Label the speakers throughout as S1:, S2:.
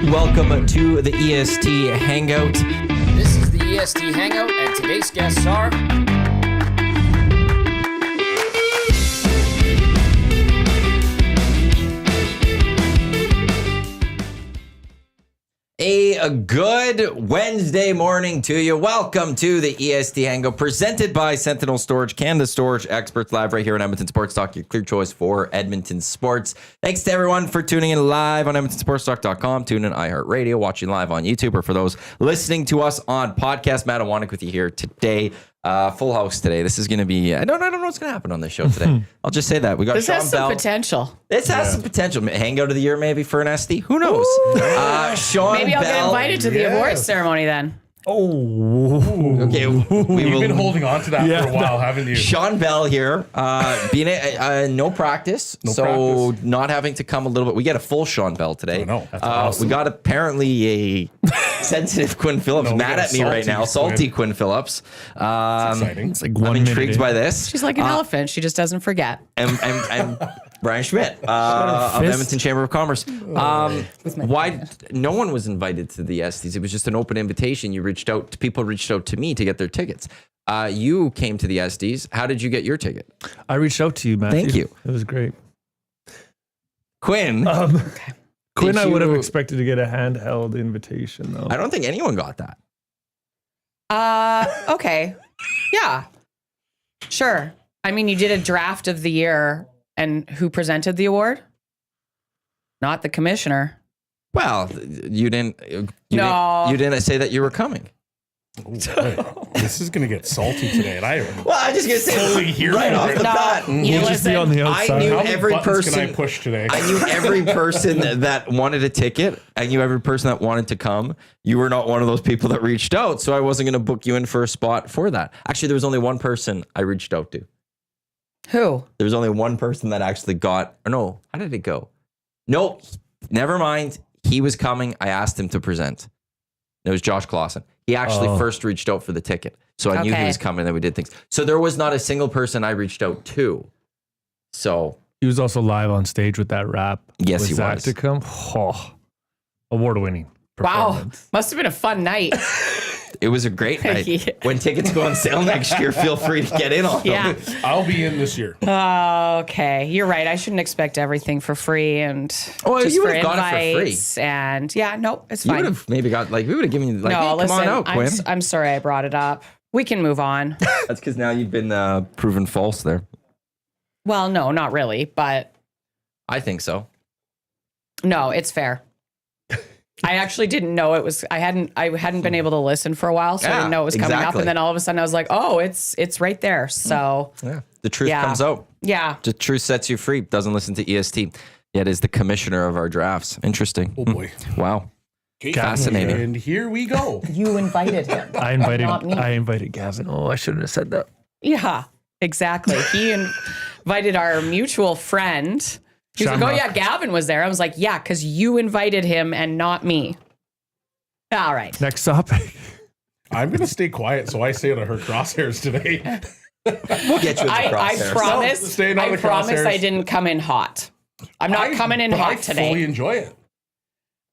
S1: Welcome to the EST Hangout.
S2: This is the EST Hangout, and today's guests are...
S1: A good Wednesday morning to you. Welcome to the EST Hangout, presented by Sentinel Storage, Canada storage experts, live right here on Edmonton Sports Talk, your clear choice for Edmonton sports. Thanks to everyone for tuning in live on EdmontonSportsTalk.com, tune in iHeartRadio, watching live on YouTube, or for those listening to us on podcast. Matt Iwanyk with you here today. Full house today. This is going to be, I don't know what's going to happen on this show today. I'll just say that. We got
S3: this
S1: Sean
S3: has some
S1: Bell.
S3: Potential.
S1: This has some potential. Hangout of the year maybe for an SD. Who knows? Sean
S3: Maybe I'll
S1: Bell.
S3: get invited to the awards ceremony then.
S4: Oh,
S1: Okay,
S4: You've been holding on to that for a while, haven't you?
S1: Sean Bell here, being no practice,
S4: practice.
S1: Not having to come a little bit. We get a full Sean Bell today.
S4: Oh, no. That's awesome.
S1: We got apparently a sensitive Quinn Phillips
S4: No, we
S1: mad
S4: got
S1: at me right now. Salty Quinn Phillips.
S4: Exciting.
S5: It's like
S1: I'm intrigued by this.
S3: She's like an elephant. She just doesn't forget.
S1: I'm Bryan Schmidt of Edmonton Chamber of Commerce. Why no one was invited to the Estes? It was just an open invitation. People reached out to me to get their tickets. You came to the Estes. How did you get your ticket?
S5: I reached out to you, Matthew.
S1: Thank you.
S5: It was great.
S1: Quinn.
S5: Quinn, I would have expected to get a handheld invitation, though.
S1: I don't think anyone got that.
S3: Okay. Yeah. Sure. I mean, you did a draft of the year, and who presented the award? Not the commissioner.
S1: Well, you didn't say that you were coming.
S4: Ooh, boy. This is going to get salty today. And
S1: I'm just going to say right off the bat.
S3: You
S5: We'll just be on the outside.
S1: I knew
S4: how many
S1: every
S4: buttons
S1: person.
S4: can I push today?
S1: I knew every person that wanted a ticket. I knew every person that wanted to come. You were not one of those people that reached out, so I wasn't going to book you in for a spot for that. Actually, there was only one person I reached out to.
S3: Who?
S1: There was only one person that actually got. Or no, how did it go? No, never mind. He was coming. I asked him to present. It was Josh Clausen. He actually first reached out for the ticket. So I knew he was coming and then we did things. So there was not a single person I reached out to. So
S5: He was also live on stage with that rap.
S1: Yes,
S5: with
S1: he
S5: Zach
S1: was.
S5: to come. Oh, award-winning
S3: Wow.
S5: performance.
S3: Must have been a fun night.
S1: it was a great night.
S3: Yeah.
S1: When tickets go on sale next year, feel free to get in on
S3: Yeah.
S1: them.
S4: I'll be in this year.
S3: Okay. You're right. I shouldn't expect everything for free and just
S1: you
S3: for
S1: would have got it for free.
S3: invites. And yeah, no, it's
S1: You
S3: fine.
S1: would have maybe got, we would have given you,
S3: No,
S1: hey,
S3: listen,
S1: come on out, Quinn.
S3: I'm sorry I brought it up. We can move on.
S1: That's because now you've been proven false there.
S3: Well, no, not really, but
S1: I think so.
S3: no, it's fair. I actually didn't know it was. I hadn't been able to listen for a while, so I didn't know it was coming up.
S1: exactly.
S3: And then all of a sudden, I was like, "Oh, it's right there." So
S1: Yeah. The truth
S3: Yeah.
S1: comes out.
S3: yeah,
S1: The truth sets you free. Doesn't listen to EST. Yet is the commissioner of our drafts. Interesting.
S4: Oh, boy.
S1: Wow.
S4: Okay.
S1: Fascinating.
S4: And here we go.
S3: you invited him.
S5: I invited Gavin. Oh, I shouldn't have said that.
S3: Yeah, exactly. He invited our mutual friend. He was like, "Oh
S5: Shamrock.
S3: yeah, Gavin was there." I was like, "Yeah, because you invited him and not me." All right.
S5: Next topic.
S4: I'm going to stay quiet so I stay out of her crosshairs today.
S1: We'll get you in the
S3: I
S1: crosshairs.
S3: promise.
S4: No, staying on
S3: I
S4: the
S3: promise
S4: crosshairs.
S3: I didn't come in hot. I'm not coming in
S4: but
S3: hot
S4: I
S3: today.
S4: fully enjoy it.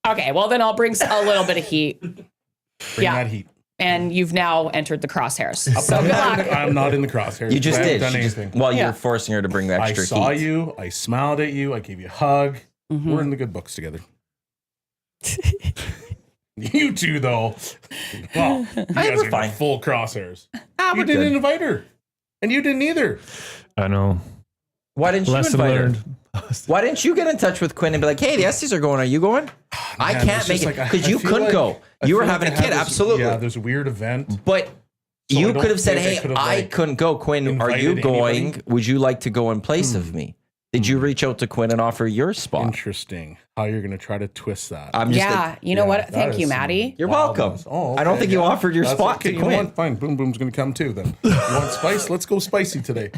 S3: Okay, well then I'll bring a little bit of heat.
S4: Bring
S3: Yeah.
S4: that heat.
S3: And you've now entered the crosshairs. So good luck.
S4: I'm not in the crosshairs.
S1: You just
S4: I
S1: did.
S4: haven't done
S1: She just-
S4: anything.
S1: Well,
S3: Yeah.
S1: you're forcing her to bring the
S4: I
S1: extra
S4: saw
S1: heat.
S4: you. I smiled at you. I gave you a hug.
S3: Mm-hmm.
S4: We're in the good books together. You two, though. Well, you guys
S1: we're
S4: are
S1: fine.
S4: full crosshairs.
S1: we're
S4: You didn't
S1: good.
S4: invite her. And you didn't either.
S5: I know.
S1: Why didn't you
S5: Lesson
S1: invite her?
S5: learned.
S1: Why didn't you get in touch with Quinn and be like, hey, the Estes are going. Are you going? I
S4: Man,
S1: can't
S4: it's
S1: make
S4: just
S1: it.
S4: like,
S1: Because
S4: I
S1: you
S4: feel
S1: couldn't
S4: like-
S1: go.
S4: I
S1: You were
S4: feel like
S1: having
S4: I
S1: a
S4: had
S1: kid.
S4: this-
S1: Absolutely.
S4: Yeah, there's a weird event.
S1: But
S4: So
S1: you
S4: I don't
S1: could have said,
S4: think I
S1: hey,
S4: could have,
S1: I
S4: like,
S1: couldn't go. Quinn, are you
S4: invited
S1: going?
S4: anybody?
S1: Would you like to go in place of me? Did you reach out to Quinn and offer your spot?
S4: Interesting how you're going to try to twist that.
S1: I'm just
S3: Yeah, you know
S4: Yeah,
S3: what?
S4: that
S3: Thank
S4: is
S3: you,
S4: some
S3: Maddie.
S1: You're
S4: wildness.
S1: welcome. I don't think you offered your
S4: That's
S1: spot
S4: okay.
S1: to
S4: You know
S1: Quinn.
S4: what? Fine. Boom Boom's going to come too then. You want spice? Let's go spicy today.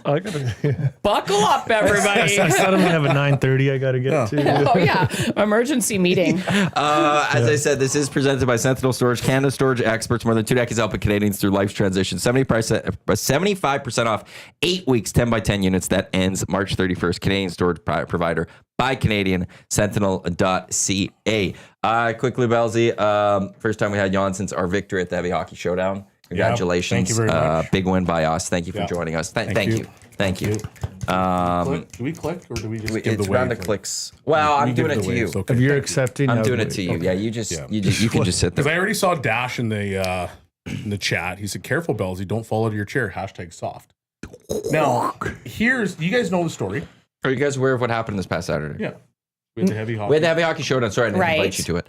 S5: I gotta,
S3: Buckle up, everybody.
S5: I suddenly have a 9:30 I got to get to.
S3: Oh yeah, emergency meeting.
S1: As I said, this is presented by Sentinel Storage, Canada Storage experts. More than 2 decades helping Canadians through life's transition. 75% off 8 weeks, 10 by 10 units. That ends March 31st. Canadian storage provider by Canadian, sentinel.ca. Quickly, Bellezy, first time we had Jan since our victory at the Heavy Hockey Showdown. Congratulations.
S4: Thank you very much.
S1: Big win by us. Thank you for joining us. Thank you.
S4: Do we click or do we just give
S1: It's
S4: the way?
S1: round of clicks. Well, I'm doing it to you.
S4: Okay.
S5: If you're accepting,
S1: I'm
S5: I'll
S1: doing
S5: do
S1: it to you. Yeah, you can just sit
S4: Because
S1: there.
S4: I already saw Dash in the chat. He said, "Careful, Bellezy, don't fall out of your chair." #soft. Now, you guys know the story.
S1: Are you guys aware of what happened this past Saturday?
S4: Yeah, with the heavy hockey.
S1: We had the Heavy Hockey Showdown. Sorry, I didn't
S3: Right.
S1: invite you to it.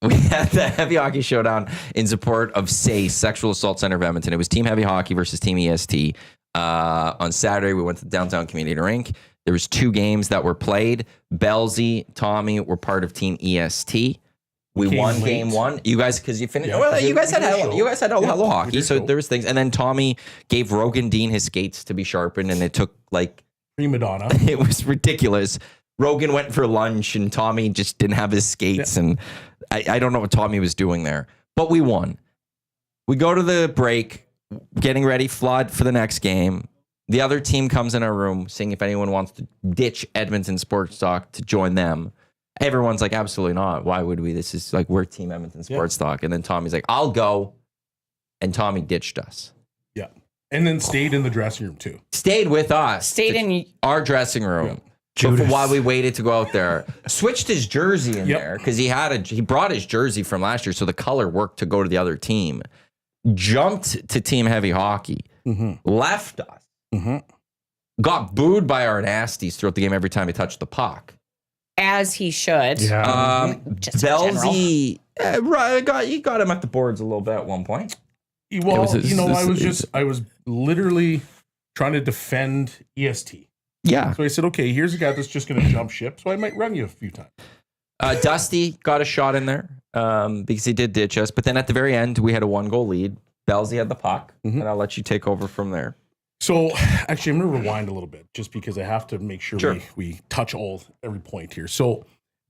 S1: We had the Heavy Hockey Showdown in support of SACE, Sexual Assault Center of Edmonton. It was Team Heavy Hockey versus Team EST. On Saturday, we went to the Downtown Community Rink. There was 2 games that were played. Bellezy, Tommy were part of Team EST. We
S4: Came
S1: won
S4: late.
S1: game 1. You guys, because you finished.
S4: Yeah,
S1: well,
S4: we
S1: you guys
S4: did
S1: had
S4: a show.
S1: hello
S4: we
S1: hockey,
S4: did a
S1: so
S4: show.
S1: there was things. And then Tommy gave Rogan Dean his skates to be sharpened, and it took like
S4: Prima donna.
S1: it was ridiculous. Rogan went for lunch and Tommy just didn't have his skates. And I don't know what Tommy was doing there, but we won. We go to the break, getting ready, flood for the next game. The other team comes in our room seeing if anyone wants to ditch Edmonton Sports Talk to join them. Everyone's like, absolutely not. Why would we? This is like, we're Team Edmonton Sports Talk. And then Tommy's like, I'll go. And Tommy ditched us.
S4: Yeah, and then stayed in the dressing room too.
S1: Stayed with us.
S3: Stayed in.
S1: Our dressing room.
S5: Judas.
S1: While we waited to go out there, switched his jersey in there because he brought his jersey from last year, so the color worked to go to the other team. Jumped to Team Heavy Hockey, left us, got booed by our nasties throughout the game every time he touched the puck.
S3: As he should.
S5: Yeah.
S3: Just in general.
S1: Bellezy, you got him at the boards a little bit at one point.
S4: Well,
S1: was
S4: I was literally trying to defend EST.
S1: Yeah.
S4: So I said, okay, here's a guy that's just going to jump ship, so I might run you a few times.
S1: Dusty got a shot in there because he did ditch us. But then at the very end, we had a 1-goal lead. Bellezy had the puck, and I'll let you take over from there.
S4: So actually, I'm going to rewind a little bit just because I have to make sure we touch every point here. So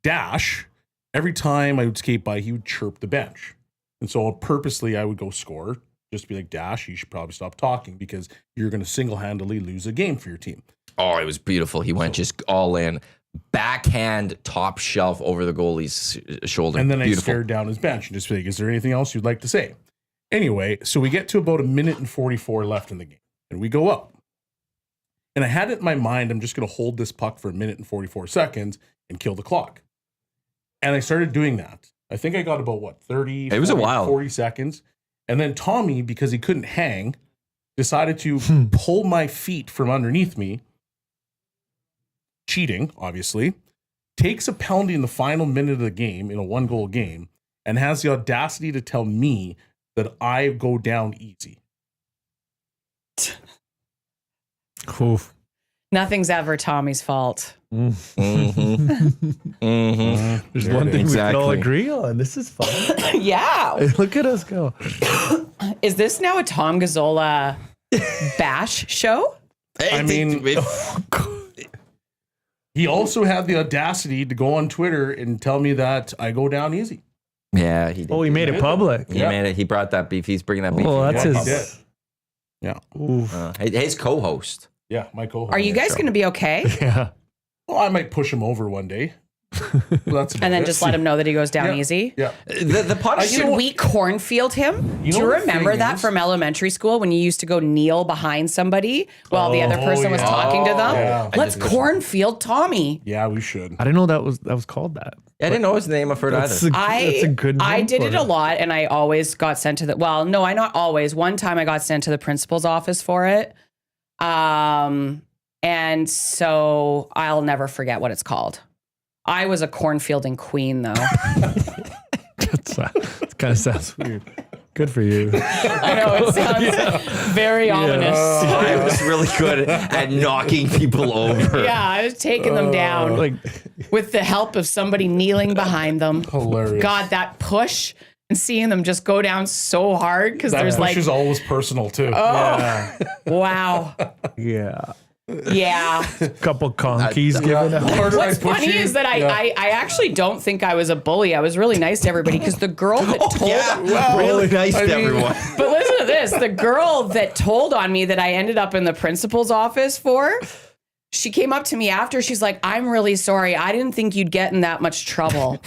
S4: Dash, every time I would skate by, he would chirp the bench. And so purposely, I would go score, just to be like, Dash, you should probably stop talking because you're going to single-handedly lose a game for your team.
S1: Oh, it was beautiful. He went just all in, backhand, top shelf over the goalie's shoulder.
S4: And then
S1: beautiful.
S4: I stared down his bench and just be like, is there anything else you'd like to say? Anyway, so we get to about 1:44 left in the game, and we go up. And I had it in my mind, I'm just going to hold this puck for 1:44 and kill the clock. And I started doing that. I think I got about, 30,
S1: It was
S4: 40,
S1: a while.
S4: 40 seconds. And then Tommy, because he couldn't hang, decided to pull my feet from underneath me, cheating, obviously, takes a penalty in the final minute of the game in a 1-goal game, and has the audacity to tell me that I go down easy.
S5: Oof.
S3: Nothing's ever Tommy's fault.
S5: There's
S4: There
S5: one
S4: it
S5: thing
S4: is.
S5: we can all
S1: Exactly.
S5: agree on. This is fun.
S3: Yeah.
S5: Look at us go.
S3: Is this now a Tom Gazzola bash show?
S4: I mean, he also had the audacity to go on Twitter and tell me that I go down easy.
S1: yeah, he did.
S5: Oh, he made it public.
S1: He made it. He brought that beef. He's bringing that beef.
S5: Oh, that's
S4: Yeah, he
S5: his.
S4: did. Yeah.
S5: Oof.
S1: His co-host.
S4: Yeah, my co-host.
S3: Are you guys going to be okay?
S5: Yeah.
S4: Well, I might push him over one day. Well, that's about
S3: And then
S4: it.
S3: just let him know that he goes down easy?
S4: Yeah.
S1: The puck
S4: you know
S3: Should
S4: what?
S3: we cornfield him?
S4: You
S3: Do
S4: know
S3: you
S4: the
S3: remember
S4: thing
S3: that
S4: is-
S3: from elementary school when you used to go kneel behind somebody while the other person was
S4: yeah.
S3: talking to them?
S4: Yeah.
S3: Let's cornfield Tommy.
S4: Yeah, we should.
S5: I didn't know that was called that.
S1: I didn't know his name. I've heard
S5: That's
S1: either.
S5: that's a good
S3: I
S5: name
S3: did
S5: for
S3: it a lot, and I always got sent to the. Well, no, I not always. One time I got sent to the principal's office for it, and so I'll never forget what it's called. I was a cornfielding queen, though.
S5: It kind of sounds weird. Good for you.
S3: I know it sounds very ominous.
S1: I was really good at knocking people over.
S3: Yeah, I was taking them down
S5: Like,
S3: with the help of somebody kneeling behind them.
S4: Hilarious.
S3: God, that push and seeing them just go down so hard because
S4: That
S3: there's
S4: push
S3: like,
S4: is always personal too.
S5: Yeah.
S3: wow.
S5: Yeah.
S3: Yeah.
S5: Couple conkeys given out.
S4: Harder I
S3: What's
S4: push
S3: funny
S4: you,
S3: is that I actually don't think I was a bully. I was really nice to everybody because the girl that told
S1: really nice
S4: I
S1: to
S4: mean-
S1: everyone.
S3: But listen to this. The girl that told on me that I ended up in the principal's office for, she came up to me after. She's like, I'm really sorry. I didn't think you'd get in that much trouble.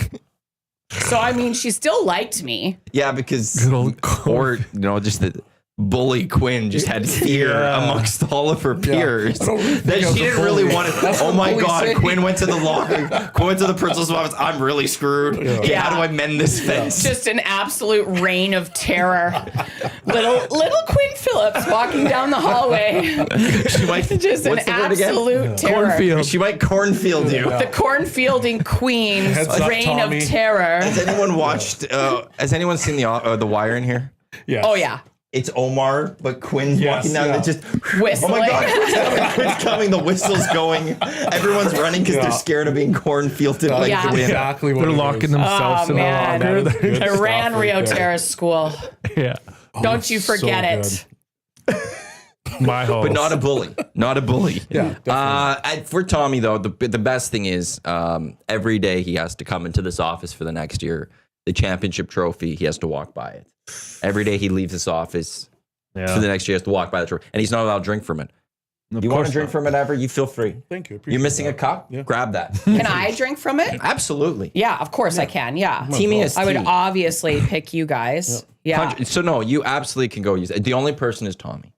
S3: So, I mean, she still liked me.
S1: Yeah, because
S5: Good old
S1: or just the bully Quinn just had fear amongst all of her peers
S4: I don't really think
S1: that
S4: I was
S1: she
S4: a
S1: didn't really
S4: bully.
S1: want to.
S4: That's
S1: Oh
S4: what
S1: my
S4: bullies
S1: God,
S4: say.
S1: Quinn went to the locker. Quinn went to the principal's office. I'm really screwed. Okay, how do I mend this fence?
S3: Just an absolute reign of terror. Little Quinn Phillips walking down the hallway.
S1: She might
S3: Just an
S1: what's the word again?
S3: absolute terror.
S5: Cornfield.
S1: She might cornfield you.
S3: The cornfielding queen's
S4: Heads up,
S3: reign
S4: Tommy.
S3: of terror.
S1: Has anyone watched? Has anyone seen the Wire in here?
S4: Yes.
S3: Oh, yeah.
S1: It's Omar, but Quinn's
S4: Yes,
S1: walking down.
S4: yeah.
S1: And just
S3: Whistling.
S1: Oh my God, Quinn's coming! Quinn's coming! The whistle's going. Everyone's running because
S4: Yeah.
S1: they're scared of being cornfielded like
S3: Yeah.
S1: the wind.
S4: Exactly what
S5: They're
S4: it
S5: locking
S4: is.
S5: themselves
S3: Oh,
S5: in a
S3: man.
S5: locker.
S4: That is good
S3: I
S4: stuff
S3: ran
S4: right
S3: Rio
S4: there.
S3: Terrace School.
S5: Yeah.
S3: Don't you forget
S4: so
S3: it.
S5: My house.
S1: But not a bully. Not a bully.
S4: Yeah, definitely.
S1: For Tommy though, the best thing is every day he has to come into this office for the next year. The championship trophy, he has to walk by it. Every day he leaves this office for the next year, he has to walk by the trophy, and he's not allowed to drink from it. You want to drink from it ever? You feel free.
S4: Thank you.
S1: You're missing a cup?
S4: Yeah.
S1: Grab that.
S3: Can I drink from it?
S1: Absolutely.
S3: Yeah, of course I can. Yeah.
S1: Team EST.
S3: I would obviously pick you guys. Yeah.
S1: So no, you absolutely can go use it. The only person is Tommy.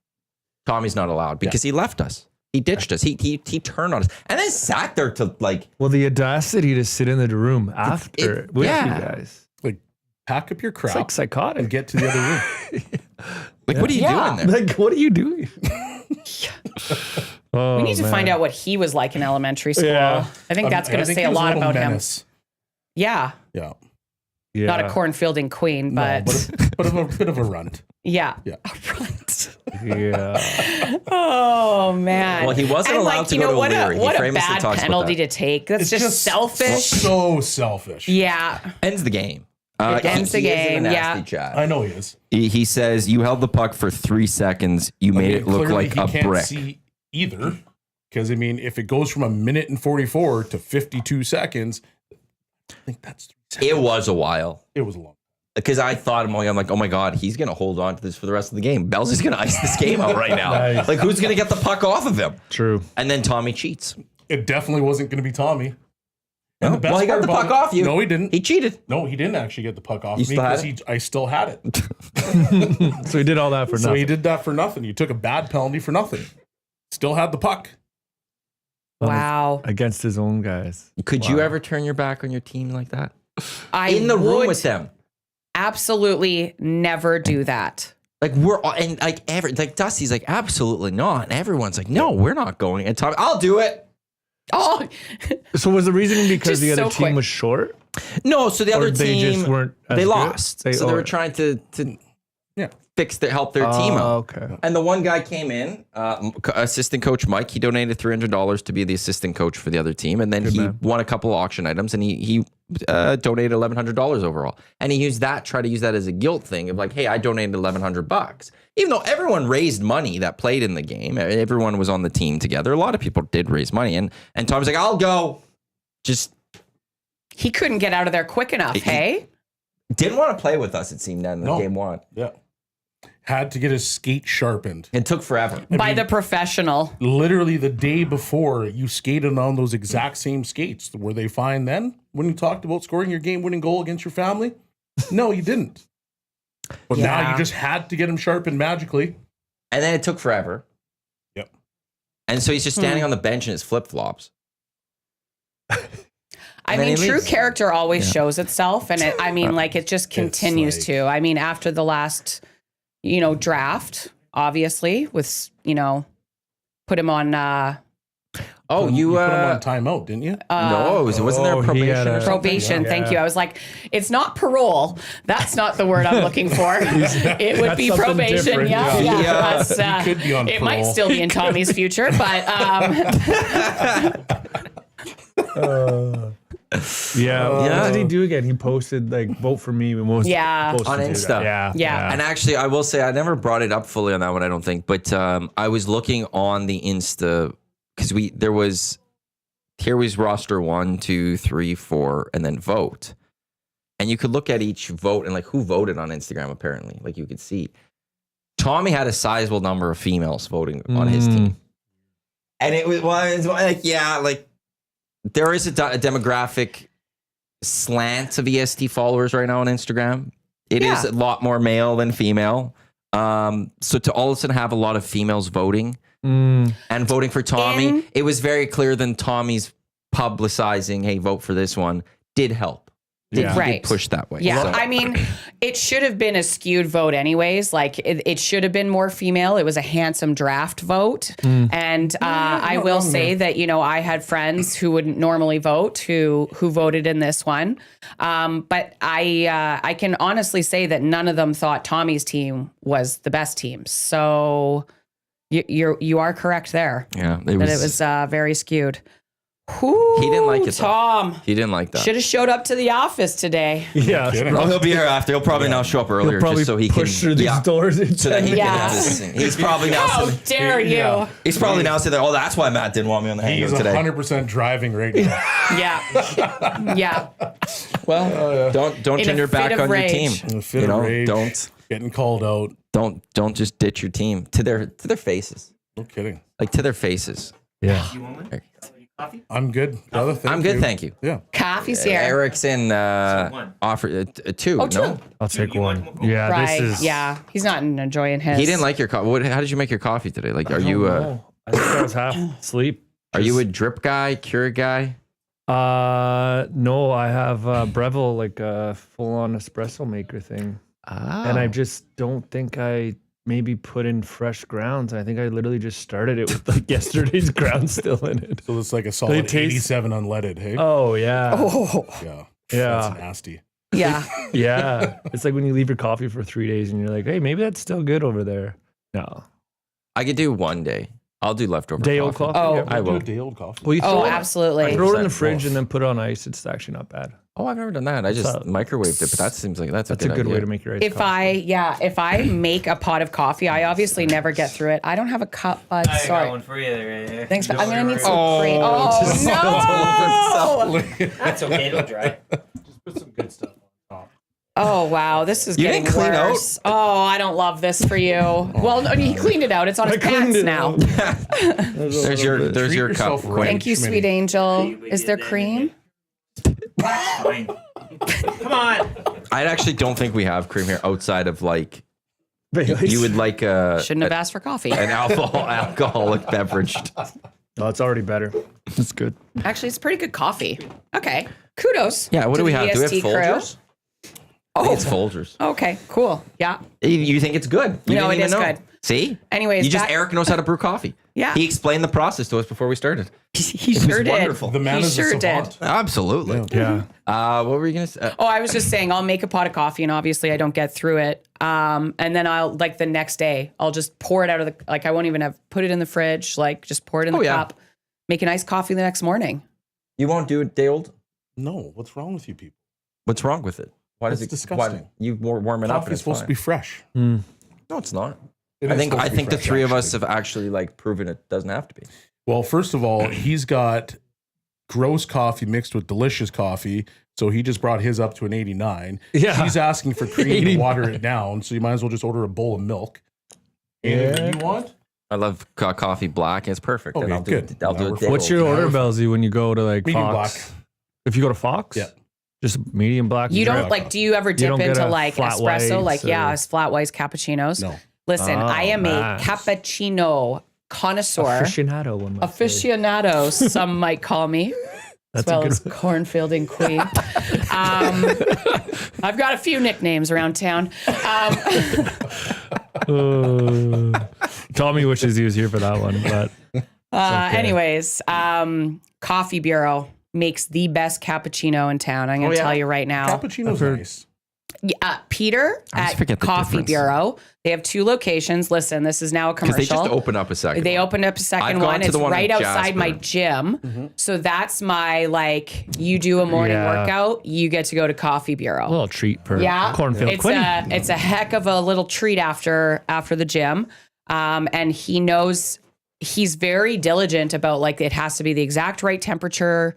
S1: Tommy's not allowed because he left us. He ditched us. He turned on us and then sat there to like.
S5: Well, the audacity to sit in the room after with you guys.
S4: Like, pack up your crap
S5: It's like psychotic.
S4: and get to the other room.
S1: Like, what are you
S3: Yeah.
S1: doing there?
S5: Like, what are you doing? Oh,
S3: We need to find out what he was like in elementary school.
S5: Yeah.
S3: I think that's going to
S4: I think
S3: say
S4: he
S3: a
S4: was
S3: lot
S4: little
S3: about
S4: menace.
S3: him. Yeah.
S4: Yeah.
S5: Yeah.
S3: Not a cornfielding queen, but,
S4: But a bit of a runt.
S3: yeah.
S4: Yeah.
S3: A runt.
S5: Yeah.
S3: Oh, man.
S1: Well, he wasn't
S3: And,
S1: allowed
S3: like,
S1: to
S3: you
S1: go
S3: know,
S1: to
S3: what
S1: O'Leary. He
S3: what a
S1: famously
S3: bad
S1: talks about
S3: penalty
S1: that.
S3: to take. That's just selfish.
S4: So selfish.
S3: Yeah.
S1: Ends the game.
S3: Ends the
S1: He is in a
S3: game,
S1: nasty
S3: yeah.
S1: chat.
S4: I know he is.
S1: He says you held the puck for 3 seconds. You made it look
S4: Clearly
S1: like
S4: he
S1: a
S4: can't
S1: brick.
S4: see either. Because, I mean, if it goes from 1 minute and 44 to 52 seconds, I think that's 3 seconds.
S1: It was a while.
S4: It was long.
S1: Because I thought, I'm like, oh my God, he's going to hold on to this for the rest of the game. Bellezy's going to ice this game out right now.
S5: Nice.
S1: Like, who's going to get the puck off of him?
S5: True.
S1: And then Tommy cheats.
S4: It definitely wasn't going to be Tommy. And
S1: No? Well, he got
S4: part
S1: the
S4: about
S1: puck
S4: it-
S1: off you.
S4: No, he didn't.
S1: He cheated.
S4: No, he didn't actually get the puck off
S1: You
S4: me
S1: still had
S4: because I still had it.
S5: So he did all that for
S4: So
S5: nothing.
S4: he did that for nothing. You took a bad penalty for nothing. Still had the puck.
S3: Wow.
S5: Against his own guys.
S1: Could you ever turn your back on your team like that?
S3: I
S1: In the room
S3: would
S1: with them.
S3: absolutely never do that.
S1: Like we're all, and like Dusty's like, absolutely not. And everyone's like, no, we're not going. And Tommy, I'll do it.
S3: Oh,
S5: So was the reasoning because
S3: Just
S5: the other
S3: so
S5: team
S3: quick.
S5: was short?
S1: No, so the
S5: Or
S1: other
S5: they
S1: team
S5: just weren't as
S1: they
S5: good?
S1: lost. So they were trying to
S4: Yeah.
S1: help their team out.
S5: Okay.
S1: And the one guy came in, assistant coach Mike. He donated $300 to be the assistant coach for the other team, and then he
S5: man.
S1: won a couple of auction items, and he donated $1,100 overall. And he used that, try to use that as a guilt thing of like, hey, I donated $1,100, even though everyone raised money that played in the game. Everyone was on the team together. A lot of people did raise money, and Tom's like, I'll go. Just
S3: he couldn't get out of there quick enough. Hey,
S1: didn't want to play with us. It seemed then in
S4: No.
S1: game one.
S4: Yeah. Had to get his skate sharpened.
S1: It took forever.
S3: by the professional.
S4: Literally the day before, you skated on those exact same skates. Were they fine then when you talked about scoring your game-winning goal against your family? No, you didn't. But now
S3: Yeah.
S4: you just had to get them sharpened magically.
S1: And then it took forever.
S4: Yep.
S1: And so he's just standing on the bench in his flip-flops.
S3: I
S1: then
S3: mean,
S1: he
S3: true
S1: leaves.
S3: character always shows itself, and it just continues
S4: like-
S3: to. I mean, after the last, draft, obviously, with put him on
S1: Oh,
S4: You put him on timeout, didn't you?
S1: no, wasn't there
S5: Oh, he
S1: probation
S5: had
S1: or
S5: a-
S1: something?
S3: probation.
S5: Yeah.
S3: Thank you. I was like, it's not parole. That's not the word I'm looking for. It would
S5: That's
S3: be
S5: something
S3: probation.
S5: different,
S3: Yeah,
S5: yeah.
S1: Yeah.
S3: That's,
S4: He could be on
S3: it might
S4: parole.
S3: still be in Tommy's future, but
S5: Yeah. What
S1: Yeah.
S5: did he do again? He posted like vote for me. We most
S3: Yeah.
S5: supposed to
S1: On
S5: do
S1: Insta.
S5: that. Yeah.
S1: And actually, I will say I never brought it up fully on that one, I don't think. But I was looking on the Insta because here was roster 1, 2, 3, 4, and then vote. And you could look at each vote and like who voted on Instagram, apparently. Like you could see. Tommy had a sizable number of females voting on his team. And it was like, yeah, like there is a demographic slant of EST followers right now on Instagram. It is a lot more male than female. So to all of a sudden have a lot of females voting and voting for Tommy, it was very clear than Tommy's publicizing, hey, vote for this one, did help. Did push that way.
S3: Yeah,
S1: So-
S3: I mean, it should have been a skewed vote anyways. Like, it should have been more female. It was a handsome draft vote. And I will say that, I had friends who wouldn't normally vote who voted in this one. But I can honestly say that none of them thought Tommy's team was the best team. So you are correct there.
S1: Yeah,
S3: It was very skewed. Ooh,
S1: he didn't like it, though.
S3: Tom.
S1: He didn't like that.
S3: Should have showed up to the office today.
S5: Yeah.
S1: Oh, he'll be here after. He'll probably now show up earlier
S5: He'll probably
S1: just so he
S5: push
S1: can
S5: through these doors.
S1: so that he
S3: Yeah.
S1: can have this thing. He's probably now
S3: How
S1: saying,
S3: dare you?
S1: he's probably now saying, oh, that's why Matt didn't want me on the
S4: He's
S1: hangout today.
S4: 100% driving right now.
S3: Yeah. Yeah.
S1: Well, don't
S3: In
S1: turn
S3: a
S1: your back
S3: fit of
S1: on your
S3: rage.
S1: team.
S4: In a fit of rage,
S1: Don't
S4: getting called out.
S1: don't just ditch your team to their faces.
S4: No kidding.
S1: Like to their faces.
S5: Yeah.
S4: I'm good. Brother,
S1: I'm good, thank you.
S4: Yeah.
S3: Coffee's here.
S1: Eric's in offer 2.
S3: Oh,
S1: no,
S3: 2.
S5: I'll take one. Yeah.
S3: Right.
S5: This is.
S3: Yeah. He's not enjoying his.
S1: he didn't like your coffee. How did you make your coffee today? Like, are you
S5: I think I was half asleep.
S1: are you a drip guy, Keurig guy?
S5: No, I have Breville, like a full-on espresso maker thing, and I just don't think I maybe put in fresh grounds. I think I literally just started it with like yesterday's grounds still in it.
S4: So it's like a solid
S5: taste-
S4: 87 unleaded, hey?
S5: Oh yeah,
S3: Oh.
S4: Yeah.
S5: yeah,
S4: That's nasty.
S3: Yeah.
S5: yeah. It's like when you leave your coffee for 3 days and you're like, hey, maybe that's still good over there. No,
S1: I could do one day. I'll do leftover
S5: day old coffee.
S3: Oh.
S5: Yeah.
S1: I will.
S4: Do a day old coffee.
S5: Well, you
S3: Oh,
S5: throw it,
S3: absolutely.
S5: throw it in the
S1: 100%.
S5: fridge and then put it on ice. It's actually not bad.
S1: Oh, I've never done that. I just
S5: So-
S1: microwaved it, but that seems like that's
S5: a good
S1: idea.
S5: way to make your ice
S3: If I make a pot of coffee, I obviously never get through it. I don't have a cup, bud.
S2: I got
S3: Sorry.
S2: one for you there. Right there.
S3: Thanks. I'm gonna need some
S1: Oh,
S3: cream. Oh no!
S2: It's okay, it'll dry.
S4: Just put some good stuff on top.
S3: Oh wow, this is
S1: You
S3: getting
S1: didn't clean out?
S3: worse. Oh, I don't love this for you. Well, no, he cleaned it out. It's on his
S5: cleaned
S3: pants
S5: it
S3: now.
S5: out.
S1: There's your
S4: Treat
S1: cup,
S4: yourself
S1: Quinn.
S4: right.
S3: Thank you,
S4: Schmitty.
S3: sweet angel.
S2: We
S3: Is
S2: did
S3: there
S2: that
S3: cream?
S2: Fine. Come on.
S1: I actually don't think we have cream here outside of like
S5: Baileys.
S1: you would like
S3: Shouldn't have asked for coffee.
S1: an alcoholic beverage.
S5: Oh, it's already better. It's good.
S3: Actually, it's pretty good coffee. Okay, kudos.
S1: Yeah, what
S3: to
S1: do we
S3: the
S1: have? Do we have
S3: EST crew.
S1: Folgers? I think it's Folgers.
S3: Okay, cool. Yeah.
S1: You think it's good? You
S3: No,
S1: didn't
S3: it
S1: even
S3: is
S1: know.
S3: good.
S1: See?
S3: Anyways,
S1: Eric knows how to brew coffee.
S3: Yeah.
S1: He explained the process to us before we started.
S3: he sure did.
S1: wonderful.
S4: The man
S3: He
S4: is
S3: sure
S4: a savant.
S1: Absolutely.
S5: Yeah.
S1: What were you gonna say?
S3: Oh, I was just saying, I'll make a pot of coffee, and obviously I don't get through it. And then I'll like the next day, I'll just pour it out of the like. I won't even put it in the fridge. Like just pour it in the cup. Make a nice coffee the next morning.
S1: You won't do it day old?
S4: No, what's wrong with you people?
S1: What's wrong with it? Why does
S4: It's
S1: it?
S4: disgusting.
S1: Why, you warm it up. and
S4: Coffee's
S1: it's
S4: supposed to
S1: fine.
S4: be fresh.
S1: No, it's not.
S4: It
S1: I
S4: is
S1: think
S4: supposed to be
S1: the
S4: fresh,
S1: three of us
S4: actually.
S1: have actually like proven it doesn't have to be.
S4: Well, first of all, he's got gross coffee mixed with delicious coffee. So he just brought his up to an 89.
S5: Yeah.
S4: She's asking for cream to water it down. So you might as well just order a bowl of milk. Anything you want?
S1: I love coffee black. It's perfect.
S4: Okay,
S1: and I'll
S4: good.
S1: do it. I'll
S4: Now
S1: do
S4: we're
S1: it. day
S5: What's
S1: old.
S5: your order, Bellezy, when you go to like
S4: Medium
S5: Fox?
S4: black.
S5: If you go to Fox?
S4: Yeah.
S5: Just medium black.
S3: You don't
S5: drip?
S3: like? Do you ever dip
S5: don't get
S3: into
S5: a
S3: like
S5: flat
S3: espresso?
S5: whites
S3: Like
S5: or-
S3: it's flat whites cappuccinos.
S4: No.
S3: Listen,
S5: Oh,
S3: I am
S5: nice.
S3: a cappuccino connoisseur,
S5: Aficionado, one might say.
S3: aficionado. Some might call me. As
S5: That's a
S3: well
S5: good
S3: as cornfield and queen. I've got a few nicknames around town.
S5: Tommy wishes he was here for that one, but okay.
S3: Anyways, Coffee Bureau makes the best cappuccino in town. I'm going to tell you right now.
S4: Cappuccino's
S5: heard-
S4: nice.
S3: Peter
S1: I always
S3: at
S1: forget the
S3: Coffee
S1: difference.
S3: Bureau. They have 2 locations. Listen, this is now a commercial.
S1: Because they just opened up a second.
S3: They
S1: one.
S3: opened up a
S1: I've
S3: second
S1: gone
S3: one.
S1: to
S3: It's
S1: the one
S3: right
S1: in
S3: outside my
S1: Jasper.
S3: gym. So that's my you do a morning
S5: Yeah.
S3: workout, you get to go to Coffee Bureau.
S5: A little treat for
S3: Yeah,
S5: cornfield
S3: it's
S5: Quinn.
S3: it's a heck of a little treat after the gym, and he knows he's very diligent about it has to be the exact right temperature,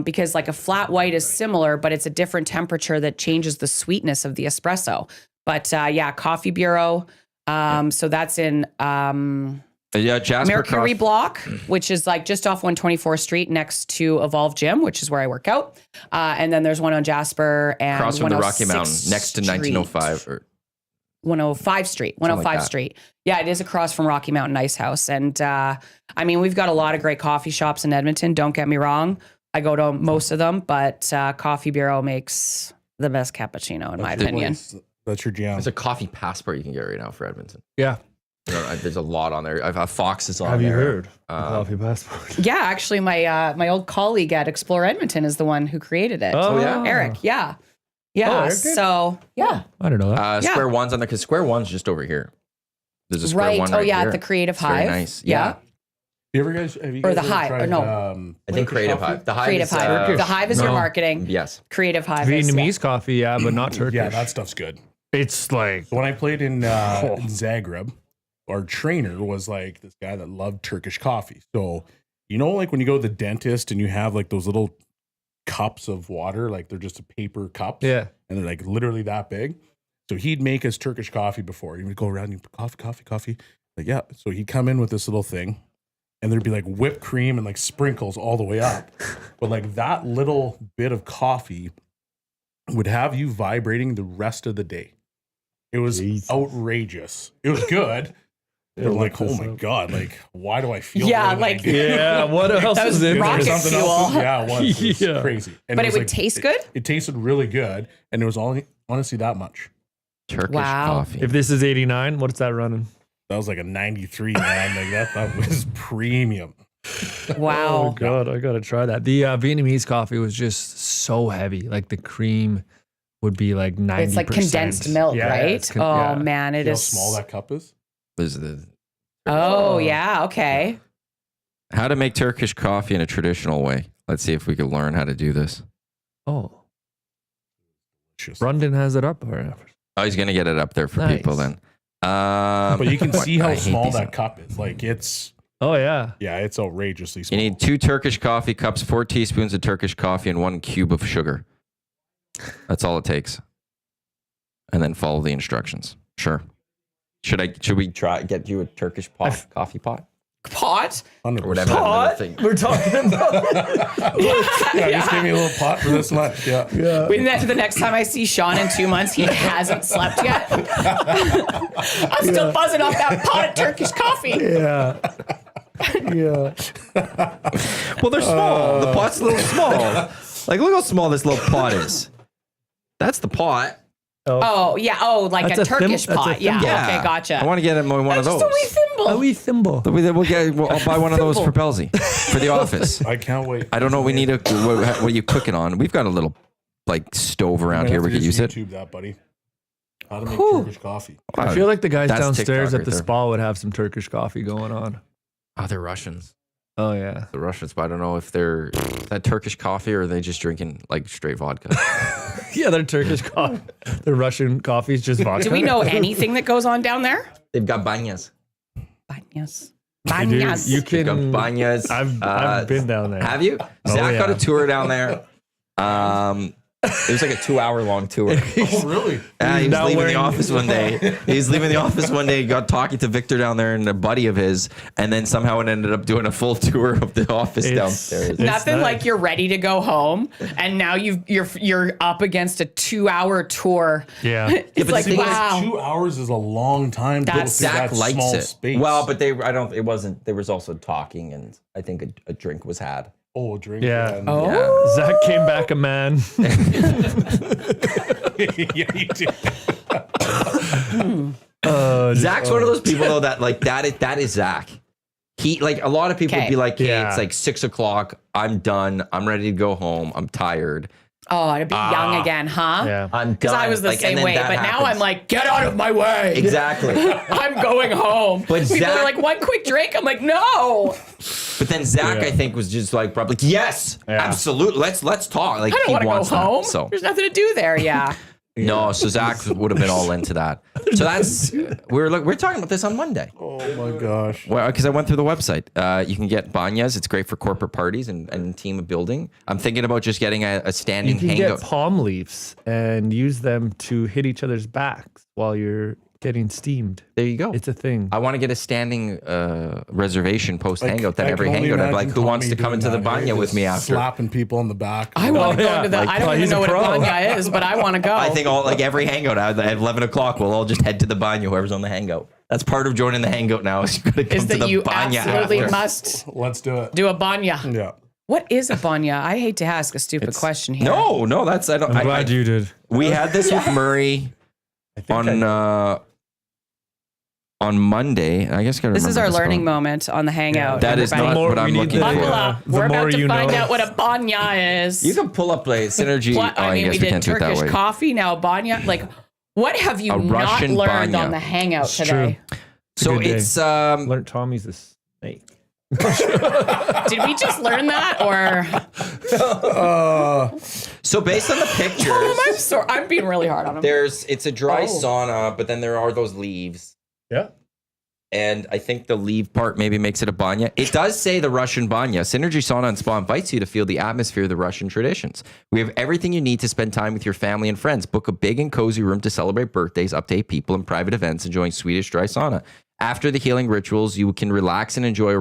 S3: because a flat white is similar, but it's a different temperature that changes the sweetness of the espresso. But Coffee Bureau. So that's in
S1: Jasper
S3: Mercury
S1: Cross.
S3: Block, which is just off 124th Street next to Evolve Gym, which is where I work out. And then there's one on Jasper and
S1: Across from the Rocky
S3: 106th
S1: Mountain, next to
S3: Street.
S1: 1905. Or
S3: 105 Street,
S1: Something
S3: 105
S1: like that.
S3: Street. Yeah, it is across from Rocky Mountain Ice House. And we've got a lot of great coffee shops in Edmonton. Don't get me wrong. I go to most of them, but Coffee Bureau makes the best cappuccino, in my opinion.
S4: That's your jam.
S1: There's a coffee passport you can get right now for Edmonton.
S5: Yeah.
S1: There's a lot on there. I've Fox's on
S5: Have
S1: there.
S5: you heard? Coffee passport.
S3: Yeah, actually, my old colleague at Explore Edmonton is the one who created it.
S5: Oh,
S1: yeah?
S3: Eric. Yeah.
S5: Oh,
S3: Yeah.
S5: Eric did?
S3: So, yeah.
S5: I don't know that.
S3: Yeah.
S1: Square One's on there because Square One's just over here. There's a Square
S3: Right.
S1: One
S3: Oh,
S1: right
S3: yeah,
S1: here.
S3: at the Creative
S1: It's very
S3: Hive.
S1: nice.
S3: Yeah.
S4: Have you guys
S3: Or the
S4: ever
S3: Hive,
S4: tried,
S3: or no.
S1: I think Creative
S4: coffee?
S1: Hive. The Hive
S3: Creative
S1: is,
S3: Hive. The Hive is your
S5: No.
S3: marketing.
S1: Yes.
S3: Creative Hive is,
S5: Vietnamese coffee, yeah, but not Turkish.
S4: Yeah, that stuff's good.
S5: It's like
S4: When I played in Zagreb, our trainer was this guy that loved Turkish coffee. So, when you go to the dentist and you have those little cups of water, they're just a paper cups.
S5: yeah.
S4: And they're literally that big. So he'd make us Turkish coffee before. He would go around and coffee. Yeah. So he'd come in with this little thing and there'd be whipped cream and sprinkles all the way up. But that little bit of coffee would have you vibrating the rest of the day. It was outrageous. It was good. They're oh my God, why do I feel
S3: Yeah,
S4: the way that I do?
S5: Yeah, what else
S3: That was
S5: is in
S3: rocket
S5: there?
S4: Something
S3: fuel.
S4: else? Yeah, it was. It was
S5: Yeah.
S4: crazy. And
S3: But
S4: was
S3: it would taste good?
S4: It tasted really good. And it was honestly that much.
S1: Turkish
S3: Wow.
S1: coffee.
S5: If this is 89, what's that running?
S4: That was a 93, man. That was premium.
S5: Oh
S3: Wow.
S5: God, I gotta try that. The Vietnamese coffee was just so heavy. The cream would be 90%.
S3: It's condensed milk,
S5: Yeah,
S3: right?
S5: it's
S3: Oh, man. It
S4: See how
S3: is.
S4: small that cup is?
S1: There's the
S3: Oh, yeah. Okay.
S1: how to make Turkish coffee in a traditional way. Let's see if we can learn how to do this.
S5: Oh,
S4: Just-
S5: Brundon has it up.
S1: Oh, he's gonna get it up there for
S5: Nice.
S1: people then.
S4: But you can see
S1: I
S4: how
S1: hate
S4: small
S1: these
S4: that cup is.
S5: Oh yeah.
S4: It's outrageously
S1: You
S4: small.
S1: need 2 Turkish coffee cups, 4 teaspoons of Turkish coffee, and 1 cube of sugar. That's all it takes. And then follow the instructions. Sure. Should we get you a Turkish coffee pot?
S3: Pot?
S4: 100%.
S1: Or whatever. that thing.
S5: We're talking about.
S4: Yeah, just give me a little pot for this lunch. Yeah.
S3: The next time I see Sean in 2 months, he hasn't slept yet. I'm still buzzing off that pot of Turkish coffee.
S5: Yeah. Yeah.
S1: Well, they're small. The pot's a little small. Look how small this little pot is. That's the pot.
S3: Oh, yeah. Oh, like
S5: That's
S3: a
S5: a
S3: Turkish
S5: that's a
S3: pot. Yeah.
S5: thimble.
S3: Okay, gotcha.
S1: I want to get him one of
S3: Just
S1: those.
S3: a wee thimble.
S5: A wee thimble.
S1: I'll buy one of those for Bellezy for the office.
S4: I can't wait.
S1: I don't know. We need what are you cooking on? We've got a little stove around here. We could use it.
S4: YouTube that, buddy. How to make Turkish coffee.
S5: I feel like the guys
S1: That's
S5: downstairs
S1: TikTok
S5: at the
S1: right there.
S5: spa would have some Turkish coffee going on.
S1: Oh, they're Russians.
S5: Oh yeah.
S1: The Russians, but I don't know if they're that Turkish coffee or are they just drinking straight vodka.
S5: Yeah, they're Turkish coffee. They're Russian coffees, just vodka.
S3: Do we know anything that goes on down there?
S1: They've got banyas.
S3: Banyas.
S5: Dude,
S3: Banyas.
S5: you
S1: They've got
S5: can.
S1: banyas.
S5: I've been down there.
S1: Have you? Zach
S5: yeah.
S1: got a tour down there. It was a 2-hour long tour.
S4: Oh, really?
S1: He was
S5: now
S1: leaving the
S5: wearing-
S1: office one day. He's leaving the office one day. Got talking to Victor down there and a buddy of his, and then somehow it ended up doing a full tour of the office
S5: It's-
S1: downstairs.
S3: Nothing
S5: nice.
S3: like you're ready to go home, and now you're up against a 2-hour tour.
S5: Yeah.
S3: It's
S1: but the
S3: like,
S1: thing is,
S3: wow.
S4: 2 hours is a long time to go
S3: That's-
S4: through
S1: Zach
S4: that
S1: likes
S4: small
S1: it.
S4: space.
S1: Well, but it wasn't. There was also talking, and I think a drink was had.
S4: Oh, drink.
S5: Yeah.
S4: and-
S3: Oh.
S1: Yeah.
S5: Zach came back a man.
S4: Yeah, you did.
S1: Zach's one of those people though that is Zach. He a lot of people would be like, hey,
S5: Yeah.
S1: it's 6 o'clock. I'm done. I'm ready to go home. I'm tired.
S3: Oh, to be young again, huh?
S5: Yeah.
S1: I'm
S3: Because I
S1: done.
S3: was the
S1: Like, and
S3: same
S1: then
S3: way.
S1: that
S3: But now
S1: happens.
S3: I'm like, get out of my way.
S1: Exactly.
S3: I'm going home.
S1: But
S3: People
S1: Zach-
S3: are like, one quick drink. I'm like, no.
S1: But then Zach, I think, was just like probably yes, absolutely. Let's talk. Like
S3: I don't
S1: he
S3: want to go
S1: wants that,
S3: home.
S1: so
S3: There's nothing to do there. Yeah.
S1: no, so Zach would have been all into that. So that's we're talking about this on Monday.
S4: Oh my gosh.
S1: Well, because I went through the website. You can get banyas. It's great for corporate parties and team building. I'm thinking about just getting a standing
S5: You can
S1: hangout.
S5: get palm leaves and use them to hit each other's backs while you're getting steamed.
S1: There you go.
S5: It's a thing.
S1: I want to get a standing reservation post hangout. Then
S4: I
S1: every
S4: can only
S1: hangout, I'd be like,
S4: imagine
S1: who wants
S4: Tommy
S1: to come
S4: doing
S1: into the
S4: that,
S1: banya
S4: right?
S1: with me
S4: Just
S1: after?
S4: slapping people on the back.
S3: I want to go into that.
S1: Like,
S3: I don't even
S5: he's a
S3: know what a
S5: pro.
S3: banya is, but I want to go.
S1: I think all every hangout at 11 o'clock, we'll all just head to the banya. Whoever's on the hangout. That's part of joining the hangout now. Is you're gonna come
S3: is
S1: to
S3: that
S1: the
S3: you
S1: banya
S3: absolutely
S1: after.
S3: must
S4: Let's do it.
S3: do a banya.
S4: Yeah.
S3: What is a banya? I hate to ask a stupid question here.
S1: No, that's I don't.
S5: I'm glad you did.
S1: We had this with Murray on Monday. I guess I gotta
S3: This is
S1: remember
S3: our
S1: the
S3: learning
S1: spelling.
S3: moment on the hangout.
S1: That is
S3: everybody.
S1: not what I'm
S5: we need
S1: looking
S5: the-
S1: for.
S3: Buckle up.
S5: the
S3: We're about
S5: more
S3: to
S5: you
S3: find
S5: know.
S3: out what a banya is.
S1: You can pull up like synergy.
S3: What, I mean, we
S1: guess
S3: did
S1: can't do it that
S3: Turkish
S1: way.
S3: coffee, now banya. Like, what have you
S1: A
S3: not
S1: Russian
S3: learned
S1: banya.
S3: on the hangout
S5: It's
S3: today?
S1: So
S5: good day.
S1: it's
S5: Learned Tommy's a snake.
S3: Did we just learn that, or
S1: so based on the pictures.
S3: I'm sorry, I'm being really hard on him.
S1: It's a dry
S3: Oh.
S1: sauna, but then there are those leaves.
S5: Yeah.
S1: And I think the leave part maybe makes it a banya. It does say the Russian banya. Synergy Sauna and Spa invites you to feel the atmosphere of the Russian traditions. We have everything you need to spend time with your family and friends. Book a big and cozy room to celebrate birthdays, up to 8 people, and private events enjoying Swedish dry sauna. After the healing rituals, you can relax and enjoy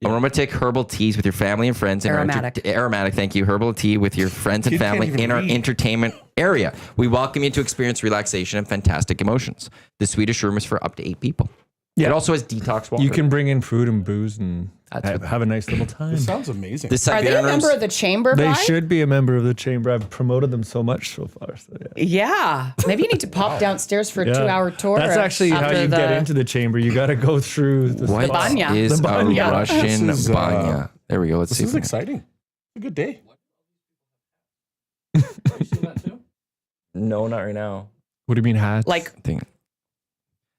S1: aromatic herbal teas with your family and friends. Aromatic, thank you. Herbal tea with your friends and
S4: Kid can't
S1: family
S4: even
S1: in our
S4: read.
S1: entertainment area. We welcome you to experience relaxation and fantastic emotions. The Swedish room is for up to 8 people.
S5: Yeah.
S1: It also has detox water.
S5: You can bring in food and booze and
S1: That's
S5: have a nice little time.
S4: This sounds amazing.
S1: The
S3: Are they
S1: Siberian
S3: a member
S1: rooms-
S3: of the chamber?
S5: They
S3: Brian?
S5: should be a member of the chamber. I've promoted them so much so far. So yeah.
S3: Yeah, maybe you need to pop downstairs for a
S5: Yeah.
S3: 2-hour tour.
S5: That's actually how
S3: after
S5: you get into the chamber. You got to go through the
S1: What
S3: The banya.
S1: is
S5: The
S1: a
S5: banya.
S1: Russian
S4: This is,
S1: banya? There we go. Let's
S4: This
S1: see.
S4: is
S1: if we-
S4: exciting. It's a good day.
S1: No, not right now.
S5: What do you mean hats?
S3: Like,
S1: Thing.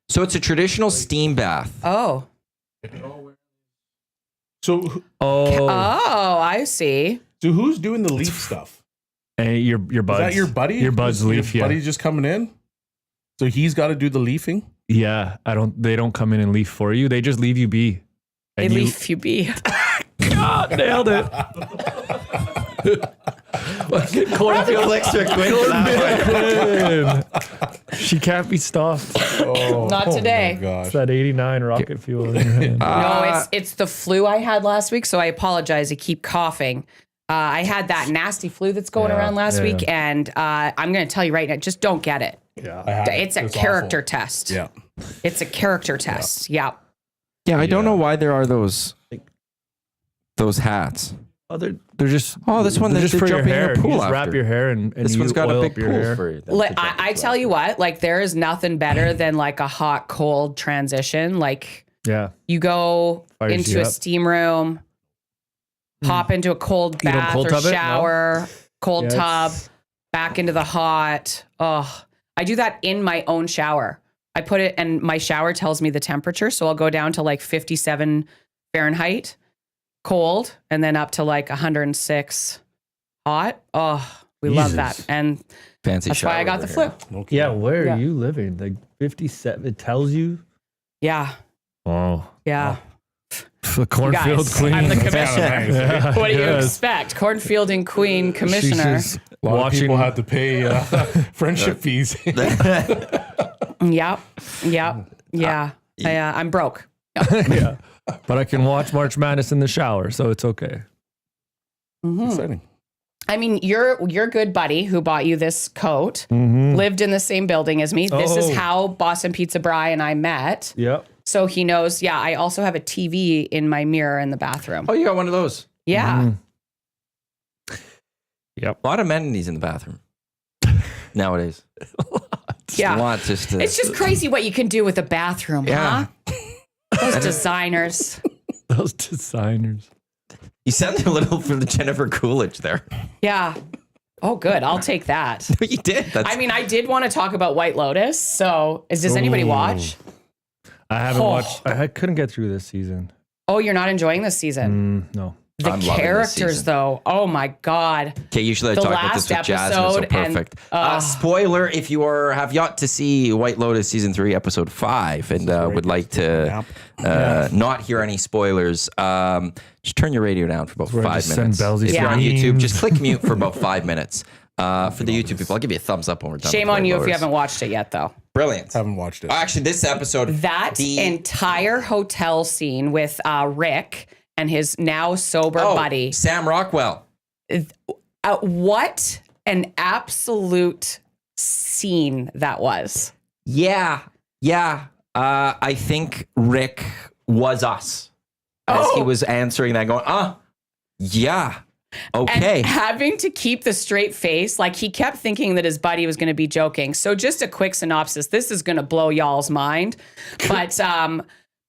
S1: So it's a traditional steam bath.
S3: oh,
S4: So,
S5: oh,
S3: I see.
S4: so who's doing the leaf stuff?
S5: hey, your
S4: Is
S5: buds.
S4: that your buddy?
S5: Your bud's
S4: Is
S5: leaf.
S4: Your
S5: Yeah,
S4: buddy just coming in. So he's got to do the leafing.
S5: yeah. They don't come in and leaf for you. They just leave you be.
S3: They
S5: And you
S3: leave you be.
S5: nailed it. She can't be stopped.
S4: Oh,
S3: Not today.
S4: Oh my gosh.
S5: It's that 89 rocket fuel in your hand.
S3: No, it's the flu I had last week, so I apologize. I keep coughing. I had that nasty flu that's going
S5: Yeah,
S3: around last
S5: yeah,
S3: week, and I'm going to tell you right now, just don't get it.
S5: Yeah.
S4: I have it.
S3: It's a
S4: It's
S3: character
S4: awful.
S3: test.
S4: Yeah.
S3: It's a character test. Yeah.
S1: Yeah, I don't know why there are those hats.
S5: Oh, they're just.
S1: Oh, this one,
S5: they're
S1: they're
S5: just for your
S1: jumping in a
S5: hair.
S1: pool
S5: You just wrap
S1: after.
S5: your hair and
S1: This
S5: you
S1: one's got a
S5: oil
S1: big
S5: up your
S1: pool
S5: hair.
S1: for it.
S3: Like, I tell you what, like there is nothing better than like a hot cold transition. Like
S5: Yeah.
S3: you go
S5: Fires
S3: into
S5: you
S3: a
S5: up.
S3: steam room, hop into a cold
S5: You don't
S3: bath
S5: cold
S3: or
S5: tub it? No?
S3: shower, cold
S5: Yeah,
S3: tub,
S5: it's-
S3: back into the hot. Oh, I do that in my own shower. I put it, and my shower tells me the temperature. So I'll go down to like 57 Fahrenheit, cold, and then up to like 106 hot. Oh, we love that.
S5: Jesus.
S3: And
S1: Fancy
S3: that's why I
S1: shower
S3: got the
S1: over
S3: flu.
S1: here.
S4: Okay.
S5: Yeah, where
S3: Yeah.
S5: are you living? Like 57. It tells you.
S3: Yeah.
S5: Oh.
S3: Yeah.
S5: The cornfield
S3: Guys,
S5: queen.
S3: I'm the commissioner.
S5: Yeah,
S3: What do you
S5: yes.
S3: expect? Cornfield and Queen commissioner.
S5: She's just
S4: A lot of
S5: watching.
S4: people had to pay friendship fees.
S3: Yep. Yep. Yeah. I'm broke.
S5: Yeah. But I can watch March Madness in the shower, so it's okay.
S4: Exciting.
S3: I mean, your good buddy who bought you this coat
S5: Mm-hmm.
S3: lived in the same building as me. This is
S5: Oh.
S3: how Boston Pizza Bri and I met.
S5: Yep.
S3: So he knows, yeah, I also have a TV in my mirror in the bathroom.
S1: Oh, you got one of those.
S3: Yeah.
S1: A lot of amenities in the bathroom nowadays.
S3: Yeah.
S1: A lot just to,
S3: It's just crazy what you can do with a bathroom,
S1: Yeah.
S3: huh? Those designers.
S5: Those designers.
S1: You sounded a little for the Jennifer Coolidge there.
S3: Yeah. Oh, good. I'll take that.
S1: You did.
S3: I mean, I did want to talk about White Lotus. So does anybody watch?
S5: I haven't watched. I couldn't get through this season.
S3: Oh, you're not enjoying this season?
S5: No.
S3: The
S1: I'm loving this
S3: characters,
S1: season.
S3: though. Oh my God.
S1: Okay, usually I
S3: The
S1: talk about this with
S3: last
S1: Jasmine, so
S3: episode and-
S1: perfect. Spoiler, if you have yet to see White Lotus Season 3, Episode 5, and would like to not hear any spoilers, just turn your radio down for about
S5: where I
S1: 5
S5: just send
S1: minutes.
S5: Bellezy
S1: If you're on
S5: memes.
S1: YouTube, just click mute for about 5 minutes. For the YouTube people, I'll give you a thumbs up when we're done.
S3: Shame
S1: with
S3: on
S1: White
S3: you if you
S1: Lotus.
S3: haven't watched it yet, though.
S1: Brilliant.
S4: Haven't watched it.
S1: Actually, this episode,
S3: That entire hotel scene with Rick and his now sober buddy.
S1: Sam Rockwell.
S3: What an absolute scene that was.
S1: Yeah. I think Rick was us as he was answering that, going, yeah. Okay.
S3: And having to keep the straight face, like he kept thinking that his buddy was going to be joking. So just a quick synopsis. This is going to blow y'all's mind. But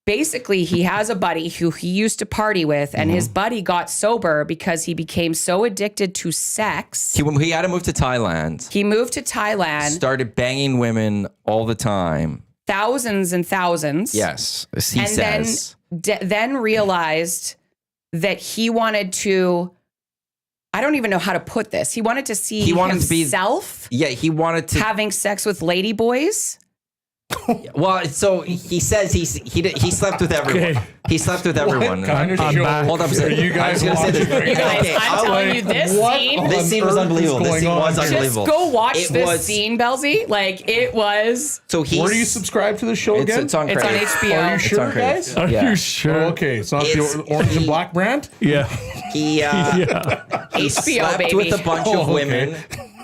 S3: basically, he has a buddy who he used to party with, and his buddy got sober because he became so addicted to sex.
S1: He had to move to Thailand.
S3: He moved to Thailand,
S1: Started banging women all the time.
S3: thousands and thousands.
S1: Yes, as he
S3: and
S1: says.
S3: then realized that he wanted to, I don't even know how to put this. He wanted to see
S1: He wanted to be-
S3: himself
S1: Yeah, he wanted to.
S3: having sex with lady boys.
S1: Well, so he says he slept with everyone.
S5: Okay.
S1: He slept with everyone.
S4: Kind of
S5: I'm
S4: show
S5: back.
S1: Hold up a second.
S4: are you guys
S1: I was gonna say this.
S4: watching?
S3: You guys,
S1: Okay,
S3: I'm telling you, this
S4: What
S3: scene.
S4: on
S1: This scene was
S4: earth
S1: unbelievable.
S4: is
S1: This scene
S4: going
S1: was
S4: on here?
S1: unbelievable.
S3: Just go watch
S1: It
S3: this
S1: was-
S3: scene, Bellezy. Like, it was.
S1: So he's.
S4: Where do you subscribe to the show
S1: It's,
S4: again?
S1: it's on
S3: It's on
S1: credits.
S3: HBO.
S4: Are you
S1: It's
S4: sure,
S1: on credits.
S4: guys?
S5: Are
S1: Yeah.
S5: you sure?
S4: Okay, it's not
S1: It's-
S4: the orange and black brand.
S5: Yeah.
S1: He
S3: HBO,
S1: slept
S3: baby.
S1: with a bunch
S4: Oh,
S1: of
S4: okay.
S1: women,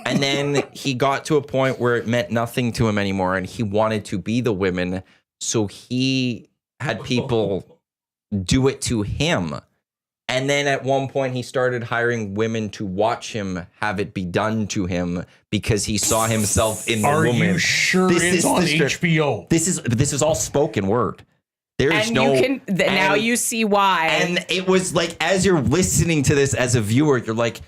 S1: and then he got to a point where it meant nothing to him anymore, and he wanted to be the women. So he had people do it to him. And then at one point, he started hiring women to watch him have it be done to him because he saw himself in the
S4: Are
S1: woman.
S4: you sure
S1: This
S4: it's
S1: is
S4: on
S1: the stri-
S4: HBO?
S1: This is all spoken word. There is
S3: And
S1: no.
S3: you can, now
S1: and-
S3: you see why.
S1: And it was like, as you're listening to this as a viewer, you're like,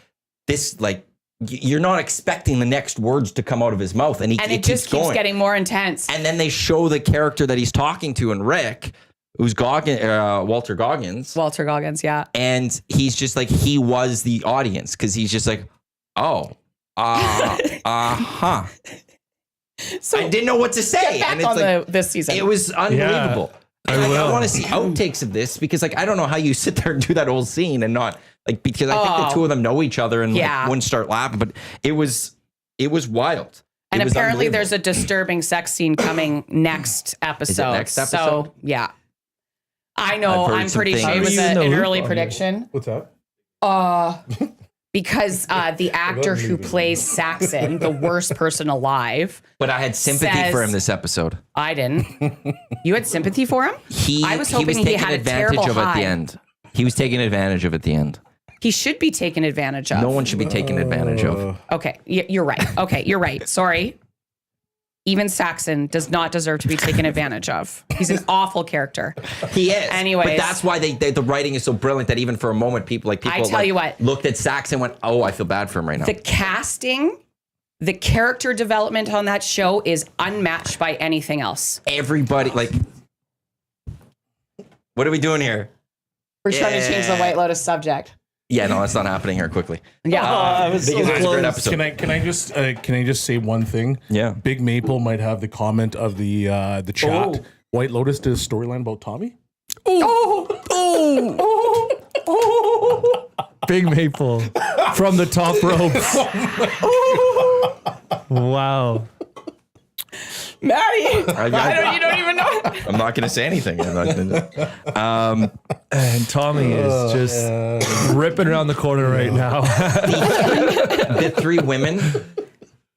S1: this, like, you're not expecting the next words to come out of his mouth, and
S3: and it just keeps
S1: going.
S3: getting more intense.
S1: And then they show the character that he's talking to, and Rick, who's Walter Goggins,
S3: Walter Goggins, yeah.
S1: and he's just like, he was the audience because he's just like, huh.
S3: So
S1: I didn't know what to say,
S3: back
S1: and it's
S3: on
S1: like
S3: this season.
S1: it was unbelievable.
S5: I
S1: And, like, I
S5: will.
S1: want to see outtakes of this because, like, I don't know how you sit there and do that whole scene and not like, because I think the two of them know each other and
S3: Yeah.
S1: like, wouldn't start laughing, but it was wild.
S3: And
S1: It was
S3: apparently
S1: unbelievable.
S3: there's a disturbing sex scene coming next episode.
S1: next episode?
S3: So, yeah. I know.
S1: I've heard
S3: I'm
S1: some
S3: pretty
S1: things.
S3: sure it
S1: How
S3: was
S5: do you
S3: an
S5: know who-
S3: early prediction.
S4: What's that?
S3: Because the actor who plays Saxon, the worst person alive,
S1: But I had sympathy
S3: says-
S1: for him this episode.
S3: I didn't. You had sympathy for him? I was hoping he
S1: taking
S3: had a
S1: advantage
S3: terrible
S1: of it at
S3: high.
S1: the end. He was taking advantage of at the end.
S3: He should be taken advantage of.
S1: No one should be taken advantage of.
S3: Okay, you're right. Okay, you're right. Sorry. Even Saxon does not deserve to be taken advantage of. He's an awful character.
S1: He is.
S3: Anyways.
S1: But that's why the writing is so brilliant that even for a moment, people
S3: tell you what.
S1: looked at Saxon and went, oh, I feel bad for him right now.
S3: The casting, the character development on that show is unmatched by anything else.
S1: Everybody, like, what are we doing here?
S3: We're trying to change the White Lotus subject.
S1: Yeah, no, that's not happening here quickly.
S3: Yeah.
S1: Because it was a great episode.
S4: Can I just say one thing?
S1: Yeah.
S4: Big Maple might have the comment of the chat.
S3: Oh.
S4: White Lotus did a storyline about Tommy.
S5: Big Maple from the top ropes. Wow.
S3: Maddie, you
S1: I
S3: don't even know.
S1: I'm not going to say anything. I'm not gonna,
S5: And Tommy is just ripping around the corner right now.
S1: the three women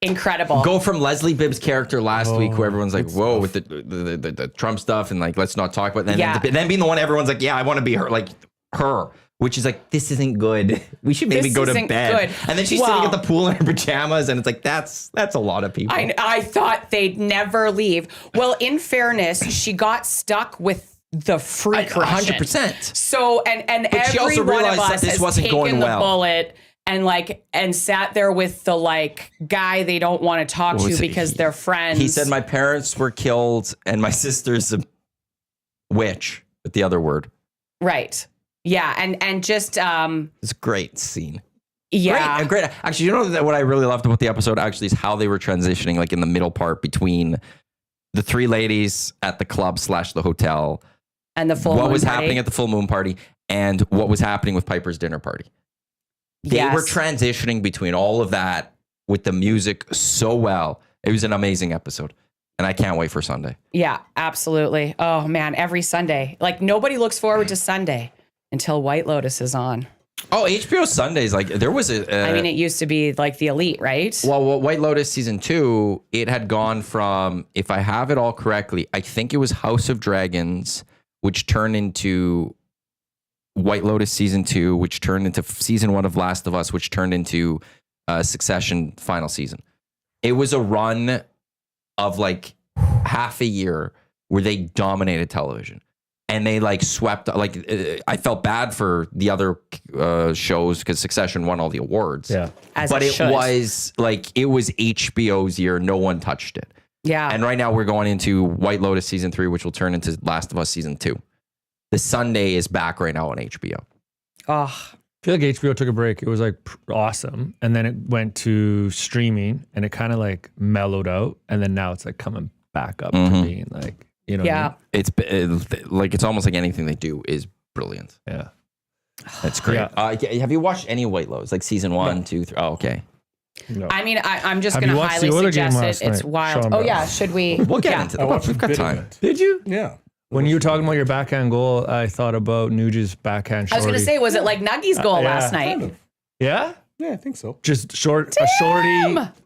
S3: Incredible.
S1: go from Leslie Bibb's character last week, where everyone's like, whoa, with the Trump stuff and like, let's not talk about that.
S3: Yeah.
S1: And then being the one everyone's like, yeah, I want to be her, like her. Which is like, this isn't good. We should maybe
S3: This
S1: go to
S3: isn't
S1: bed.
S3: good.
S1: And then she's sitting at the pool in her pajamas, and it's like, that's a lot of people.
S3: I thought they'd never leave. Well, in fairness, she got stuck with the free crushing.
S1: 100%.
S3: So and
S1: But she
S3: every
S1: also
S3: one of
S1: realized that
S3: us
S1: this
S3: has
S1: wasn't
S3: taken
S1: going
S3: the
S1: well.
S3: bullet and sat there with the like guy they don't want to talk
S1: What
S3: to
S1: was it?
S3: because they're friends.
S1: He said, my parents were killed and my sister's a witch, with the other word.
S3: right. Yeah, and just
S1: It's a great scene.
S3: yeah.
S1: Great. Actually, you know that what I really loved about the episode actually is how they were transitioning, like in the middle part between the three ladies at the club / the hotel,
S3: And the full
S1: what
S3: moon
S1: was
S3: party.
S1: happening at the full moon party, and what was happening with Piper's dinner party. They
S3: Yes.
S1: were transitioning between all of that with the music so well. It was an amazing episode. And I can't wait for Sunday.
S3: Yeah, absolutely. Oh man, every Sunday. Like nobody looks forward to Sunday until White Lotus is on.
S1: Oh, HBO Sundays, like there was
S3: I mean, it used to be like the elite, right?
S1: Well, White Lotus season 2, it had gone from, if I have it all correctly, I think it was House of Dragons, which turned into White Lotus season 2, which turned into season 1 of Last of Us, which turned into Succession final season. It was a run of like half a year where they dominated television. And they like swept, like I felt bad for the other shows because Succession won all the awards.
S5: Yeah.
S1: But it was like, it was HBO's year. No one touched it.
S3: Yeah.
S1: And right now we're going into White Lotus season 3, which will turn into Last of Us season 2. The Sunday is back right now on HBO.
S3: Oh,
S5: I feel like HBO took a break. It was like awesome. And then it went to streaming and it kind of like mellowed out. And then now it's like coming back up to being like, you know.
S3: yeah.
S5: What
S1: It's almost like anything they do is brilliant.
S5: I mean? Yeah.
S1: That's great.
S5: Yeah.
S1: Have you watched any White Lotus? Like season 1, 2, 3? Oh, okay.
S5: No.
S3: I mean, I'm just
S5: Have
S3: going
S5: you
S3: to
S5: watched
S3: highly
S5: the other game
S3: suggest it.
S5: last
S3: It's
S5: night,
S3: wild.
S5: Sean
S3: Oh
S5: Bell?
S3: yeah, should we?
S1: We'll get
S3: yeah.
S1: into
S4: I
S1: that.
S4: watched
S1: We've
S4: a
S1: got
S4: bit of
S1: time.
S4: it.
S5: Did you?
S4: Yeah.
S5: When you were talking about your backhand goal, I thought about Nuge's backhand
S3: I was
S5: shorty.
S3: going to say, was it like Nuggy's goal
S5: yeah.
S3: last night?
S4: Kind of.
S5: Yeah?
S4: Yeah, I think so.
S5: Just a shorty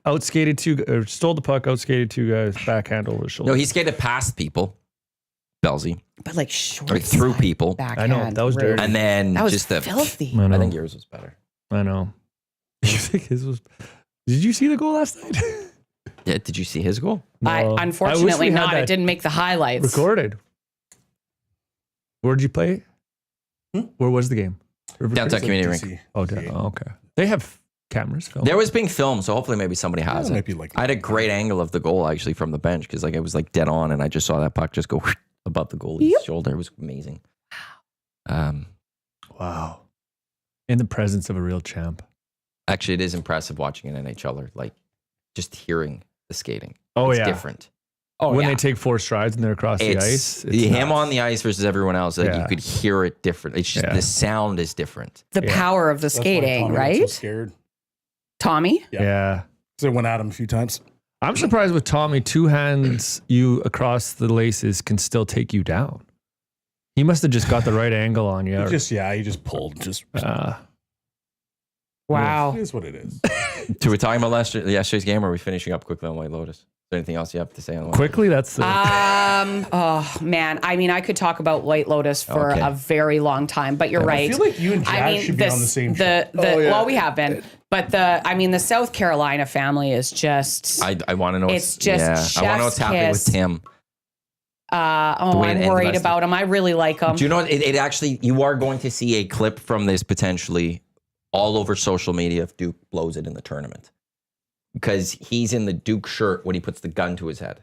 S5: outskated or stole the puck, outskated 2 guys, backhand over the shoulder.
S1: No, he skated past people. Bellezy.
S3: But like short
S1: Like through
S3: side
S1: people.
S3: backhand,
S5: I know, that was
S3: rude.
S5: dirty.
S1: And then
S3: That was
S1: just the
S3: filthy.
S5: I know.
S1: I think yours was better.
S5: I know. You think his was? Did you see the goal last night?
S1: Yeah, did you see his goal?
S5: No. I wish
S3: Unfortunately
S5: we had
S3: not.
S5: that
S3: It didn't make the highlights.
S5: recorded. Where did you play? Where was the game? River
S1: Downtown
S5: Crest?
S1: Community Rink.
S5: Oh, okay. They have cameras filming.
S1: There was being filmed, so hopefully maybe somebody has
S4: It
S1: it.
S4: might be like
S1: I had a great angle of the goal actually from the bench because like it was like dead on, and I just saw that puck just go above the goalie's shoulder. It was amazing.
S5: Wow. In the presence of a real champ.
S1: Actually, it is impressive watching an NHLer, like just hearing the skating.
S5: Oh,
S1: It's
S5: yeah.
S1: different.
S3: Oh,
S5: When
S3: yeah.
S5: they take 4 strides and they're across the ice. It's
S1: him
S5: nuts.
S1: on the ice versus everyone else. Like
S5: Yeah.
S1: you could hear it different. It's just the sound is different.
S3: the power of the
S4: That's why
S3: skating,
S4: Tommy was
S3: right?
S4: So scared.
S3: Tommy?
S5: Yeah.
S4: So I went at him a few times.
S5: I'm surprised with Tommy, 2 hands you across the laces can still take you down. He must have just got the right angle on you.
S4: He just pulled. Just
S3: Wow.
S4: it is what it is.
S1: So we're talking about yesterday's game, or are we finishing up quickly on White Lotus? Is there anything else you have to say on White
S5: Quickly, that's the.
S3: Oh man. I mean, I could talk about White Lotus for
S1: Okay.
S3: a very long time, but you're right.
S4: I feel like you and Jazz should be on the same show.
S3: Well, we have been, but the South Carolina family is just.
S1: I want to know.
S3: It's just
S1: I want to know what's
S3: chef's
S1: happening
S3: kiss.
S1: with Tim. way it
S3: I'm
S1: ended
S3: worried
S1: last
S3: about him. I really like him.
S1: Do you know it actually? You are going to see a clip from this potentially all over social media if Duke blows it in the tournament, because he's in the Duke shirt when he puts the gun to his head.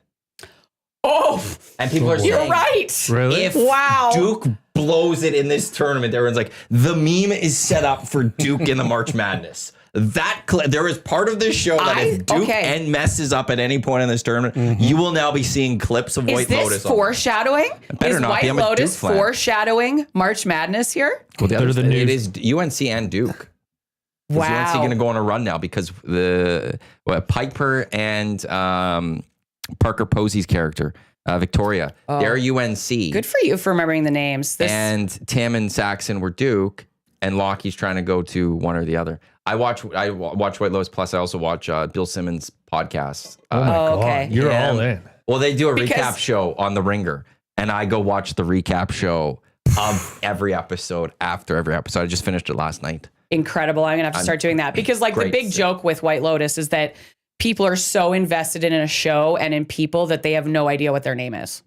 S3: Oh,
S1: And people are
S3: you're
S1: saying,
S3: right.
S5: Really?
S1: if
S3: Wow.
S1: Duke blows it in this tournament, everyone's like, the meme is set up for Duke in the March Madness. That there is part of this show that if Duke and messes up at any point in this tournament, you will now be seeing clips of White
S3: Is
S1: Lotus.
S3: this foreshadowing?
S1: better
S3: Is
S1: not be.
S3: White
S1: I'm a Duke
S3: Lotus
S1: fan.
S3: foreshadowing March Madness here?
S1: Well,
S5: They're the
S1: it
S5: news.
S1: is UNC and Duke. Is
S3: Wow.
S1: UNC going to go on a run now because Piper and Parker Posey's character, Victoria, they're UNC.
S3: Good for you for remembering the names.
S1: And Tim and Saxon were Duke, and Lockie's trying to go to one or the other. I watch White Lotus, plus I also watch Bill Simmons' podcast.
S5: Oh my God.
S3: okay.
S5: You're
S1: Yeah.
S5: all in.
S1: Well, they do a
S3: Because-
S1: recap show on The Ringer, and I go watch the recap show of every episode after every episode. I just finished it last night.
S3: Incredible. I'm going to have to start doing that because like the
S1: Great.
S3: big joke with White Lotus is that people are so invested in a show and in people that they have no idea what their name is.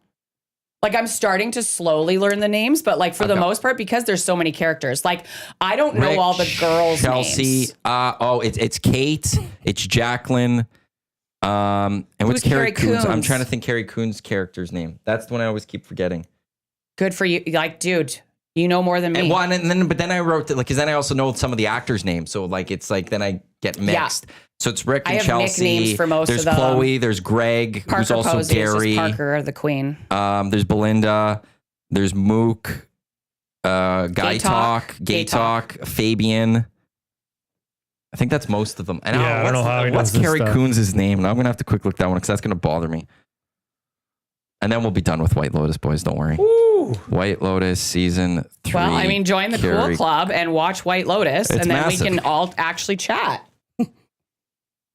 S3: Like I'm starting to slowly learn the names, but like for the most part, because there's so many characters, like I don't know all the girls'
S1: Chelsea.
S3: names.
S1: It's Kate. It's Jacqueline. And what's Carrie Coons? I'm trying to think Carrie Coons' character's name. That's the one I always keep forgetting.
S3: Good for you. Like, dude, you know more than me.
S1: But then I wrote that, like, because then I also know some of the actors' names. So like, it's like, then I get mixed. Yeah. So it's Rick and
S3: I have
S1: Chelsea.
S3: Nicknames for most
S1: there's
S3: of them.
S1: Chloe. There's Greg,
S3: Parker
S1: who's also
S3: Posey,
S1: Gary.
S3: Parker, the queen.
S1: There's Belinda. There's Mook. Gay Talk, Fabian. I think that's most of them. And
S5: I don't know how he
S1: what's
S5: does this
S1: Carrie
S5: stuff.
S1: Coons' name? And I'm gonna have to quick look that one because that's gonna bother me. And then we'll be done with White Lotus, boys. Don't worry.
S5: Ooh.
S1: White Lotus season 3.
S3: Well, I mean, join the Cool Club and watch White Lotus, and then
S1: massive.
S3: we can all actually chat.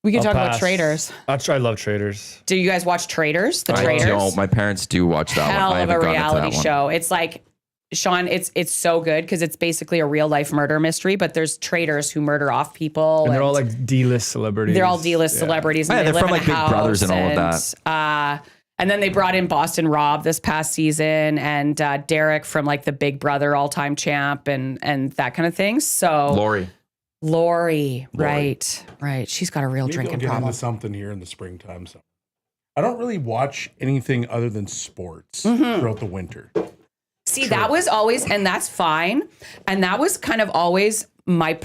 S3: We can talk about Traders.
S5: I love Traders.
S3: Do you guys watch Traders? The
S1: I
S3: Traders?
S1: don't. My parents do watch that
S3: Hell
S1: one. I
S3: of a
S1: haven't gotten into
S3: reality
S1: that one.
S3: show. It's like, Sean, it's so good because it's basically a real life murder mystery, but there's traders who murder off people.
S5: And they're all like D-list celebrities.
S3: They're all D-list celebrities. And
S1: Yeah,
S3: they
S1: they're
S3: live
S1: from
S3: in
S1: like
S3: a
S1: Big Brothers
S3: house
S1: and all of that.
S3: And then they brought in Boston Rob this past season and Derek from like the Big Brother all-time champ and that kind of thing. So Lori. Right. She's got a real
S4: Maybe
S3: drinking
S4: I'll get
S3: problem.
S4: into something here in the springtime. So I don't really watch anything other than sports
S3: Mm-hmm.
S4: throughout the winter.
S3: See, that was always, and that's fine. And that was kind of always I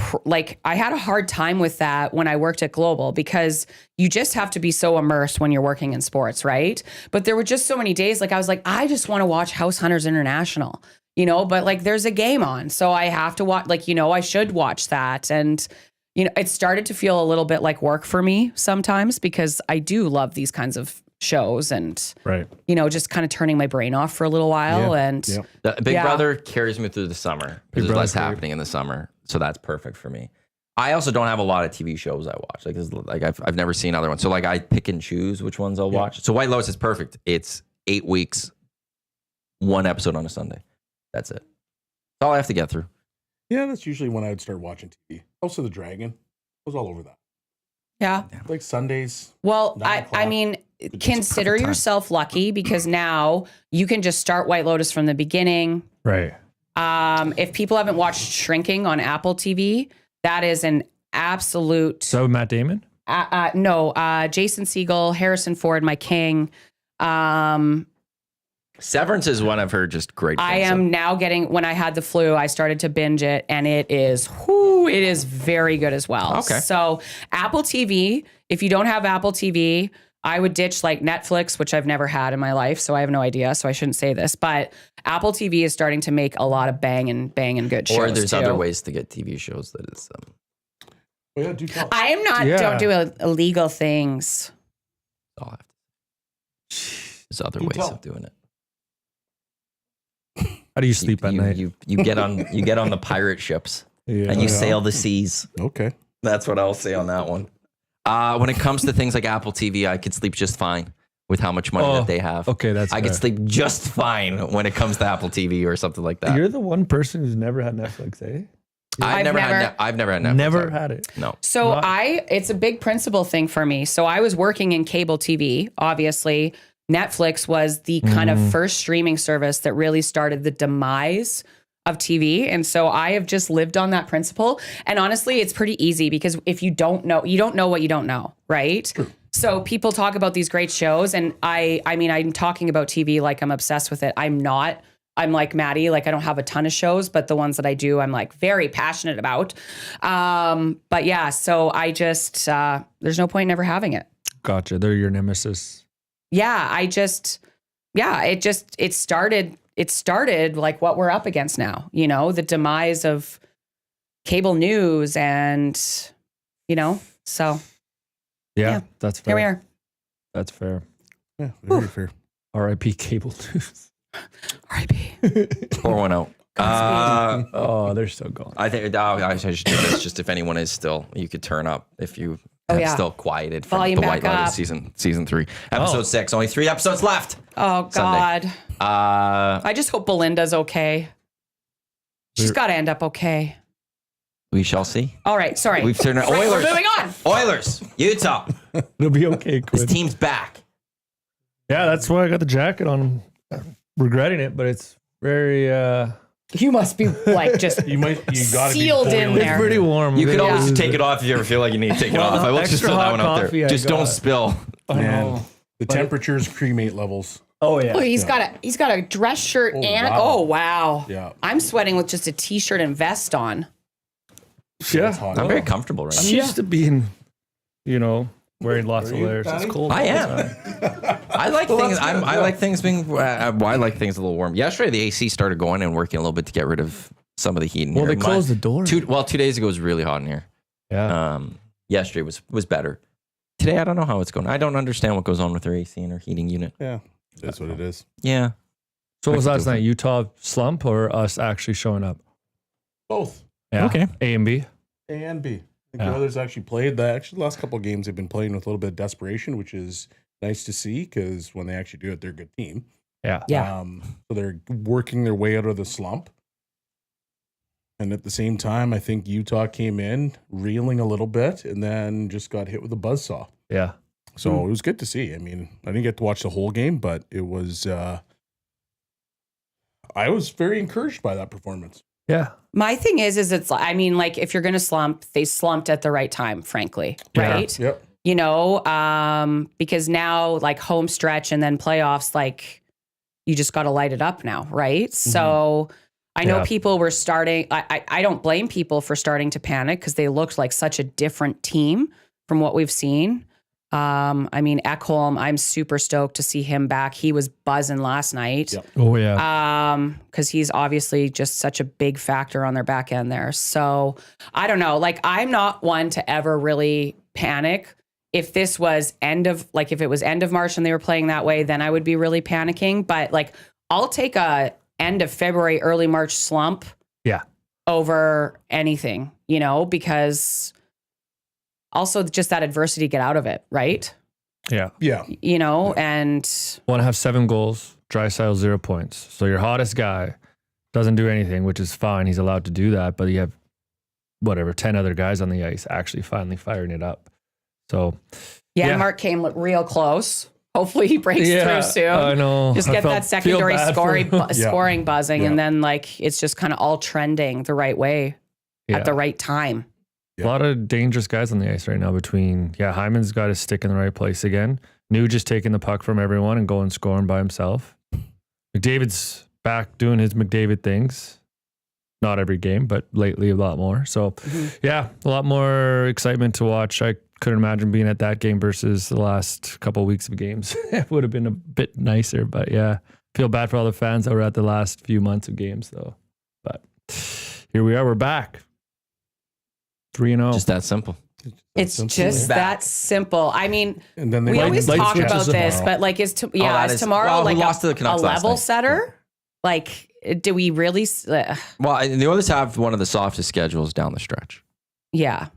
S3: had a hard time with that when I worked at Global because you just have to be so immersed when you're working in sports, right? But there were just so many days, like I was like, I just want to watch House Hunters International, but like there's a game on. So I have to watch, I should watch that. And, it started to feel a little bit like work for me sometimes because I do love these kinds of shows and, just kind of turning my brain off for a little while.
S4: Yeah.
S3: And
S1: The Big Brother carries me through the summer because there's less happening in the summer. So that's perfect for me. I also don't have a lot of TV shows I watch. I've never seen other ones. So like I pick and choose which ones I'll watch. So White Lotus is perfect. It's 8 weeks, 1 episode on a Sunday. That's it. That's all I have to get through.
S4: Yeah, that's usually when I would start watching TV. Also, The Dragon. I was all over that.
S3: yeah.
S4: Like Sundays.
S3: Well,
S4: 9
S3: I mean, consider yourself lucky because now you can just start White Lotus from the beginning.
S5: Right.
S3: If people haven't watched Shrinking on Apple TV, that is an absolute.
S5: So Matt Damon?
S3: No, Jason Segel, Harrison Ford, my king.
S1: Severance is one I've heard just great.
S3: I am now when I had the flu, I started to binge it and it is very good as well.
S1: Okay.
S3: So Apple TV, if you don't have Apple TV, I would ditch like Netflix, which I've never had in my life. So I have no idea. So I shouldn't say this, but Apple TV is starting to make a lot of bang and good shows.
S1: Or there's
S3: too.
S1: other ways to get TV shows that is.
S4: Oh, yeah, do tell.
S3: I am not, don't do illegal things.
S1: I'll have to. There's other ways of doing it.
S5: How do you sleep at night?
S1: You get on the pirate ships and you sail the seas.
S4: Okay.
S1: That's what I'll say on that one. When it comes to things like Apple TV, I could sleep just fine with how much money that they have.
S5: Okay, that's
S1: I could sleep just fine when it comes to Apple TV or something like that.
S5: You're the one person who's never had Netflix, eh?
S1: I've never had Netflix.
S5: Never had it.
S1: No.
S3: So it's a big principle thing for me. So I was working in cable TV, obviously. Netflix was the kind of first streaming service that really started the demise of TV. And so I have just lived on that principle. And honestly, it's pretty easy because if you don't know what you don't know, right? True. So people talk about these great shows. And I mean, I'm talking about TV like I'm obsessed with it. I'm not. I'm like Maddie, like I don't have a ton of shows, but the ones that I do, I'm like very passionate about. But yeah, so I just, there's no point in ever having it.
S5: Gotcha. They're your nemesis.
S3: Yeah, it started like what we're up against now, the demise of cable news and, so.
S5: Yeah, that's fair.
S3: Here we are.
S5: That's fair.
S4: Yeah, very fair.
S5: R.I.P. cable news.
S3: R.I.P.
S1: 410.
S5: Oh, they're still going.
S1: I think I should do this just if anyone is still, you could turn up if you have still quieted from
S3: Volume
S1: the White
S3: back
S1: Lotus season 3. Episode 6. Only 3 episodes left.
S3: Oh, God. I just hope Belinda's okay. She's got to end up okay.
S1: We shall see.
S3: All right, sorry.
S1: We've turned
S3: We're
S1: Oilers.
S3: moving on.
S1: Oilers, Utah.
S5: It'll be okay,
S1: This
S5: Quinn.
S1: team's back.
S5: Yeah, that's why I got the jacket on. regretting it, but it's very
S3: You must be like just
S4: You gotta
S3: sealed
S4: be
S3: in
S4: boiling.
S3: there.
S5: it's pretty warm.
S1: You could
S5: Yeah.
S1: always take it off if you ever feel like you need to take it off. I will just
S5: extra
S1: throw that
S5: hot
S1: one out
S5: coffee
S1: there.
S5: I
S1: Just don't
S5: got.
S1: spill.
S4: Man, the temperatures, cremate levels.
S5: Oh yeah.
S3: Oh, he's got a dress shirt and
S4: wow.
S3: oh wow.
S4: Yeah.
S3: I'm sweating with just a t-shirt and vest on.
S4: It's
S5: Yeah.
S4: hot.
S1: I'm very comfortable right
S5: I'm
S1: now.
S5: used to being, wearing lots of
S4: you,
S5: layers. It's
S4: Danny?
S5: cold.
S1: I
S5: all the
S1: am.
S5: time.
S1: I like things. I like things being. I like things a little warm. Yesterday, the AC started going and working a little bit to get rid of some of the heat in
S5: Well,
S1: here.
S5: they closed the door.
S1: 2 days ago was really hot in here.
S5: Yeah.
S1: Yesterday was better. Today, I don't know how it's going. I don't understand what goes on with their AC and their heating unit.
S4: Yeah, that's what it is.
S1: Yeah.
S5: So what was
S1: I could
S5: last
S1: do it.
S5: night? Utah slump or us actually showing up?
S4: Both
S5: Yeah.
S1: Okay.
S5: A and B.
S4: A and B. The
S5: Yeah.
S4: Oilers actually played. The last couple of games they've been playing with a little bit of desperation, which is nice to see because when they actually do it, they're a good team.
S5: Yeah.
S3: Yeah.
S4: So they're working their way out of the slump. And at the same time, I think Utah came in reeling a little bit and then just got hit with a buzzsaw.
S5: Yeah.
S4: So it was good to see. I mean, I didn't get to watch the whole game, but it was, I was very encouraged by that performance.
S5: Yeah.
S3: My thing is it's I mean, like if you're gonna slump, they slumped at the right time, frankly.
S5: Yeah.
S3: Right?
S4: Yep.
S3: Because now like home stretch and then playoffs, like you just gotta light it up now, right? So I know
S5: Yeah.
S3: people were starting I don't blame people for starting to panic because they looked like such a different team from what we've seen. I mean, Ekholm, I'm super stoked to see him back. He was buzzing last night.
S4: Yep.
S5: Oh yeah.
S3: Because he's obviously just such a big factor on their back end there. So I don't know. Like, I'm not one to ever really panic. If this was if it was end of March and they were playing that way, then I would be really panicking. But like, I'll take a end of February, early March slump
S5: Yeah.
S3: over anything, because also just that adversity, get out of it, right?
S5: Yeah.
S4: Yeah.
S3: And
S5: Want to have 7 goals, Draisaitl 0 points. So your hottest guy doesn't do anything, which is fine. He's allowed to do that, but you have 10 other guys on the ice actually finally firing it up. So
S3: yeah,
S5: Yeah.
S3: Mark Kane looked real close. Hopefully he breaks through soon.
S5: I know.
S3: Just
S5: I
S3: get that
S5: feel
S3: secondary
S5: bad for him.
S3: scoring buzzing,
S4: Yeah.
S3: and then like it's just kind of all trending the right way
S5: Yeah.
S3: at the right time.
S5: A lot of dangerous guys on the ice right now between, Hyman's got his stick in the right place again. Nuge just taking the puck from everyone and going scoring by himself. McDavid's back doing his McDavid things. Not every game, but lately a lot more. So, a lot more excitement to watch. I couldn't imagine being at that game versus the last couple of weeks of games. It would have been a bit nicer, but feel bad for all the fans that were at the last few months of games, though. But here we are. We're back. 3-0.
S1: Just that simple.
S3: It's just that simple. I mean,
S4: And then
S3: we always talk
S5: switches
S3: about this,
S5: tomorrow.
S3: but like, is
S1: that is-
S3: tomorrow
S1: well, we
S3: like
S1: lost to the
S3: a
S1: Canucks last
S3: level
S1: night.
S3: setter? Like, do we really?
S1: Well, and the Oilers have one of the softest schedules down the stretch.
S3: Yeah.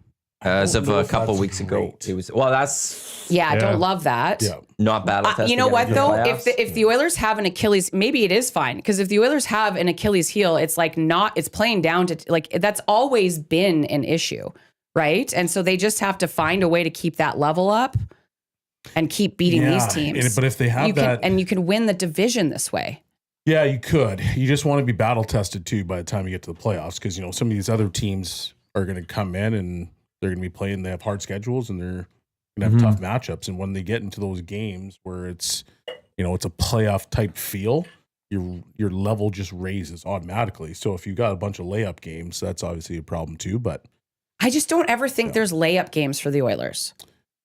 S1: As
S4: don't
S1: of
S4: know
S1: a
S4: if
S1: couple
S4: that's
S1: weeks ago,
S4: great.
S1: it was. Well, that's
S3: Yeah, I
S5: Yeah.
S3: don't love that.
S4: Yeah.
S1: not battle tested.
S3: You know what
S1: in the
S3: though?
S1: playoffs.
S3: If the Oilers have an Achilles, maybe it is fine because if the Oilers have an Achilles heel, it's like it's playing down to like that's always been an issue, right? And so they just have to find a way to keep that level up and keep beating these teams.
S4: But if they have
S3: you can win the division this way.
S4: Yeah, you could. You just want to be battle tested too by the time you get to the playoffs because some of these other teams are going to come in and they're going to be playing. They have hard schedules and they're going to have tough matchups. And when they get into those games where it's it's a playoff type feel, your level just raises automatically. So if you've got a bunch of layup games, that's obviously a problem too. But
S3: I just don't ever think there's layup games for the Oilers.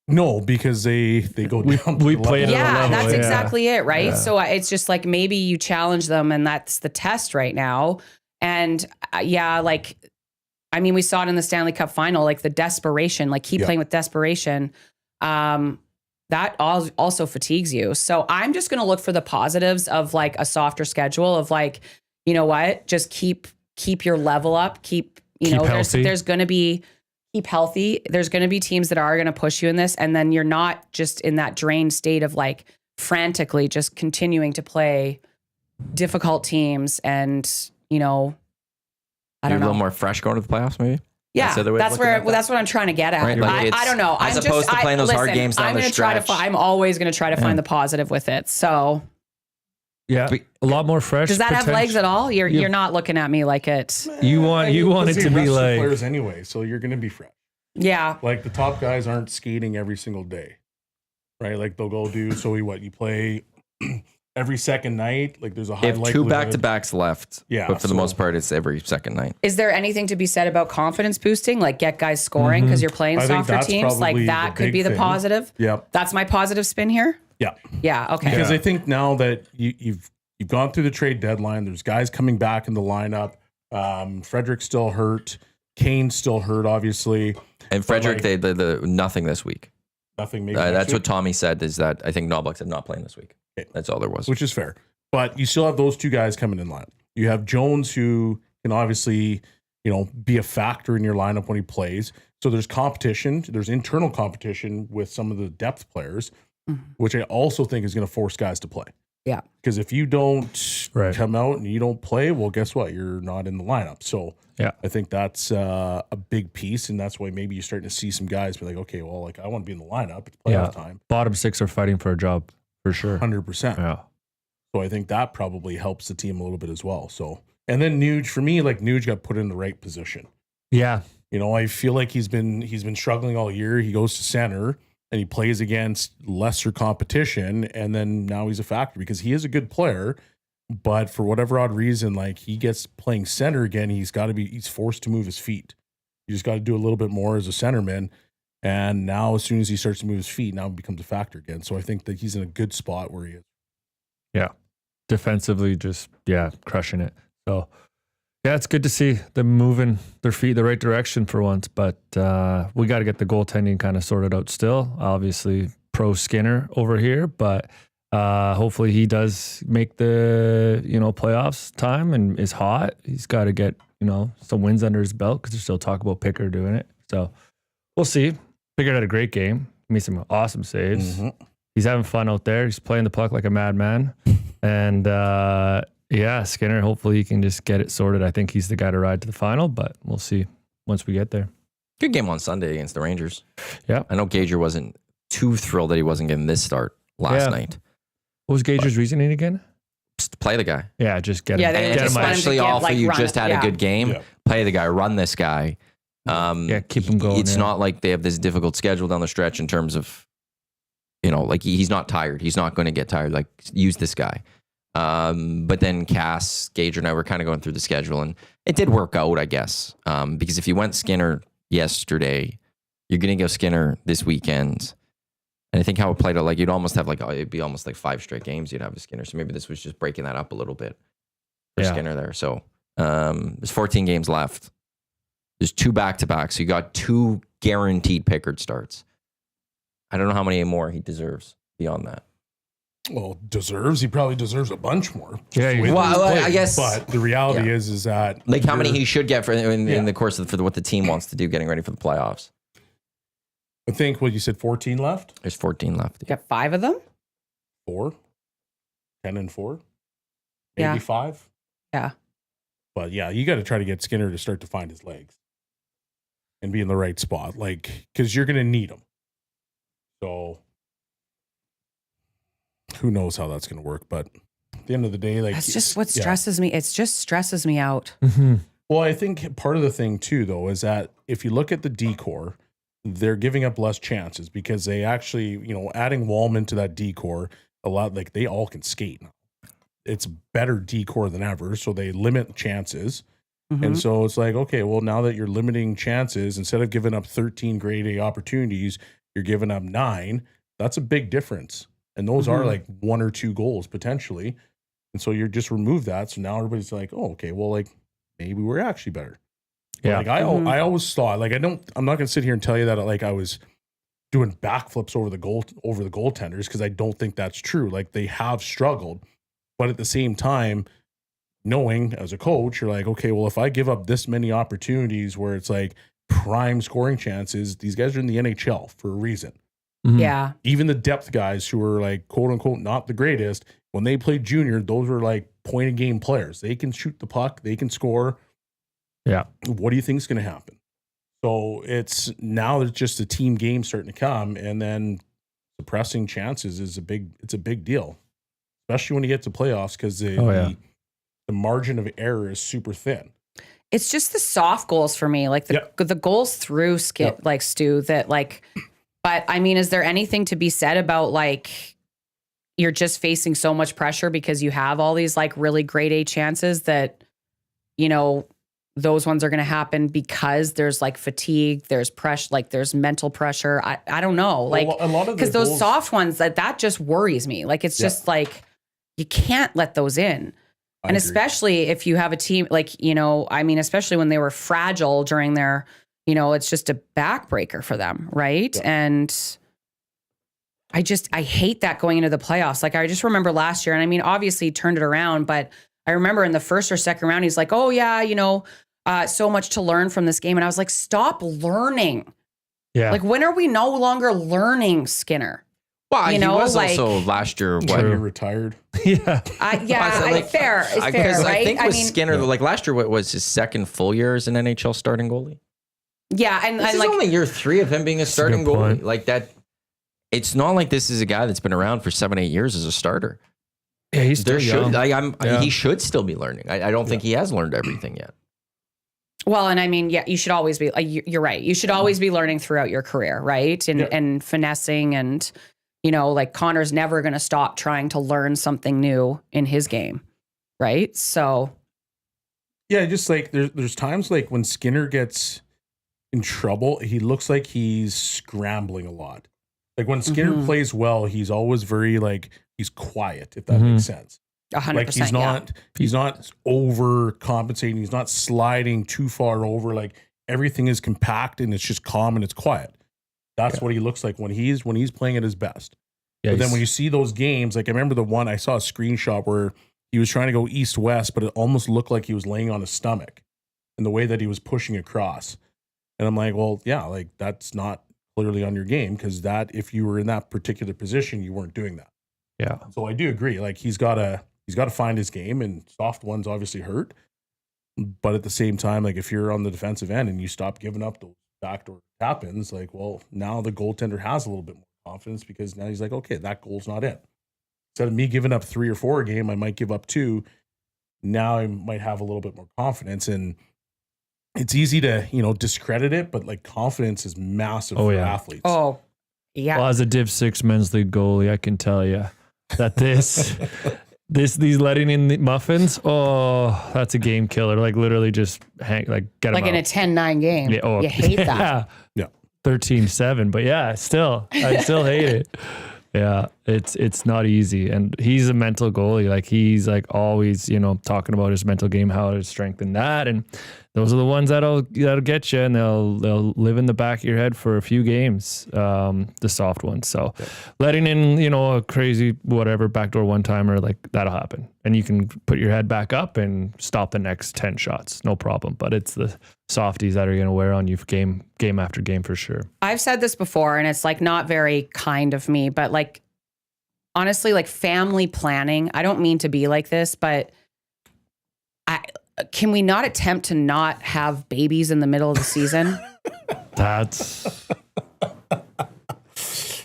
S4: no, because they go down.
S5: we
S4: to the
S5: play
S4: level.
S5: at a
S3: Yeah,
S5: level,
S3: that's
S5: yeah.
S3: exactly it, right?
S5: Yeah.
S3: So it's just like maybe you challenge them, and that's the test right now. And we saw it in the Stanley Cup final, like the desperation, like keep playing with desperation. That also fatigues you. So I'm just going to look for the positives of like a softer schedule of like, you know what, just keep your level up, keep
S5: healthy.
S3: there's going to be. Keep healthy. There's going to be teams that are going to push you in this. And then you're not just in that drained state of like frantically just continuing to play difficult teams. And, I don't
S1: You're
S3: know.
S1: a little more fresh going to the playoffs, maybe.
S3: Yeah,
S1: the way of
S3: that's
S1: looking at that.
S3: that's what I'm trying to get at.
S1: Right, like
S3: I don't know.
S1: as opposed to playing those hard games down
S3: I'm
S1: the
S3: gonna try to
S1: stretch.
S3: I'm always going to try to find the positive with it. So
S5: Yeah, a lot more fresh.
S3: Does that have legs
S5: potential.
S3: at all? You're not looking at me like it.
S5: You want it to be like
S4: players anyway, so you're going to be fresh.
S3: Yeah.
S4: Like the top guys aren't skating every single day, right? Like they'll go do you play every second night. Like there's a high
S1: They have two
S4: likelihood-
S1: back-to-backs left.
S4: Yeah,
S1: But for the
S4: so-
S1: most part, it's every second night.
S3: Is there anything to be said about confidence boosting, like get guys scoring because you're playing
S4: I think
S3: softer
S4: that's
S3: teams? Like
S4: probably
S3: that
S4: the
S3: could
S4: big
S3: be the
S4: thing.
S3: positive.
S4: Yep.
S3: That's my positive spin here.
S4: Yeah.
S3: Yeah. Okay.
S4: Because I think now that you've gone through the trade deadline, there's guys coming back in the lineup. Frederick's still hurt. Kane's still hurt, obviously.
S1: And Frederick, they nothing this week.
S4: Nothing. Maybe
S1: That's
S4: next
S1: what
S4: week,
S1: Tommy said, is that I think Knoblauch said not playing this week.
S4: Okay.
S1: That's all there was.
S4: which is fair. But you still have those two guys coming in lineup. You have Jones, who can obviously, be a factor in your lineup when he plays. So there's competition. There's internal competition with some of the depth players, which I also think is going to force guys to play.
S3: Yeah.
S4: Because if you don't
S5: Right.
S4: come out and you don't play, well, guess what? You're not in the lineup. So
S5: Yeah.
S4: I think that's a big piece, and that's why maybe you're starting to see some guys be like, okay, well, like I want to be in the lineup. It's playoff time,
S5: bottom six are fighting for a job for sure.
S4: 100%.
S5: Yeah.
S4: So I think that probably helps the team a little bit as well. So, and then Nuge, for me, like Nuge got put in the right position.
S5: Yeah.
S4: I feel like he's been struggling all year. He goes to center and he plays against lesser competition, and then now he's a factor because he is a good player. But for whatever odd reason, like he gets playing center again, he's forced to move his feet. You just got to do a little bit more as a centerman. And now, as soon as he starts to move his feet, now it becomes a factor again. So I think that he's in a good spot where he is.
S5: Yeah. Defensively, just, crushing it. So, yeah, it's good to see them moving their feet the right direction for once. But we got to get the goaltending kind of sorted out still. Obviously, pro Skinner over here. But hopefully he does make the, playoffs time and is hot. He's got to get, some wins under his belt because there's still talk about Picker doing it. So we'll see. Picker had a great game. Made some awesome saves.
S4: Mm-hmm.
S5: He's having fun out there. He's playing the puck like a madman. And Skinner, hopefully he can just get it sorted. I think he's the guy to ride to the final, but we'll see once we get there.
S1: Good game on Sunday against the Rangers.
S5: Yeah.
S1: I know Gager wasn't too thrilled that he wasn't getting this start last night.
S5: What was Gager's reasoning again?
S1: Just play the guy.
S5: Yeah, just get
S3: Yeah,
S5: him.
S3: they
S1: And
S3: just want him to
S1: especially
S3: give,
S1: off
S3: like,
S1: of you
S3: run
S1: just
S3: it.
S1: had
S3: Yeah.
S1: a good game.
S4: Yeah.
S1: Play the guy, run this guy.
S5: Keep him going.
S1: It's not like they have this difficult schedule down the stretch in terms of, like he's not tired. He's not going to get tired. Like, use this guy. But then Cass, Gager, and I were kind of going through the schedule, and it did work out, I guess. Because if you went Skinner yesterday, you're going to go Skinner this weekend. And I think how it played out, like you'd almost have it'd be almost like 5 straight games you'd have a Skinner. So maybe this was just breaking that up a little bit for Skinner there. So there's 14 games left. There's 2 back-to-backs. So you got 2 guaranteed Pickard starts. I don't know how many more he deserves beyond that.
S4: Well, he probably deserves a bunch more.
S5: Yeah,
S4: Just the way
S1: well,
S4: that he's
S1: I
S4: played.
S1: guess-
S4: But the reality is that
S1: Like how many
S4: you're-
S1: he should get in the course of what the team wants to do, getting ready for the playoffs.
S4: I think what you said, 14 left,
S1: There's 14 left.
S3: You got 5 of them?
S4: 4, 10 and 4,
S3: Yeah.
S4: maybe 5.
S3: Yeah.
S4: But yeah, you got to try to get Skinner to start to find his legs and be in the right spot, like because you're going to need him. So who knows how that's going to work? But at the end of the day, like
S3: That's just what
S4: yeah.
S3: stresses me. It just stresses me out.
S5: Mm-hmm.
S4: Well, I think part of the thing too, though, is that if you look at the D-core, they're giving up less chances because they actually, adding Wallman to that D-core a lot, like they all can skate now. It's better D-core than ever, so they limit chances. And so it's like, okay, well, now that you're limiting chances, instead of giving up 13 grade A opportunities, you're giving up 9. That's a big difference. And those are like 1 or 2 goals potentially. And so you're just remove that. So now everybody's like, oh, okay, well, like maybe we're actually better. But
S5: Yeah.
S4: like I always thought, like I'm not gonna sit here and tell you that like I was doing backflips over the goaltenders because I don't think that's true. Like they have struggled, but at the same time, knowing as a coach, you're like, okay, well, if I give up this many opportunities where it's like prime scoring chances, these guys are in the NHL for a reason.
S5: Mm-hmm.
S3: Yeah.
S4: Even the depth guys who are like quote unquote not the greatest, when they played junior, those were like point of game players. They can shoot the puck, they can score.
S5: Yeah.
S4: What do you think is going to happen? So it's just a team game starting to come, and then suppressing chances is a big deal, especially when you get to playoffs, because the margin of error is super thin.
S3: It's just the soft goals for me, like the goals through skip, like Stu, that like, but I mean, is there anything to be said about like, you're just facing so much pressure because you have all these like really grade A chances that, you know, those ones are going to happen because there's like fatigue, there's pressure, like there's mental pressure. I don't know. Like,
S4: a lot of
S3: because those soft ones that just worries me. Like, it's just like, you can't let those in. And especially if you have a team, like, you know, I mean, especially when they were fragile during their, you know, it's just a backbreaker for them. Right. Yeah. And I hate that going into the playoffs. Like, I just remember last year, and I mean, obviously he turned it around, but I remember in the first or second round, he's like, oh yeah, you know, so much to learn from this game. And I was like, stop learning. Yeah. Like, when are we no longer learning, Skinner?
S1: Well, he was like, also last year.
S4: What, you're retired?
S3: Yeah. Fair. It's fair, right?
S1: I think with Skinner, like last year, what was his second full year as an NHL starting goalie?
S3: Yeah. And
S1: this is
S3: like
S1: only year 3 of him being a starting goalie. Like that. It's not like this is a guy that's been around for 7-8 years as a starter.
S5: Yeah, he's still young.
S1: He should still be learning. I don't think he has learned everything yet.
S3: Well, and I mean, yeah, you should always be, you're right. You should always be learning throughout your career, right? And finessing and, you know, like Connor's never going to stop trying to learn something new in his game, right? So.
S4: Yeah, just like there's times like when Skinner gets in trouble, he looks like he's scrambling a lot. Like when Skinner plays well, he's always very like, he's quiet, if that makes sense.
S3: 100%.
S4: Like he's not overcompensating. He's not sliding too far over. Like everything is compact and it's just calm and it's quiet. That's what he looks like when he's playing at his best. Yeah, but then when you see those games, like I remember the one, I saw a screenshot where he was trying to go east-west, but it almost looked like he was laying on his stomach in the way that he was pushing across. And I'm like, well, yeah, like that's not clearly on your game, because that, if you were in that particular position, you weren't doing that.
S5: Yeah.
S4: So I do agree. Like he's got to find his game, and soft ones obviously hurt. But at the same time, like if you're on the defensive end and you stop giving up those backdoor tap-ins, like, well, now the goaltender has a little bit more confidence, because now he's like, okay, that goal's not in. Instead of me giving up 3 or 4 a game, I might give up 2. Now I might have a little bit more confidence. And it's easy to, you know, discredit it, but like confidence is massive for athletes.
S3: Oh, yeah.
S5: Well, as a Div 6 men's league goalie, I can tell you that these letting in the muffins, that's a game killer. Like literally just get them
S3: like in a 10-9 game. Yeah, you hate that.
S4: Yeah.
S5: 13-7, but I still hate it. Yeah, it's not easy, and he's a mental goalie. Like he's like always, you know, talking about his mental game, how to strengthen that, and those are the ones that'll get you, and they'll live in the back of your head for a few games. The soft ones. So letting in, you know, a crazy whatever backdoor one-timer, like that'll happen, and you can put your head back up and stop the next 10 shots, no problem. But it's the softies that are going to wear on you game after game for sure.
S3: I've said this before, and it's like not very kind of me, but like honestly, like family planning. I don't mean to be like this, but can we not attempt to not have babies in the middle of the season?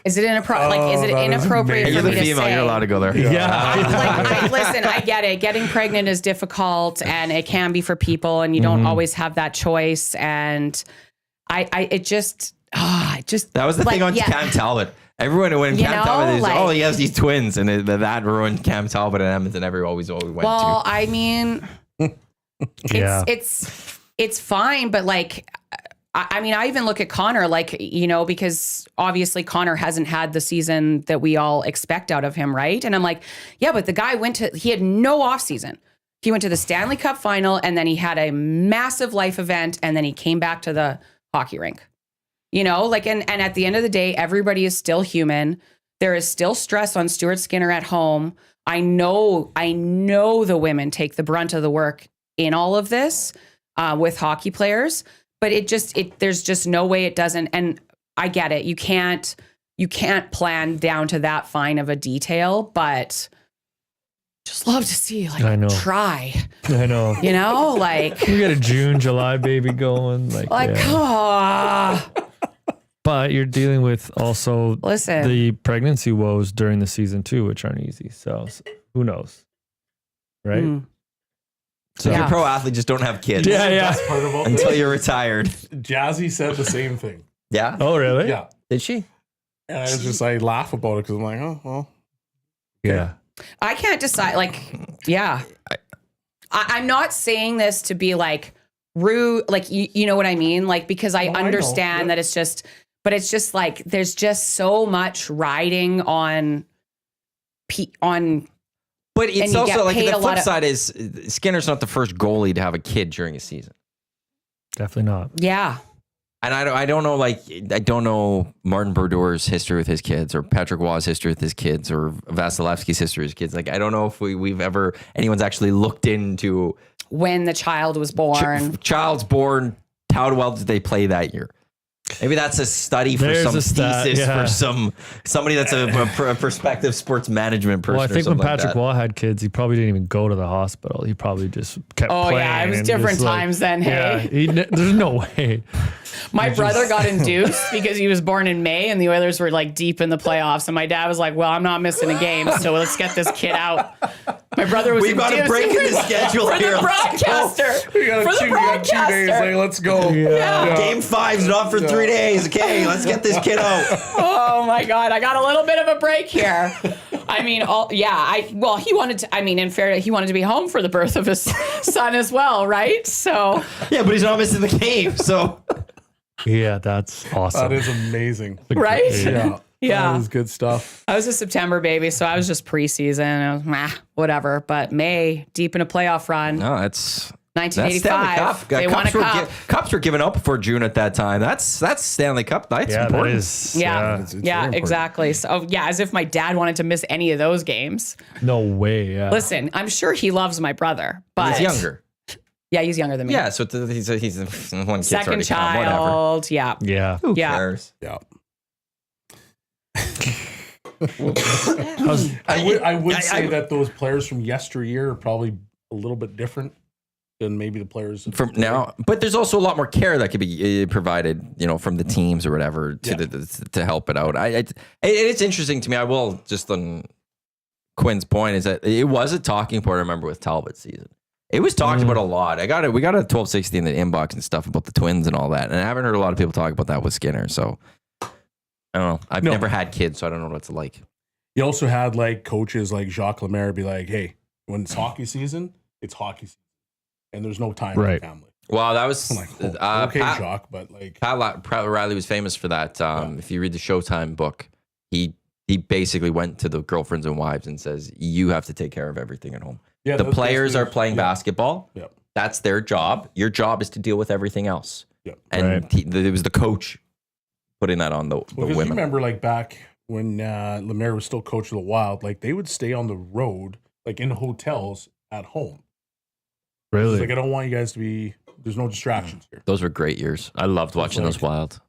S3: Is it inappropriate for
S1: you're
S3: me
S1: the female,
S3: to say?
S1: You're allowed to go there.
S5: Yeah.
S3: Listen, I get it. Getting pregnant is difficult, and it can be for people, and you don't always have that choice. And that
S1: was the thing on Cam Talbot. Everyone when Cam Talbot is, he has these twins, and that ruined Cam Talbot and Edmonton. Everyone always went to.
S3: Well, I mean, it's fine, but like, I mean, I even look at Connor, like, you know, because obviously Connor hasn't had the season that we all expect out of him, right? And I'm like, yeah, but the guy he had no off season. He went to the Stanley Cup final, and then he had a massive life event, and then he came back to the hockey rink. You know, like, and at the end of the day, everybody is still human. There is still stress on Stuart Skinner at home. I know the women take the brunt of the work in all of this with hockey players, but there's just no way it doesn't. And I get it. You can't plan down to that fine of a detail, but just love to see, like,
S5: I know.
S3: Try.
S5: I know.
S3: You know, like.
S5: You got a June, July baby going. But you're dealing with also the pregnancy woes during the season too, which aren't easy. So Who knows? Right?
S3: Mm.
S1: So if you're a pro athlete, just don't have kids.
S5: Yeah, yeah.
S4: Best part about
S1: Until
S4: this,
S1: you're retired.
S4: Jazzy said the same thing.
S1: Yeah.
S5: Oh, really?
S4: Yeah.
S1: Did she?
S4: And I was just, I laugh about it because I'm like, oh, well.
S5: Yeah.
S3: I can't decide. Like, yeah. I'm not saying this to be like rude, like, you know what I mean? Like, because I understand that it's just, but it's just like, there's just so much riding on.
S1: But it's also like the flip
S3: of,
S1: side is Skinner's not the first goalie to have a kid during a season.
S5: Definitely not.
S3: Yeah.
S1: And I don't know, like, I don't know Martin Berdour's history with his kids or Patrick Waugh's history with his kids or Vasilevsky's history with his kids. Like, I don't know if anyone's actually looked into
S3: when the child was born.
S1: Child's born, how well did they play that year? Maybe that's a study for
S5: There's
S1: some
S5: a stat,
S1: thesis
S5: yeah.
S1: for somebody that's a prospective sports management person.
S5: Well, I think when
S1: or something like
S5: Patrick
S1: that.
S5: Waugh had kids, he probably didn't even go to the hospital. He probably just kept
S3: Oh,
S5: playing.
S3: yeah, it was
S5: and
S3: different
S5: just, like,
S3: times then, hey?
S5: Yeah, there's no way.
S3: My brother got induced because he was born in May and the Oilers were like deep in the playoffs. And my dad was like, well, I'm not missing a game, so let's get this kid out. My brother was
S1: We've got a break in the schedule
S3: for
S1: here.
S3: the broadcaster.
S4: We got
S3: For the
S4: 2 days.
S3: broadcaster.
S4: Like, let's go.
S3: Yeah.
S1: Game 5's not for 3 days. Okay, let's get this kid out.
S3: Oh my God, I got a little bit of a break here. I mean, he wanted to, I mean, in fairness, he wanted to be home for the birth of his son as well, right? So.
S1: Yeah, but he's not missing the game, so.
S5: Yeah, that's awesome.
S4: That is amazing.
S3: Right?
S4: Yeah.
S3: Yeah.
S4: That is good stuff.
S3: I was a September baby, so I was just preseason. I was, whatever. But May, deep in a playoff run.
S1: No, that's
S3: 1985. They won a cup.
S1: Cups were given out before June at that time. That's Stanley Cup. That's
S5: yeah,
S1: important.
S5: that is.
S3: Yeah,
S4: It's very
S3: yeah,
S4: important.
S3: exactly. So, yeah, as if my dad wanted to miss any of those games.
S5: No way. Yeah.
S3: Listen, I'm sure he loves my brother, but
S1: He's younger.
S3: Yeah, he's younger than me.
S1: Yeah, so he's one kid's
S3: Second
S1: already come, whatever.
S3: child. Yeah.
S5: Yeah.
S1: Who
S3: Yeah.
S1: cares?
S4: Yeah.
S5: I
S4: I would say that those players from yesteryear are probably a little bit different than maybe the players
S1: From now, but there's also a lot more care that could be provided, from the teams or whatever to help it out. It's interesting to me. I will just on Quinn's point is that it was a talking point. I remember with Talbot's season. It was talked about a lot. We got a 1260 in the inbox and stuff about the Twins and all that. And I haven't heard a lot of people talk about that with Skinner. So I don't know. I've never had kids, so I don't know what it's like.
S4: You also had like coaches like Jacques Lemaire be like, hey, when it's hockey season, it's hockey season. And there's no time for
S5: Right.
S4: family.
S1: Well, that was
S4: I'm like, okay, Jacques, but like
S1: Pat Riley was famous for that. If you read the Showtime book, he basically went to the girlfriends and wives and says, you have to take care of everything at home.
S4: yeah,
S1: The
S4: that's
S1: players are
S4: basically-
S1: playing basketball.
S4: Yeah.
S1: That's their job. Your job is to deal with everything else.
S4: Yeah.
S1: And it was the coach putting that on the
S4: Well, because you
S1: women.
S4: remember like back when Lemaire was still coach of the Wild, like they would stay on the road, like in hotels at home.
S5: Really?
S4: It's like, I don't want you guys to be, there's no distractions here.
S1: Those were great years. I loved watching those Wild.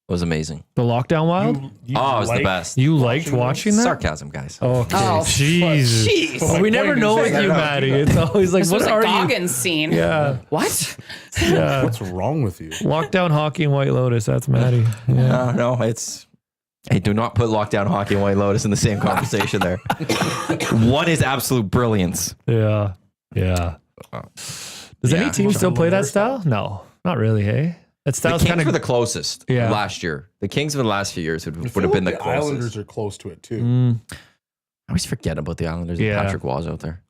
S1: It was amazing.
S5: The lockdown wild?
S4: You
S1: Oh, it was the
S4: like-
S1: best.
S5: You liked watching that?
S1: Sarcasm, guys.
S5: Okay.
S3: Oh,
S5: Jesus.
S3: jeez.
S4: Well,
S5: We
S4: my
S5: never
S4: point
S5: know
S4: is
S5: with you,
S4: that-
S5: Maddie. It's always like,
S3: This
S5: what
S3: was a
S5: are you?
S3: Goggins scene.
S5: Yeah.
S3: What?
S5: Yeah.
S4: What's wrong with you?
S5: Lockdown hockey and White Lotus. That's Maddie. Yeah.
S1: No, it's. Hey, do not put Lockdown Hockey and White Lotus in the same conversation there. One is absolute brilliance.
S5: Yeah. Yeah. Does any
S1: Yeah.
S5: team still play that style? No, not really. Hey, that
S1: The
S5: style's
S1: Kings
S5: kind
S1: were
S5: of.
S1: the closest last year. The Kings of the last few years would have been the
S4: the
S1: closest.
S4: Islanders are close to it too.
S1: I always forget about the Islanders and
S5: Yeah.
S1: Patrick Waugh's out there.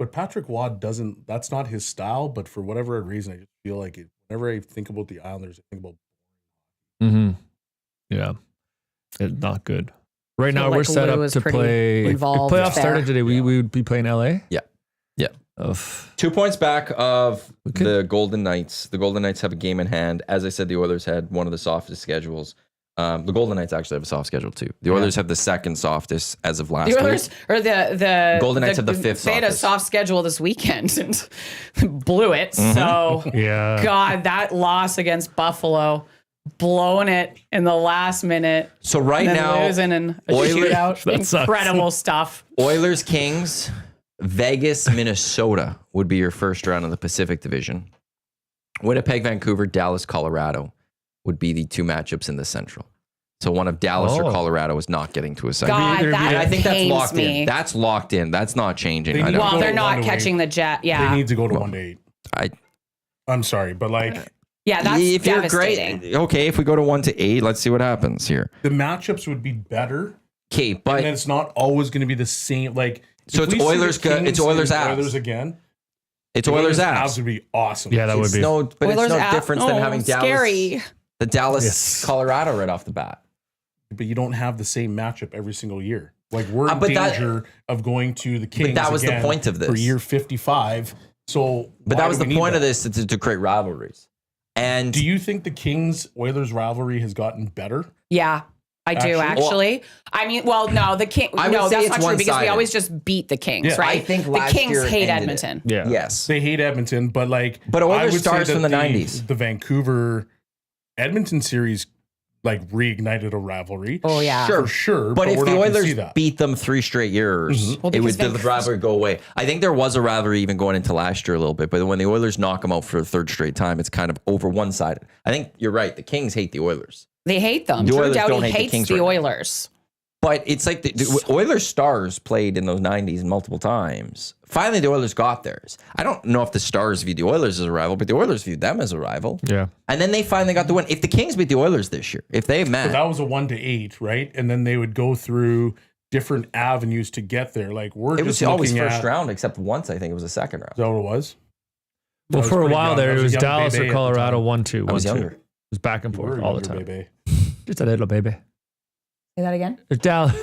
S4: But Patrick Waugh doesn't, that's not his style. But for whatever reason, I just feel like whenever I think about the Islanders, I think about
S5: Yeah. It's not good. Right now,
S3: like
S5: we're set
S3: Lou
S5: up
S3: was
S5: to
S3: pretty
S5: play. If
S3: involved
S5: playoffs
S3: there.
S5: started today, we would be playing LA.
S1: Yeah.
S5: Of
S1: 2 points back of
S5: could-
S1: the Golden Knights. The Golden Knights have a game in hand. As I said, the Oilers had one of the softest schedules. The Golden Knights actually have a soft schedule too. The Oilers have the second softest as of last
S3: The
S1: week.
S3: Oilers or the
S1: Golden Knights have the fifth
S3: They had a
S1: softest.
S3: soft schedule this weekend and blew it. So
S5: yeah.
S3: God, that loss against Buffalo, blowing it in the last minute.
S1: So right
S3: and then
S1: now,
S3: losing in a
S1: Oilers-
S3: shootout.
S5: That sucks.
S3: Incredible stuff.
S1: Oilers, Kings, Vegas, Minnesota would be your first round of the Pacific Division. Winnipeg, Vancouver, Dallas, Colorado would be the two matchups in the Central. So one of Dallas or Colorado is not getting to a second.
S3: God,
S1: And
S3: that
S1: I think that's
S3: pains
S1: locked
S3: me.
S1: in. That's locked in. That's not changing.
S4: They
S1: I
S4: need
S1: know.
S3: Well,
S4: Go
S3: they're
S4: to
S3: not
S4: 1 to
S3: catching
S4: 8.
S3: the jet. Yeah.
S4: They need to go to 1 to 8.
S1: I
S4: I'm sorry, but like
S3: Yeah, that's
S1: if you're
S3: devastating.
S1: great, okay. If we go to 1 to 8, let's see what happens here.
S4: the matchups would be better,
S1: Okay,
S4: and
S1: but
S4: it's not always going to be the same. Like
S1: So
S4: if
S1: it's
S4: we see the
S1: Oilers
S4: Kings
S1: it's Oilers
S4: and
S1: Avs.
S4: Oilers again.
S1: it's Oilers
S4: Avs
S1: Avs.
S4: would be awesome.
S5: Yeah, that would
S1: It's
S5: be.
S1: no, but
S3: Oilers
S1: it's no
S3: Avs-
S1: difference than
S3: oh,
S1: having
S3: scary.
S1: the Dallas,
S5: Yes.
S1: Colorado right off the bat.
S4: But you don't have the same matchup every single year. Like we're in
S1: but that-
S4: danger of going to the Kings.
S1: that was the
S4: again
S1: point of
S4: for
S1: this.
S4: year 55. So,
S1: But
S4: why
S1: that was
S4: do
S1: the
S4: we need
S1: point of
S4: that?
S1: this to create rivalries. And
S4: Do you think the Kings Oilers rivalry has gotten better?
S3: Yeah, I do actually. I mean, well, no, the King.
S1: I would
S3: No,
S1: say
S3: that's
S1: it's
S3: not true because we
S1: one-sided.
S3: always just beat the Kings,
S4: Yeah.
S3: right?
S1: I think
S3: the
S1: last
S3: Kings
S1: year it
S3: hate
S1: ended it.
S3: Edmonton.
S5: Yeah.
S1: yes,
S4: They hate Edmonton, but like,
S1: But Oilers
S4: I would say
S1: stars
S4: that
S1: from the 90s.
S4: the Vancouver Edmonton series like reignited a rivalry.
S3: Oh yeah,
S1: Sure.
S4: for sure.
S1: But if
S4: we're
S1: the
S4: not gonna see
S1: Oilers
S4: that.
S1: beat them 3 straight years,
S3: Well,
S1: it would
S3: because
S1: the
S3: Vancouver's-
S1: rivalry go away. I think there was a rivalry even going into last year a little bit, but when the Oilers knock them out for the 3rd straight time, it's kind of over one-sided. I think you're right. The Kings hate the Oilers,
S3: they hate them.
S1: The
S3: Drew
S1: Oilers don't
S3: Doughty
S1: hate the
S3: hates
S1: Kings
S3: the
S1: right now.
S3: Oilers.
S1: but it's like the Oilers stars played in those 90s multiple times. Finally, the Oilers got theirs. I don't know if the Stars viewed the Oilers as a rival, but the Oilers viewed them as a rival.
S5: Yeah.
S1: And then they finally got the win. If the Kings beat the Oilers this year, if they
S4: But
S1: met,
S4: that was a 1 to 8, right? And then they would go through different avenues to get there. Like we're
S1: it was
S4: just
S1: always
S4: looking
S1: first
S4: at,
S1: round, except once I think it was a second round.
S4: Is that what it was?
S5: Well,
S4: I was
S5: for a
S4: pretty
S5: while
S4: young.
S5: there,
S4: I
S5: it
S4: was
S5: was
S4: a young
S5: Dallas
S4: baby
S5: or
S4: at the
S5: Colorado,
S4: time.
S5: 1-2,
S1: I was
S5: 1-2.
S1: younger.
S5: It was back and
S4: You were
S5: forth
S4: a
S5: all the
S4: younger
S5: time.
S4: baby.
S5: Just a little baby.
S3: Say that again.
S5: Dallas.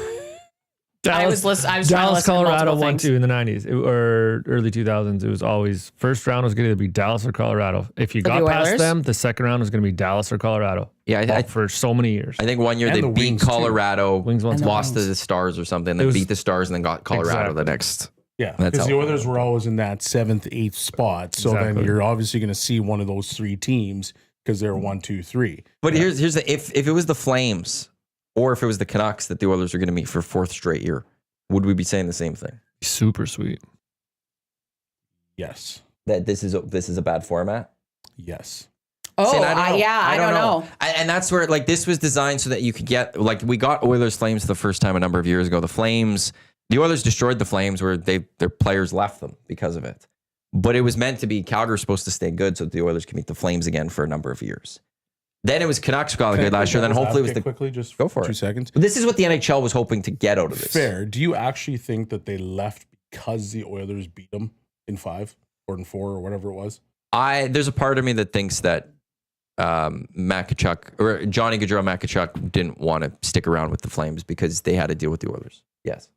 S3: I was trying to
S5: Dallas,
S3: listen to
S5: Colorado
S3: multiple things.
S5: 1-2 in the 90s or early 2000s. It was always first round was going to be Dallas or Colorado. If you
S3: For
S5: got
S3: the
S5: past
S3: Oilers?
S5: them, the second round was going to be Dallas or Colorado.
S1: Yeah,
S5: For so many years.
S1: I think one year
S4: And
S1: they
S4: the
S1: beat
S4: Wings, too.
S1: Colorado,
S5: Wings won.
S1: lost to the Stars or something, then
S5: was-
S1: beat the Stars and then got Colorado the
S5: Exactly.
S1: next.
S4: Yeah,
S1: That's
S4: because the
S1: how-
S4: Oilers were always in that 7th, 8th spot. So then
S5: Exactly.
S4: you're obviously going to see one of those 3 teams because they're 1, 2, 3.
S1: But here's the if it was the Flames or if it was the Canucks that the Oilers are going to meet for 4th straight year, would we be saying the same thing?
S5: Super sweet.
S4: Yes.
S1: That this is a bad format?
S4: Yes.
S3: Oh,
S1: See, and
S3: I don't know.
S1: And that's where like this was designed so that you could get like we got Oilers Flames the first time a number of years ago. The Oilers destroyed the Flames where their players left them because of it. But it was meant to be Calgary was supposed to stay good so that the Oilers could meet the Flames again for a number of years. Then it was Canucks got good last year. Then hopefully it was the
S4: quickly just
S1: Go for
S4: 2
S1: it.
S4: seconds.
S1: But this is what the NHL was hoping to get out of this.
S4: Fair. Do you actually think that they left because the Oilers beat them in 5 or in 4 or whatever it was?
S1: There's a part of me that thinks that Matt Tkachuk or Johnny Gaudreau Matt Tkachuk didn't want to stick around with the Flames because they had to deal with the Oilers. Yes.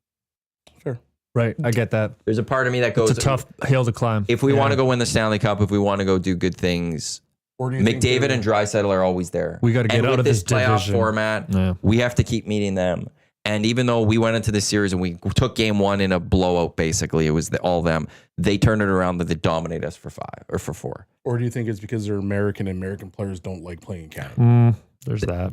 S4: Fair.
S5: Right. I get that.
S1: There's a part of me that goes
S5: It's a tough hill to climb.
S1: if we
S5: Yeah.
S1: want to go win the Stanley Cup, if we want to go do good things,
S4: Or do you think
S1: McDavid
S4: they're-
S1: and Draisaitl are always there.
S5: We gotta get
S1: And
S5: out
S1: with
S5: of this
S1: playoff
S5: division.
S1: format.
S5: Yeah.
S1: We have to keep meeting them. And even though we went into this series and we took game 1 in a blowout, basically, it was all them. They turned it around that they dominate us for 5 or for 4.
S4: Or do you think it's because they're American and American players don't like playing in Canada?
S5: There's that.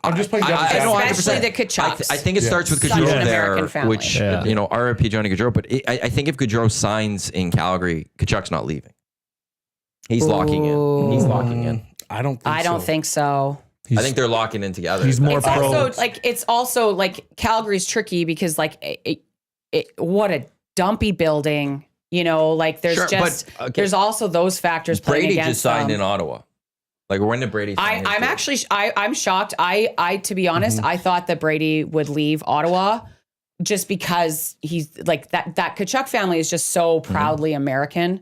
S4: I'm just playing devil's
S1: I know
S4: advocate.
S1: 100%.
S3: Especially the Kachucks.
S1: I think it starts with
S3: Such
S1: Gaudreau
S3: an American
S1: there,
S3: family.
S1: which,
S5: Yeah.
S1: RIP Johnny Gaudreau. But I think if Gaudreau signs in Calgary, Kachuk's not leaving. He's locking in. He's locking in.
S4: I don't think
S3: I don't
S4: so.
S3: think so.
S1: I think they're locking in together.
S5: He's more
S3: It's
S5: pro.
S3: also like Calgary's tricky because like what a dumpy building, like there's
S1: Sure,
S3: just
S1: but, okay.
S3: there's also those factors playing
S1: Brady
S3: against
S1: just signed
S3: them.
S1: in Ottawa. Like when did Brady sign? his
S3: I'm
S1: deal?
S3: actually I'm shocked. I to be honest, I thought that Brady would leave Ottawa just because he's like that Tkachuk family is just so proudly American.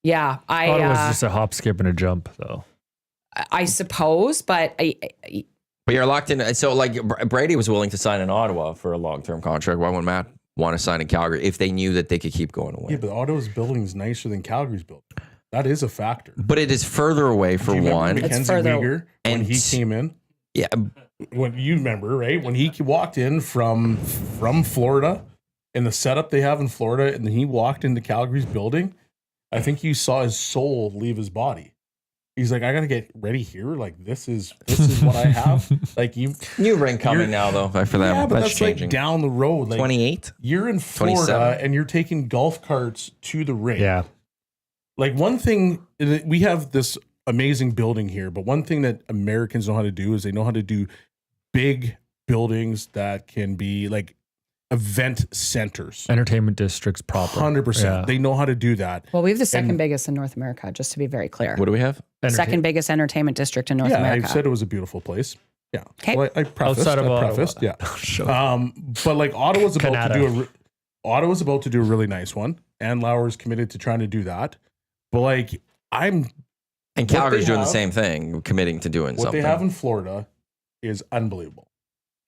S3: Yeah,
S5: Ottawa's just a hop, skip, and a jump, though.
S3: I suppose, but
S1: But you're locked in. So like Brady was willing to sign in Ottawa for a long-term contract. Why wouldn't Matt want to sign in Calgary if they knew that they could keep going away?
S4: Yeah, but Ottawa's building is nicer than Calgary's building. That is a factor.
S1: But it is further away for
S4: Do you remember
S1: one.
S4: Mackenzie
S3: further-
S4: Weegar, when
S1: And
S4: he came in,
S1: Yeah,
S4: when you remember, right? When he walked in from Florida and the setup they have in Florida, and then he walked into Calgary's building, I think you saw his soul leave his body. He's like, I gotta get ready here. Like this is what I have. Like
S1: new ring coming
S4: You're-
S1: now though for them.
S4: yeah, but
S1: that's
S4: that's
S1: changing.
S4: like down the road. Like
S1: 28.
S4: you're in
S1: 27.
S4: Florida and you're taking golf carts to the ring.
S5: Yeah.
S4: Like one thing, we have this amazing building here. But one thing that Americans know how to do is they know how to do big buildings that can be like event centers.
S5: Entertainment districts proper.
S4: 100%.
S5: Yeah.
S4: They know how to do that.
S3: Well, we have the second biggest in North America, just to be very clear.
S1: What do we have?
S3: Second biggest entertainment district in North
S4: Yeah,
S3: America.
S4: I said it was a beautiful place. Yeah.
S3: Okay.
S4: Well, I prefaced.
S5: Outside of Ottawa.
S4: Yeah.
S5: Sure.
S4: But like Ottawa's about
S5: Canada.
S4: to do Ottawa's about to do a really nice one. Ann Lauer's committed to trying to do that. But like
S1: And Calgary's doing the same thing, committing to doing
S4: what
S1: something.
S4: they have in Florida is unbelievable.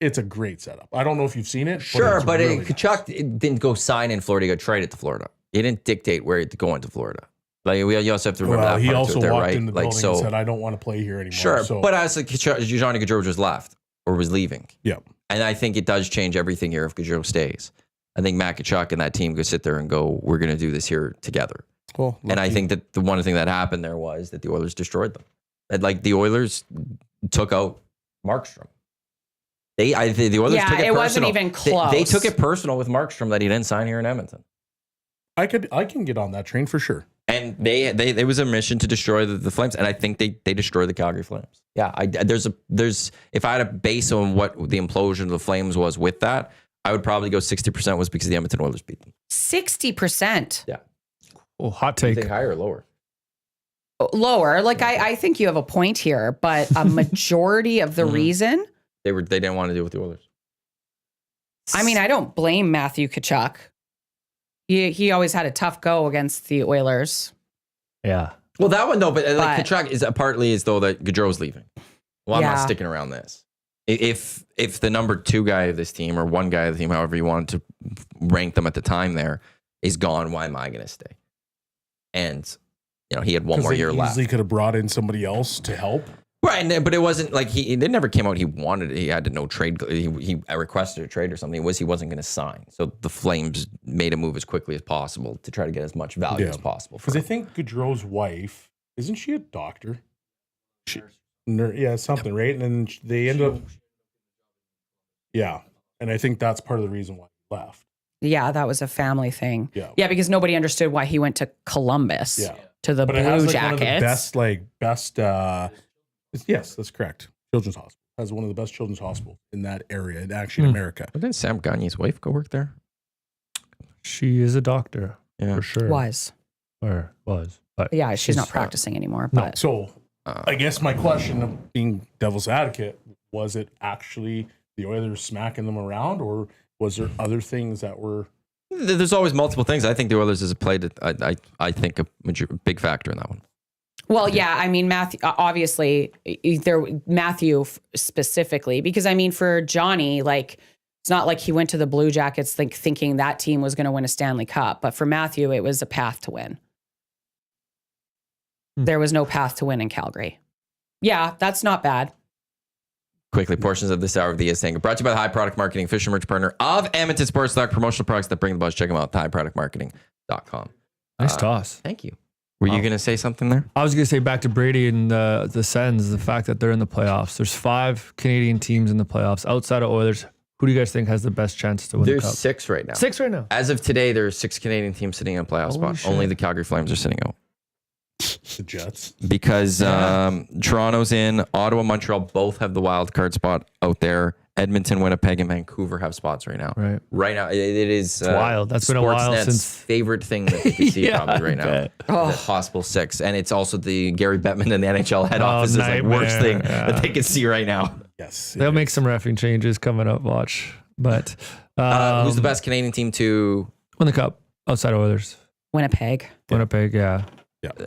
S4: It's a great setup. I don't know if you've seen it.
S1: Sure, but
S4: really nice.
S1: Kachuk didn't go sign in Florida. He got traded to Florida. He didn't dictate where to go into Florida. Like you also have to remember that
S4: he
S1: part
S4: also
S1: to it there,
S4: walked
S1: right?
S4: in the
S1: Like
S4: building and said, "I don't want to play here anymore."
S1: Sure,
S4: So,
S1: but as like Johnny Gaudreau just left or was leaving,
S4: yeah,
S1: and I think it does change everything here if Gaudreau stays. I think Matt Kachuk and that team could sit there and go, "We're going to do this here together."
S4: well,
S1: And I think that the one thing that happened there was that the Oilers destroyed them. And like the Oilers took out Markstrom. The Oilers took it personal.
S3: it wasn't even close.
S1: They took it personal with Markstrom that he didn't sign here in Edmonton.
S4: I can get on that train for sure.
S1: And they was a mission to destroy the Flames, and I think they destroyed the Calgary Flames. Yeah, there's if I had a base on what the implosion of the Flames was with that, I would probably go 60% was because the Edmonton Oilers beat them.
S3: 60%.
S1: Yeah.
S5: Oh, hot
S1: Do you
S5: take.
S1: think higher or lower?
S3: Lower. Like I think you have a point here, but a majority of the reason.
S1: They didn't want to deal with the Oilers.
S3: I mean, I don't blame Matthew Kachuk. He always had a tough go against the Oilers.
S5: Yeah.
S1: Well, that one though, but like Kachuk is partly as though that Gaudreau's leaving. Well, I'm not
S3: Yeah.
S1: sticking around this. If the number 2 guy of this team or one guy of the team, however you wanted to rank them at the time, there is gone, why am I going to stay? And he had one more year left.
S4: Easily could have brought in somebody else to help.
S1: Right, but it wasn't like it never came out he wanted it. He had to no trade. He requested a trade or something. He wasn't going to sign. So the Flames made a move as quickly as possible to try to get as much value as possible.
S4: Because I think Gaudreau's wife, isn't she a doctor? Yeah, something, right? And then they ended up. Yeah, and I think that's part of the reason why he left.
S3: Yeah, that was a family thing.
S4: Yeah,
S3: because nobody understood why he went to Columbus.
S4: Yeah.
S3: To the
S4: But
S3: Blue
S4: it has
S3: Jackets.
S4: one of the best. Yes, that's correct. Children's Hospital has one of the best children's hospitals in that area, and actually in America.
S1: But didn't Sam Gagne's wife go work there?
S5: She is a doctor.
S1: Yeah.
S5: For sure.
S3: Was.
S5: Or was. But
S3: Yeah, she's not practicing anymore.
S4: No,
S3: But
S4: so I guess my question of being devil's advocate, was it actually the Oilers smacking them around, or was there other things that were?
S1: There's always multiple things. I think the Oilers has played, I think, a big factor in that one.
S3: Well, yeah, I mean, Matthew, obviously, Matthew specifically, because I mean, for Johnny, like, it's not like he went to the Blue Jackets thinking that team was going to win a Stanley Cup. But for Matthew, it was a path to win. There was no path to win in Calgary. Yeah, that's not bad.
S1: Quickly, portions of this hour of the EST Hangout brought to you by the High Product Marketing official merch partner of Edmonton Sports Stock, promotional products that bring the buzz. Check them out, highproductmarketing.com.
S5: nice toss.
S1: Thank you. Were you going to say something there?
S5: I was going to say back to Brady and the Sens, the fact that they're in the playoffs. There's 5 Canadian teams in the playoffs outside of Oilers. Who do you guys think has the best chance to win
S1: There's
S5: the cup?
S1: 6 right now.
S5: 6 right now.
S1: As of today, there are 6 Canadian teams sitting in a playoff spot.
S5: shit.
S1: Only the Calgary Flames are sitting out.
S4: The Jets.
S1: Because Toronto's in, Ottawa, Montreal both have the wild card spot out there. Edmonton, Winnipeg, and Vancouver have spots right now.
S5: Right.
S1: Right now, it is
S5: wild. That's been a while
S1: Sportsnet's
S5: since-
S1: favorite thing that you see
S5: Yeah,
S1: probably right
S5: I
S1: now.
S5: bet.
S1: The possible 6. And it's also the Gary Bettman and the NHL head office is like worst
S5: nightmare.
S1: thing
S5: Yeah.
S1: that they can see right now.
S4: Yes.
S5: They'll make some reffing changes coming up. Watch. But
S1: Who's the best Canadian team to
S5: win the cup outside of Oilers?
S3: Winnipeg.
S5: Winnipeg, yeah.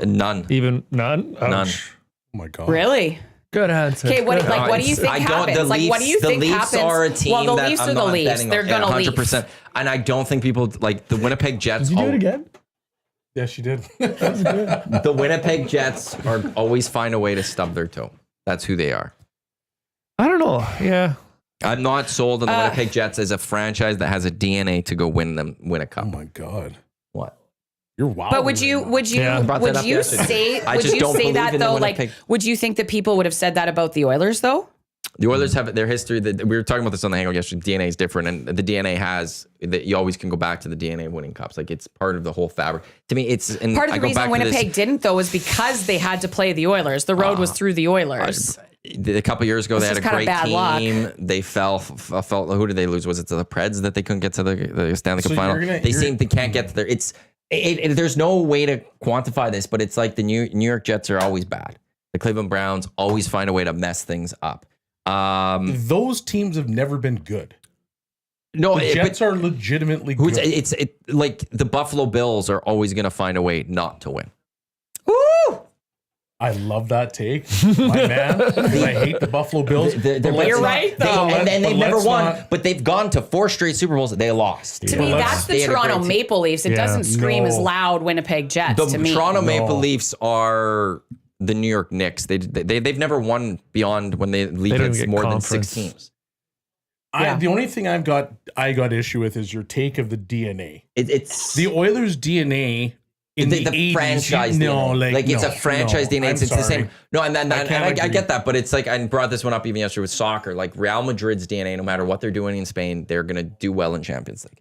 S1: none?
S5: Even none?
S1: None.
S5: Ouch.
S4: Oh my God.
S3: Really?
S5: Good answer.
S3: Okay, what
S5: Good.
S3: do you think
S1: I don't.
S3: happens?
S1: The
S3: Like,
S1: Leafs,
S3: what do you think
S1: the Leafs
S3: happens?
S1: are a team
S3: Well, the
S1: that
S3: Leafs
S1: I'm
S3: are the
S1: not
S3: Leafs.
S1: betting
S3: They're
S1: on.
S3: gonna
S1: 100%. And I don't think people like the Winnipeg Jets.
S5: Did you do it again?
S4: Yeah, she did.
S1: The Winnipeg Jets are always find a way to stub their toe. That's who they are.
S5: I don't know. Yeah.
S1: I'm not sold on the Winnipeg Jets as a franchise that has a DNA to go win a cup.
S4: Oh my God.
S1: What?
S4: You're wild.
S3: But would you
S5: Yeah.
S1: Brought that
S3: would
S1: up
S3: you
S1: yesterday.
S3: say
S1: I
S3: would
S1: just
S3: you
S1: don't
S3: say
S1: believe
S3: that
S1: in the
S3: though? Like,
S1: Winnipeg-
S3: would you think that people would have said that about the Oilers though?
S1: The Oilers have their history. That we were talking about this on the Hangout yesterday. DNA is different, and the DNA has that you always can go back to the DNA of winning cups. Like it's part of the whole fabric. To me, it's and
S3: Part of
S1: I
S3: the
S1: go
S3: reason
S1: back to
S3: Winnipeg
S1: this-
S3: didn't, though, is because they had to play the Oilers. The road was through the Oilers.
S1: A couple years ago, they
S3: This
S1: had a
S3: is kinda
S1: great
S3: bad luck.
S1: team. They fell. Who did they lose? Was it to the Preds that they couldn't get to the Stanley Cup
S4: So
S1: final?
S4: you're gonna-
S1: They can't get to there. There's no way to quantify this, but it's like the New York Jets are always bad. The Cleveland Browns always find a way to mess things up.
S4: Those teams have never been good.
S1: No,
S4: The Jets are legitimately good.
S1: it's like the Buffalo Bills are always going to find a way not to win.
S3: Woo!
S4: I love that take, my man. I hate the Buffalo Bills.
S3: You're right, though.
S1: And they've never
S4: let's
S1: won,
S4: not-
S1: but they've gone to 4 straight Super Bowls that they lost.
S3: To me, that's
S1: They
S3: the
S1: had a great
S3: Toronto
S1: team.
S3: Maple Leafs. It
S5: Yeah.
S3: doesn't scream as
S4: No.
S3: loud Winnipeg Jets
S1: The
S3: to me.
S1: Toronto Maple
S4: No.
S1: Leafs are the New York Knicks. They've never won beyond when they leave
S5: don't
S1: against
S5: get
S1: more than
S5: conference.
S1: 6 teams.
S3: Yeah.
S4: The only thing I got issue with is your take of the DNA.
S1: It's
S4: The Oilers' DNA in the, 80s,
S1: franchise
S4: no,
S1: DNA. It's a
S4: no,
S1: franchise DNA.
S4: I'm
S1: It's the
S4: sorry.
S1: same. No, and
S4: can't
S1: I
S4: agree.
S1: get that, but it's like I brought this one up even yesterday with soccer. Like Real Madrid's DNA, no matter what they're doing in Spain, they're going to do well in Champions League.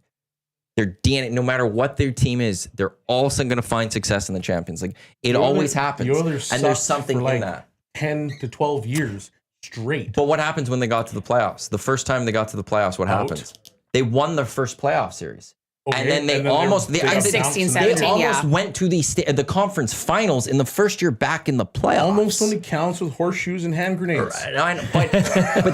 S1: Their DNA, no matter what their team is, they're all of a sudden going to find success in the Champions League. It
S4: The Oilers-
S1: always happens,
S4: the Oilers
S1: and there's
S4: sucked
S1: something
S4: for
S1: in that.
S4: 10 to 12 years straight.
S1: But what happens when they got to the playoffs? The first time they got to the playoffs, what
S4: Out.
S1: happens? They won their first playoff series.
S4: Okay,
S1: And then they
S4: they're-
S1: almost
S4: they
S1: I
S4: got
S1: think
S3: 16,
S4: bounced
S1: they
S3: 17,
S1: almost
S3: yeah.
S1: went to the conference finals in the first year back in the playoffs.
S4: Almost only counts with horseshoes and hand grenades.
S1: I know, but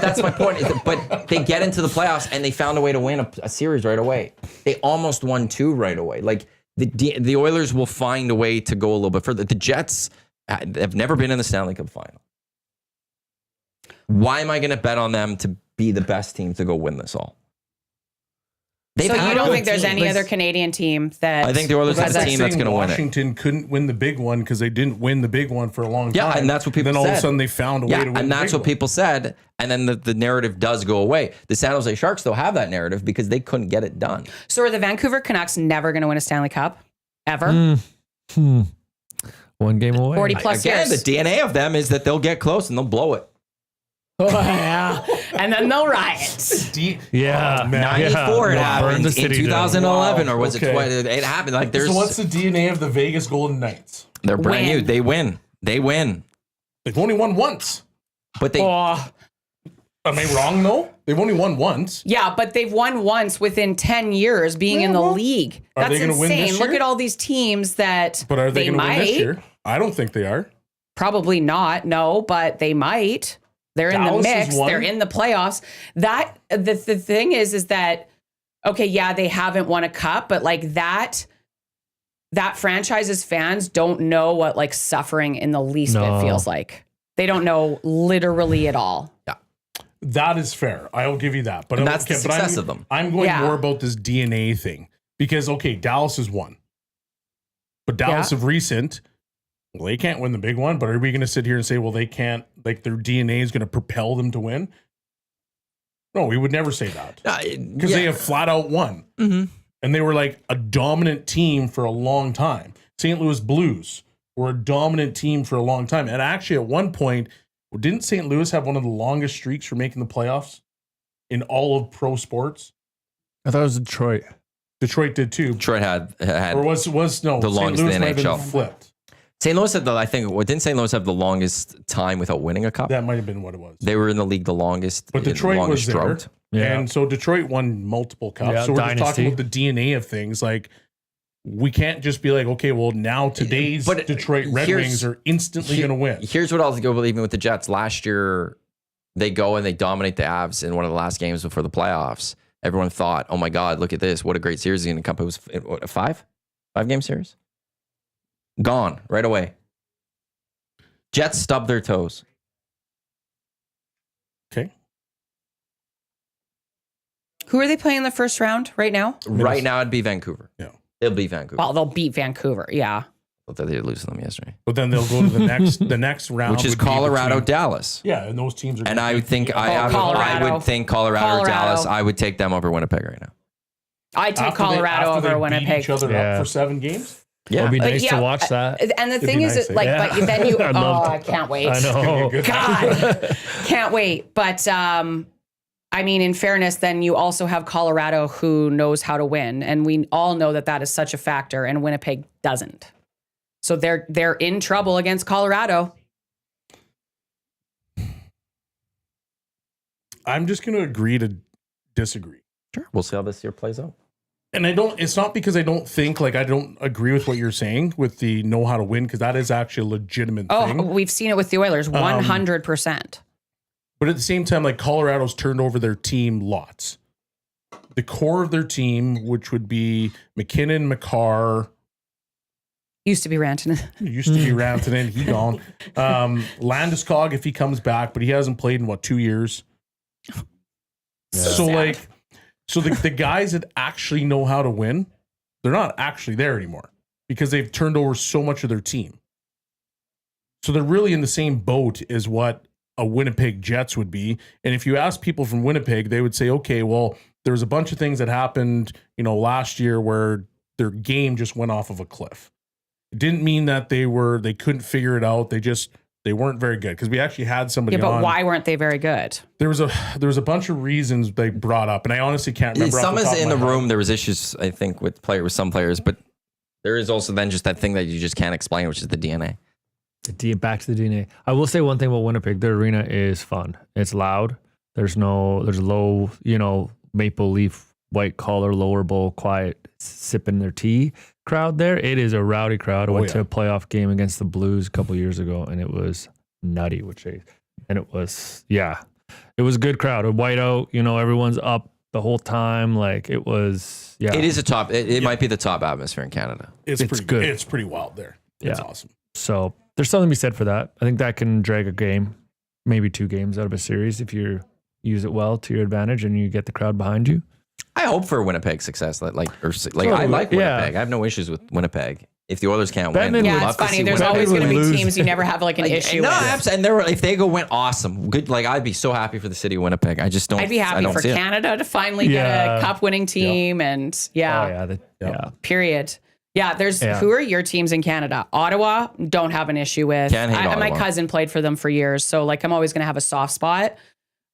S1: that's my point. But they get into the playoffs and they found a way to win a series right away. They almost won 2 right away. Like the Oilers will find a way to go a little bit further. The Jets have never been in the Stanley Cup final. Why am I going to bet on them to be the best team to go win this all?
S3: So
S1: had
S3: you
S1: a
S3: don't
S1: good
S3: think there's
S1: team.
S3: any other Canadian team that...
S1: I think the Oilers
S4: Well,
S1: have
S4: that's
S1: a
S4: like
S1: team that's
S4: saying
S1: going to win it.
S4: Washington couldn't win the big one because they didn't win the big one for a long time.
S1: Yeah, and that's what people
S4: Then all of a
S1: said.
S4: sudden they found a way
S1: Yeah,
S4: to win
S1: and
S4: the
S1: that's
S4: big
S1: what
S4: one.
S1: people said. And then the narrative does go away. The San Jose Sharks still have that narrative because they couldn't get it done.
S3: So are the Vancouver Canucks never going to win a Stanley Cup? Ever?
S5: 1 game away.
S3: 40 plus
S1: Again,
S3: years.
S1: the DNA of them is that they'll get close and they'll blow it.
S3: Oh, yeah. And then they'll riot.
S5: Yeah.
S4: Oh, man.
S1: 94 it
S5: Yeah, burn
S1: happened
S5: the
S1: in
S5: city down.
S1: 2011,
S4: Wow,
S1: or was
S4: okay.
S1: it happened? Like there's
S4: So what's the DNA of the Vegas Golden Knights?
S1: they're brand
S3: Win.
S1: new. They win. They win.
S4: They've only won once.
S1: But they
S3: Oh.
S4: Am I wrong though? They've only won once.
S3: Yeah, but they've won once within 10 years being in the
S4: well,
S3: league.
S4: are
S3: That's
S4: they gonna win
S3: insane.
S4: this
S3: Look
S4: year?
S3: at all these teams that
S4: But are they going to win
S3: might.
S4: this year? I don't think they are.
S3: Probably not. No, but they might. They're in
S4: Dallas
S3: the
S4: has
S3: mix.
S4: won.
S3: They're in the playoffs. That the thing is that okay, yeah, they haven't won a cup, but like that franchise's fans don't know what like suffering in the least
S5: No.
S3: bit feels like. They don't know literally at all.
S4: That is fair. I'll give you that. But
S1: And that's the
S4: but
S1: success of them.
S4: I'm going
S3: Yeah.
S4: more about this DNA thing because okay, Dallas has won, but Dallas
S3: Yeah.
S4: of recent, well, they can't win the big one. But are we going to sit here and say, well, they can't? Like their DNA is going to propel them to win? No, we would never say that because they have flat out won, and they were like a dominant team for a long time. St. Louis Blues were a dominant team for a long time, and actually at one point. Didn't St. Louis have one of the longest streaks for making the playoffs in all of pro sports?
S5: I thought it was Detroit.
S4: Detroit did too.
S1: Detroit had
S4: Or was no
S1: the
S4: St.
S1: longest
S4: Louis
S1: in the
S4: might have been
S1: NHL.
S4: flipped.
S1: St. Louis had didn't St. Louis have the longest time without winning a cup?
S4: That might have been what it was.
S1: They were in the league the longest.
S4: But Detroit
S1: longest
S4: was there.
S1: drought.
S5: Yeah.
S4: And so Detroit won multiple cups.
S5: Yeah,
S4: so we're just
S5: dynasty.
S4: talking about the DNA of things. Like we can't just be like, okay, well now today's
S1: But
S4: Detroit Red
S1: here's-
S4: Wings are instantly going to win.
S1: Here's what I'll go with even with the Jets. Last year, they go and they dominate the Avs in one of the last games before the playoffs. Everyone thought, oh my God, look at this. What a great series in the cup. It was what, a 5-game series? Gone right away. Jets stubbed their toes.
S4: Okay.
S3: Who are they playing in the first round right now?
S1: Right now, it'd be Vancouver.
S4: Yeah.
S1: It'll be Vancouver.
S3: Well, they'll beat Vancouver. Yeah.
S1: I thought they lose to them yesterday.
S4: But then they'll go to the next round.
S1: Which is
S4: would be
S1: Colorado,
S4: between-
S1: Dallas.
S4: Yeah, and those teams are.
S1: And I would think
S3: Colorado.
S1: I would think Colorado or Dallas. I would take them over Winnipeg right now.
S3: I take Colorado over Winnipeg.
S4: Beat each other
S5: Yeah.
S4: up for 7 games.
S5: It'll be nice
S3: yeah,
S5: to watch that.
S3: And the thing
S4: be
S3: is,
S4: nice,
S3: like,
S5: yeah.
S3: but then you,
S5: I'd love
S3: I can't wait.
S5: I know.
S3: God, can't wait. But I mean, in fairness, then you also have Colorado who knows how to win, and we all know that is such a factor, and Winnipeg doesn't. So they're in trouble against Colorado.
S4: I'm just going to agree to disagree.
S1: Sure. We'll see how this year plays out.
S4: And it's not because I don't think, like, I don't agree with what you're saying with the know how to win, because that is actually a legitimate thing.
S3: We've seen it with the Oilers, 100%.
S4: But at the same time, like, Colorado's turned over their team lots. The core of their team, which would be McKinnon, McCarr,
S3: Used to be Rantanen.
S4: used to be Rantanen, he gone. Landeskog, if he comes back, but he hasn't played in 2 years. So
S3: sad.
S4: like, so the guys that actually know how to win, they're not actually there anymore because they've turned over so much of their team. So they're really in the same boat as what a Winnipeg Jets would be. And if you ask people from Winnipeg, they would say, okay, well, there's a bunch of things that happened, last year where their game just went off of a cliff. It didn't mean that they couldn't figure it out. They weren't very good, because we actually had somebody
S3: Yeah, but
S4: on.
S3: why weren't they very good?
S4: There was a bunch of reasons they brought up, and I honestly can't remember.
S1: Some
S4: off
S1: is
S4: top
S1: in
S4: of
S1: the
S4: my
S1: room.
S4: head.
S1: There was issues, I think, with some players, but there is also then just that thing that you just can't explain, which is the DNA.
S5: Back to the DNA. I will say one thing about Winnipeg. Their arena is fun. It's loud. There's low, maple leaf, white collar, lower bowl, quiet, sipping their tea crowd there. It is a rowdy crowd. I went to a playoff game against the Blues a couple years ago, and it was nutty, it was a good crowd. A whiteout, everyone's up the whole time. Like, it was, yeah.
S1: It is a top. It might be the top atmosphere in Canada.
S4: It's
S5: pretty
S4: good.
S5: good.
S4: It's pretty wild there. It's
S5: Yeah.
S4: awesome.
S5: So there's something to be said for that. I think that can drag a game, maybe 2 games out of a series if you use it well to your advantage and you get the crowd behind you.
S1: I hope for Winnipeg success. I like
S5: Totally.
S1: Winnipeg.
S5: Yeah.
S1: I have no issues with Winnipeg. If the Oilers can't
S5: Batman
S1: win,
S3: Yeah,
S1: we'd
S3: it's
S1: love to
S3: funny.
S1: see
S3: There's
S1: Winnipeg
S3: always going to be
S5: lose.
S3: teams you never have like an issue
S1: No,
S3: with.
S1: absolutely. And if they go win, awesome, good. Like, I'd be so happy for the city of Winnipeg. I just don't.
S3: I'd be
S1: I
S3: happy
S1: don't
S3: for
S1: see it.
S3: Canada to finally get
S5: Yeah.
S3: a cup-winning team, and
S5: Oh, yeah.
S3: period. Yeah,
S5: Yeah.
S3: who are your teams in Canada? Ottawa, don't have an issue with.
S1: Can't hate
S3: My
S1: Ottawa.
S3: cousin played for them for years, so like I'm always going to have a soft spot.
S1: It's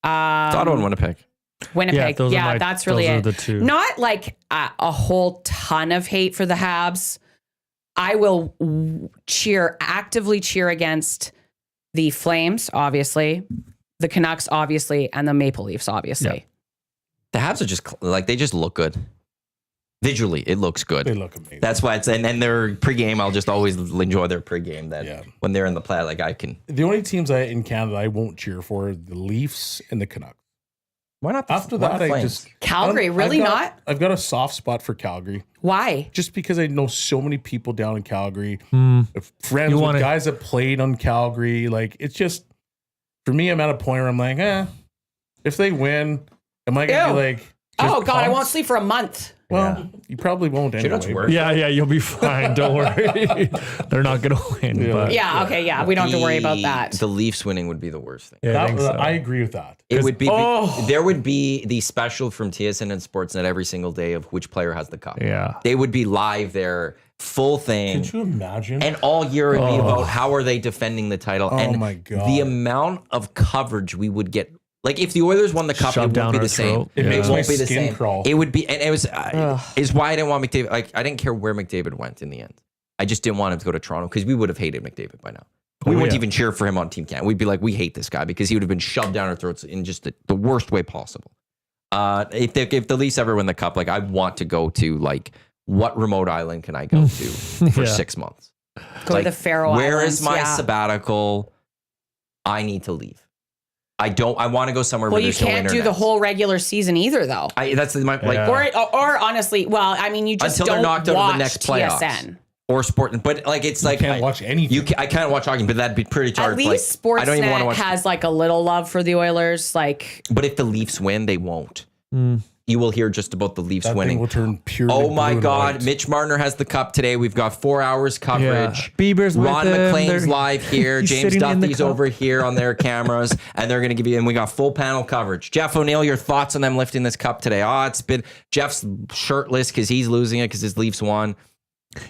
S1: Ottawa and Winnipeg.
S3: Winnipeg,
S5: those are
S3: that's really
S5: those are
S3: it.
S5: the 2.
S3: Not like a whole ton of hate for the Habs. I will actively cheer against the Flames, obviously, the Canucks, obviously, and the Maple Leafs, obviously.
S1: The Habs are just they just look good. Visually, it looks good.
S4: They look amazing.
S1: That's why and their pregame. I'll just always enjoy their pregame.
S4: Yeah.
S1: When they're in the play, like I can.
S4: The only teams in Canada I won't cheer for are the Leafs and the Canucks.
S1: Why not?
S4: After that, I just
S3: Calgary, really not?
S4: I've got a soft spot for Calgary,
S3: Why?
S4: just because I know so many people down in Calgary,
S5: Hmm.
S4: friends
S5: You
S4: with
S5: wanna-
S4: guys that played on Calgary. Like, it's just, for me, I'm at a point where I'm like, if they win, am I gonna
S3: Ew.
S4: be like,
S3: Oh
S4: just
S3: God, I
S4: pumped?
S3: won't sleep for a month.
S4: Well, you probably won't
S1: Should
S4: anyway.
S1: have worked.
S5: Yeah, you'll be fine. Don't worry. They're not going to win.
S4: Yeah.
S5: But
S3: Yeah, okay, yeah. We don't have to worry about that.
S1: The Leafs winning would be the worst thing.
S5: yeah, I think so.
S4: I agree with that.
S1: It would be.
S3: Oh.
S1: There would be the special from TSN and Sportsnet every single day of which player has the cup.
S5: Yeah.
S1: They would be live there, full thing.
S4: Could you imagine?
S1: And all year it'd be about how are they defending the title. And
S4: my God.
S1: the amount of coverage we would get. Like, if the Oilers won the cup,
S5: Shoved
S1: it won't
S5: down
S1: be
S5: our
S1: the same.
S5: throat.
S4: It
S5: Yeah.
S4: makes
S1: It
S4: my
S1: won't be the
S4: skin
S1: same.
S4: crawl.
S1: It would be, and it was is why I didn't want McDavid. Like, I didn't care where McDavid went in the end. I just didn't want him to go to Toronto because we would have hated McDavid by now. We wouldn't even cheer for him on Team Canada. We'd be like, we hate this guy because he would have been shoved down our throats in just the worst way possible. If the Leafs ever win the cup, like, I want to go to, like, what remote island can I go to for
S5: Yeah.
S1: 6 months?
S3: Go
S1: Like,
S3: to the Faroe
S1: Where
S3: Islands.
S1: is my
S3: yeah.
S1: sabbatical? I need to leave. I want to go somewhere
S3: Well,
S1: where
S3: you
S1: there's no
S3: can't do the
S1: internet.
S3: whole regular season either, though.
S1: That's my like
S5: Yeah.
S3: Or honestly, well, I mean, you just
S1: until they're
S3: don't
S1: knocked out of
S3: watch
S1: the next playoffs
S3: TSN.
S1: or sport. But like it's like
S4: can't watch anything.
S1: I can't watch hockey, but that'd be pretty hard.
S3: At least
S1: like, I don't even want to
S3: Sportsnet
S1: watch.
S3: has like a little love for the Oilers. Like,
S1: But if the Leafs win, they won't. You will hear just about the Leafs
S4: that
S1: winning.
S4: thing will turn purely
S1: Oh my
S4: blue and
S1: God!
S4: white.
S1: Mitch Marner has the cup today. We've got 4 hours coverage.
S5: Bieber's with
S1: Ron
S5: him.
S1: McLean's
S5: They're-
S1: live here.
S5: he's
S1: James
S5: sitting in the
S1: Duffy's
S5: cup.
S1: over here on their cameras, and they're going to give you. And we got full panel coverage. Jeff O'Neill, your thoughts on them lifting this cup today? It's been Jeff's shirtless because he's losing it because his Leafs won.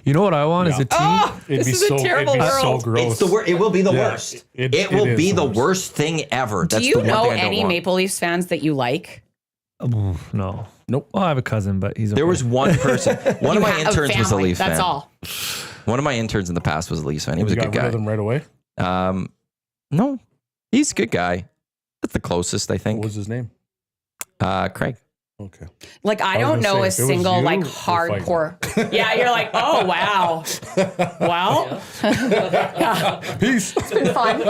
S5: You know what I want is a team.
S3: Oh,
S4: It'd
S3: this
S4: be
S3: is
S4: so,
S3: a terrible
S4: it'd be so
S3: world.
S4: gross.
S1: It's the worst. It will be the
S4: Yeah,
S1: worst.
S4: it
S1: will
S4: is
S1: be
S4: the
S1: the worst thing ever.
S3: Do
S1: That's
S3: you
S1: the one
S3: know
S1: thing I don't
S3: any
S1: want.
S3: Maple Leafs fans that you like?
S5: No.
S4: Nope.
S5: Well, I have a cousin, but he's
S1: There was one person. One of my
S3: You have
S1: interns was a
S3: family,
S1: Leafs fan.
S3: That's all.
S1: One of my interns in the past was a Leafs fan. He was a
S4: You
S1: good
S4: got rid of
S1: guy.
S4: them right away.
S1: No, he's a good guy. That's the closest, I
S4: What
S1: think.
S4: was his name?
S1: Craig.
S4: Okay.
S3: Like, I
S4: was
S3: don't
S4: gonna
S3: know
S4: say,
S3: a
S4: if it was
S3: single,
S4: you,
S3: like,
S4: we're fighting.
S3: hardcore. Yeah, you're like, oh, wow. Well,
S4: Peace.
S3: it's been fun.
S5: You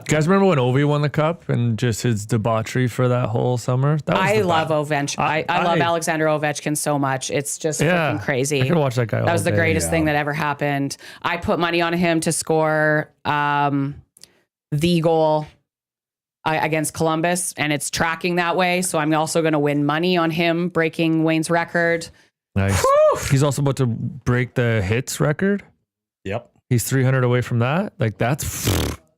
S5: guys remember when Ovi won the cup and just his debauchery for that whole summer? That was
S3: I
S5: the
S3: love
S5: best.
S3: Ovechkin. I love Alexander Ovechkin so much. It's just
S5: Yeah.
S3: freaking crazy.
S5: I could watch that guy all
S3: That was the
S5: day.
S3: greatest
S4: Yeah.
S3: thing that ever happened. I put money on him to score the goal against Columbus, and it's tracking that way. So I'm also going to win money on him breaking Wayne's record.
S5: Nice. He's also about to break the hits record.
S4: Yep.
S5: He's 300 away from that. Like, that's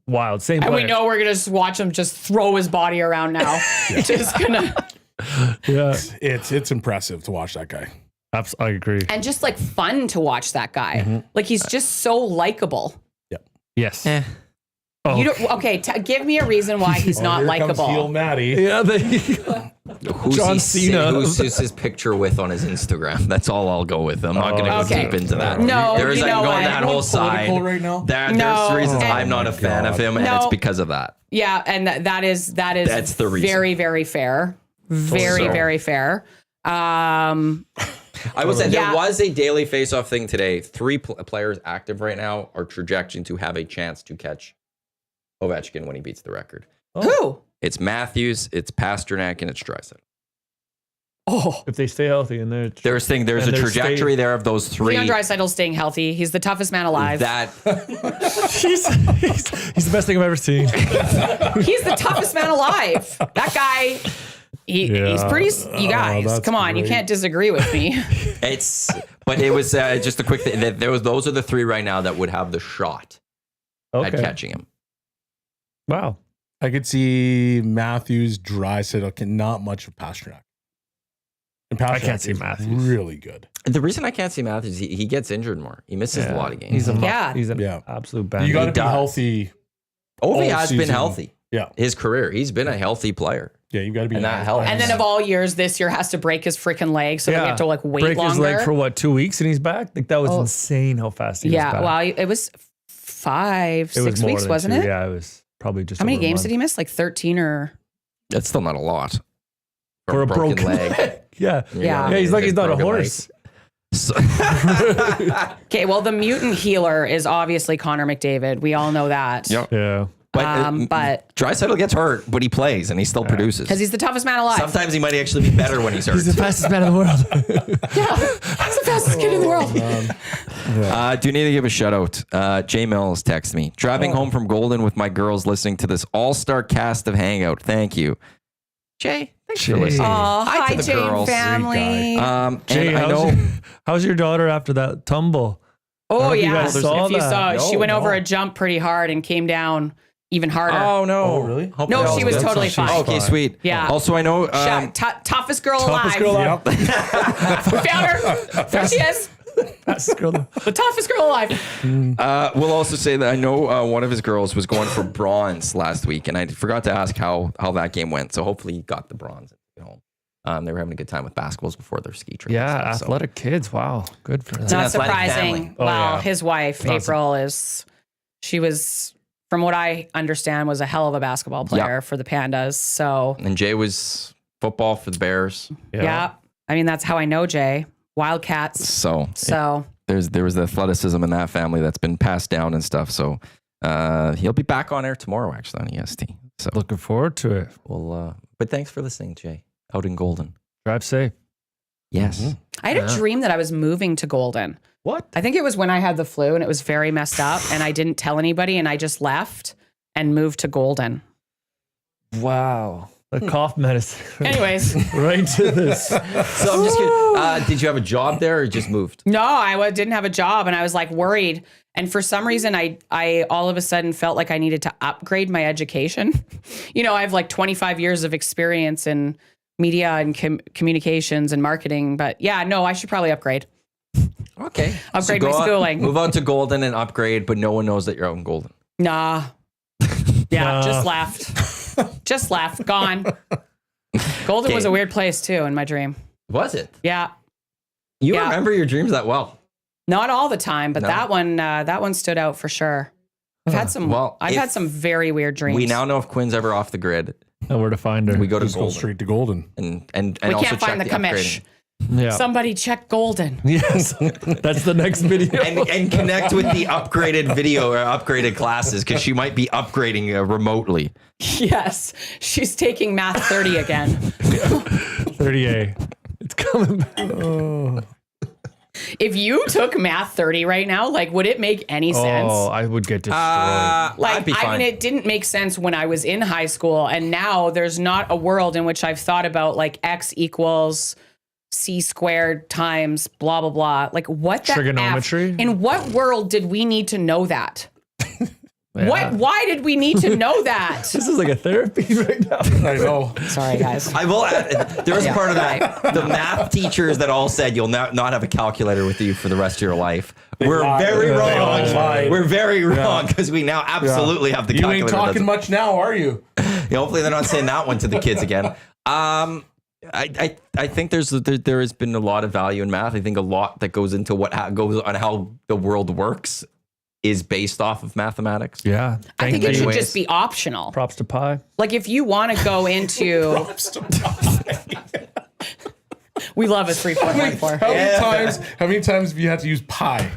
S5: wild. Same
S3: And
S5: player.
S3: we know we're going to just watch him just throw his body around now. Just gonna,
S5: Yeah.
S4: It's impressive to watch that guy.
S5: I agree.
S3: and just like fun to watch that guy. Like, he's just so likable.
S5: Yes. Oh.
S3: You don't, okay, give me a reason why he's not
S4: Here comes heel
S3: likable.
S4: Matty.
S5: Yeah.
S1: Who's
S5: John
S1: he
S5: Cena.
S1: Who's his picture with on his Instagram? That's all I'll go with. I'm not going to go
S3: Okay.
S1: deep into that.
S3: No,
S1: There's
S3: you
S1: like
S3: know
S1: going
S3: what?
S1: that whole side.
S4: Political right now?
S3: No.
S1: There's reasons
S3: Oh
S1: I'm not
S4: my
S1: a fan of
S4: God.
S1: him, and
S3: No.
S1: it's because of that.
S3: Yeah, and that is
S1: That's the reason.
S3: very, very fair. Very,
S1: sure.
S3: very fair.
S1: I would say
S3: Yeah.
S1: there was a daily face-off thing today. 3 players active right now are trajecting to have a chance to catch Ovechkin when he beats the record.
S3: Who?
S1: It's Matthews, it's Pasternak, and it's Draisaitl.
S3: Oh,
S5: If they stay healthy and they're
S1: There's a
S5: And they're
S1: trajectory there of those 3.
S3: Leon Draisaitl's staying healthy. He's the toughest man alive.
S1: That
S5: he's the best thing I've ever seen.
S3: He's the toughest man alive. That guy, he's
S5: Yeah.
S3: pretty. You guys,
S4: that's
S3: come on, you
S4: great.
S3: can't disagree with me.
S1: but it was just a quick thing. Those are the 3 right now that would have the shot at
S5: Okay.
S1: catching him.
S5: Wow.
S4: I could see Matthews, Draisaitl, not much of Pasternak. And Pasternak
S5: can't see
S4: is
S5: Matthews.
S4: really good.
S1: The reason I can't see Matthews, he gets injured more. He misses a lot of games.
S5: He's a
S3: Yeah.
S5: He's an
S4: Yeah.
S5: absolute band.
S4: You got to be
S1: does.
S4: healthy.
S1: Ovi
S4: all
S1: has been
S4: season.
S1: healthy.
S4: Yeah.
S1: His career, he's been a healthy player.
S4: Yeah, you got to be.
S1: And that helps.
S3: And then of all years, this year has to break his freaking leg, so that we have to like wait
S5: break
S3: longer.
S5: his leg for what, 2 weeks and he's back? Like, that was
S3: Oh.
S5: insane how fast he was
S3: Yeah,
S5: back.
S3: well, it was 5,
S5: It was
S3: 6
S5: more
S3: weeks,
S5: than
S3: wasn't
S5: 2.
S3: it?
S5: Yeah, it was probably just
S3: How many
S5: over a
S3: games
S5: month.
S3: did he miss? Like 13 or?
S1: That's still not a lot.
S5: For a broken
S1: leg.
S5: Yeah.
S3: Yeah.
S5: Yeah, he's like he's not a
S1: Broken leg.
S5: horse.
S1: So-
S3: Okay, well, the mutant healer is obviously Connor McDavid. We all know that.
S1: Yep.
S5: Yeah.
S3: But
S1: Draisaitl gets hurt, but he plays and he still produces.
S3: because he's the toughest man alive.
S1: Sometimes he might actually be better when he's hurt.
S5: He's the fastest man in the world.
S3: Yeah, he's the fastest kid in the world.
S1: Do need to give a shout out. Jay Mills texted me. Driving home from Golden with my girls listening to this all-star cast of Hangout. Thank you. Jay, thanks for
S5: Jay.
S1: listening.
S3: Oh,
S1: Hi
S3: hi,
S1: to the
S3: Jane
S1: girls.
S3: family.
S5: Jay,
S1: and I know
S5: how's your daughter after that tumble?
S3: Oh,
S5: if you
S3: yeah.
S5: guys saw
S3: If you
S5: that.
S3: saw, she
S1: No,
S3: went over
S1: no.
S3: a jump pretty hard and came down even harder.
S1: Oh no!
S4: Oh, really?
S1: Hope
S3: No,
S1: that
S3: she was
S1: good.
S3: totally
S5: She's
S3: fine.
S1: Okay, sweet.
S3: Yeah.
S1: Also, I know.
S3: Toughest girl
S5: Toughest
S3: alive.
S5: girl alive.
S3: We found her. There she is.
S5: Fastest girl.
S3: The toughest girl alive.
S1: We'll also say that I know one of his girls was going for bronze last week, and I forgot to ask how that game went. So hopefully he got the bronze at home. They were having a good time with basketballs before their ski trip.
S5: Yeah,
S1: and stuff,
S5: athletic kids. Wow, good for them.
S3: Not
S1: athletic
S3: surprising.
S1: family.
S5: Oh,
S3: Well,
S5: yeah.
S3: his wife,
S5: Not
S3: April, she was, from what I understand, was a hell of a basketball player for the Pandas. So,
S1: And Jay was football for the Bears.
S3: yeah. I mean, that's how I know Jay. Wildcats.
S1: So
S3: So,
S1: there was the athleticism in that family that's been passed down and stuff. So he'll be back on air tomorrow, actually, on EST. So
S5: Looking forward to it.
S1: but thanks for listening, Jay. Out in Golden.
S5: Drive safe.
S1: Yes.
S3: I had a dream that I was moving to Golden.
S5: What?
S3: I think it was when I had the flu and it was very messed up and I didn't tell anybody and I just left and moved to Golden.
S5: Wow. The cough medicine.
S3: Anyways,
S5: right to this.
S1: So I'm just kidding. Did you have a job there or just moved?
S3: no, I didn't have a job and I was like worried. And for some reason, I all of a sudden felt like I needed to upgrade my education. You know, I have like 25 years of experience in media and communications and marketing. But yeah, no, I should probably upgrade.
S1: Okay.
S3: Upgrade
S1: go
S3: my
S1: on-
S3: schooling.
S1: Move on to Golden and upgrade, but no one knows that you're out in Golden.
S3: Nah. Yeah, just left. Just left. Gone. Golden
S1: Okay.
S3: was a weird place too in my dream.
S1: Was it?
S3: Yeah.
S1: You
S3: Yeah.
S1: remember your dreams that well?
S3: Not all the time, but
S1: No.
S3: that one stood out for sure. I've had some
S1: Well,
S3: I've
S1: if
S3: had some very weird dreams.
S1: We now know if Quinn's ever off the grid,
S5: And where to find her.
S1: we go to
S4: Just go
S1: Golden.
S4: straight to Golden.
S1: And
S3: we
S1: also
S3: can't
S1: check
S3: find the
S1: upgrading.
S3: commish.
S5: Yeah.
S3: Somebody check Golden.
S5: Yes. That's the next video.
S1: And connect with the upgraded video or upgraded classes because she might be upgrading remotely.
S3: Yes. She's taking Math 30 again.
S5: 30A. It's coming back.
S3: If you took Math 30 right now, like, would it make any sense?
S5: Oh, I would get destroyed.
S1: I'd
S3: Like,
S1: be fine.
S3: I mean, it didn't make sense when I was in high school, and now there's not a world in which I've thought about like X equals C squared times blah blah blah. Like, what the
S5: Trigonometry?
S3: F? In what world did we need to know that? What? Why did we need to know that?
S5: This is like a therapy right now.
S4: I know.
S3: Sorry, guys.
S1: I will add, there was part of that. The math teachers that all said you'll not have a calculator with you for the rest of your life. We're
S4: lied.
S1: very
S4: They
S1: wrong.
S4: all lied.
S1: We're very wrong because we now absolutely have the
S4: You
S1: calculator.
S4: ain't talking
S1: that's-
S4: much now, are you?
S1: Yeah, hopefully they're not saying that one to the kids again. I think there has been a lot of value in math. I think a lot that goes into what goes on how the world works is based off of mathematics.
S5: Yeah.
S3: I think it should
S1: Anyways.
S3: just be optional.
S5: Props to Pi.
S3: Like, if you want to go into, we love a 3.14.
S4: How many times have you had to use pi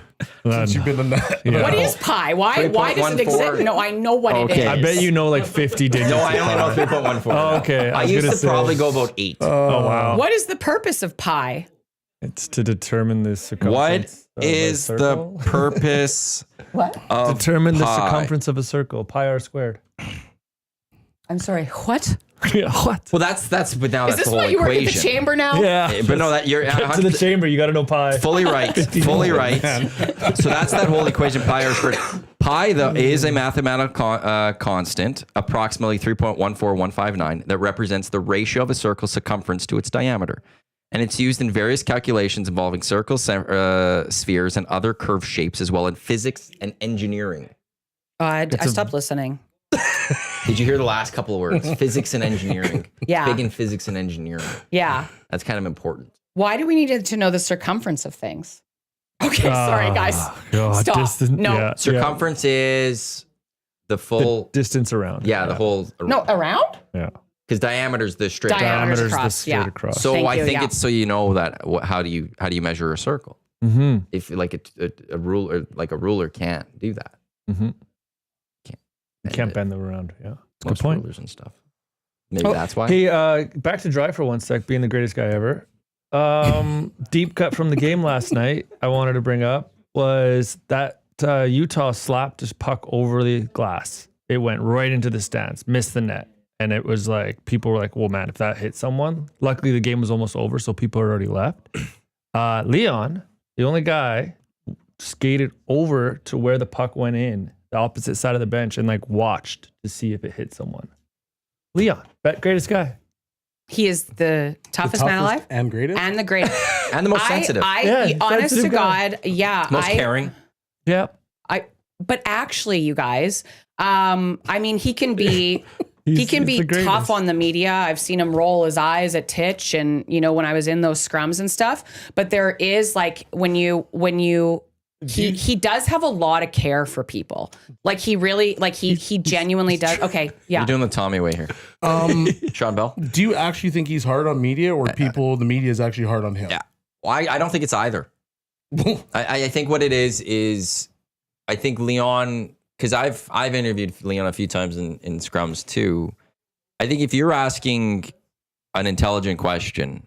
S4: since you've been in that?
S5: Yeah.
S3: What is pi? Why does it
S1: 3.14?
S3: exist? No, I know what it
S1: Okay.
S3: is.
S5: I bet you know like 50 digits.
S1: No, I
S5: of
S1: only know
S5: Pi.
S1: 3.14.
S5: Oh, okay.
S1: I
S5: was
S1: used
S5: gonna
S1: to
S5: say-
S1: probably go about 8.
S5: Oh, wow.
S3: What is the purpose of pi?
S5: It's to determine the
S1: What
S5: circumference. of a
S1: is the
S5: circle.
S1: purpose
S3: What?
S1: of
S5: Determine the
S1: pi?
S5: circumference of a circle. Pi r squared.
S3: I'm sorry. What?
S5: Yeah, what?
S1: Well, that's but now
S3: Is
S1: that's
S3: this
S1: the whole
S3: why you work at the
S1: equation.
S3: chamber now?
S5: Yeah.
S1: But no, that you're
S5: Get to the chamber, you got to know pi.
S1: fully right. Fully right. So that's that whole equation, pi r squared. Pi, though, is a mathematical constant, approximately 3.14159, that represents the ratio of a circle's circumference to its diameter. And it's used in various calculations involving circles, spheres, and other curved shapes, as well in physics and engineering.
S3: I stopped listening.
S1: Did you hear the last couple of words? Physics and engineering.
S3: Yeah.
S1: Big in physics and engineering.
S3: Yeah.
S1: That's kind of important.
S3: Why do we need to know the circumference of things? Okay, sorry, guys.
S5: God,
S3: Stop.
S5: distance-
S3: No.
S5: yeah,
S1: Circumference is the
S5: The
S1: full,
S5: distance around.
S1: the whole,
S3: No, around?
S5: Yeah.
S1: because diameter is the straight
S3: Diameter's
S5: Diameter's the
S3: across,
S5: straight
S3: yeah.
S5: across.
S1: So
S3: Thank
S1: I
S3: you,
S1: think
S3: yeah.
S1: it's so you know that how do you measure a circle?
S5: Mm-hmm.
S1: If like a ruler, like a ruler can't do that.
S5: Mm-hmm.
S1: Can't
S5: You can't bend them around. Yeah. That's a good
S1: Most
S5: point.
S1: rulers and stuff. Maybe that's why.
S5: Hey, back to Dry for one sec, being the greatest guy ever. Deep cut from the game last night, I wanted to bring up was that Utah slapped his puck over the glass. It went right into the stands, missed the net. And it was like, people were like, well, man, if that hit someone, luckily the game was almost over, so people had already left. Leon, the only guy, skated over to where the puck went in, the opposite side of the bench, and like watched to see if it hit someone. Leon, greatest guy.
S3: He is the toughest man alive
S4: and greatest.
S3: and the greatest.
S1: And the most sensitive.
S5: Yeah,
S3: Honest to
S5: sensitive guy.
S3: God, yeah.
S1: Most caring.
S5: Yeah.
S3: But actually, you guys, I mean, he can be he
S5: He's
S3: can be
S5: the greatest.
S3: tough on the media. I've seen him roll his eyes at Titch, and you know, when I was in those scrums and stuff. But there is like when you he does have a lot of care for people. Like he really he genuinely does. Okay, yeah.
S1: You're doing the Tommy way here. Sean Bell?
S4: Do you actually think he's hard on media, or the media is actually hard on him?
S1: Yeah. Well, I don't think it's either. I think what it is I think Leon, because I've interviewed Leon a few times in scrums too. I think if you're asking an intelligent question,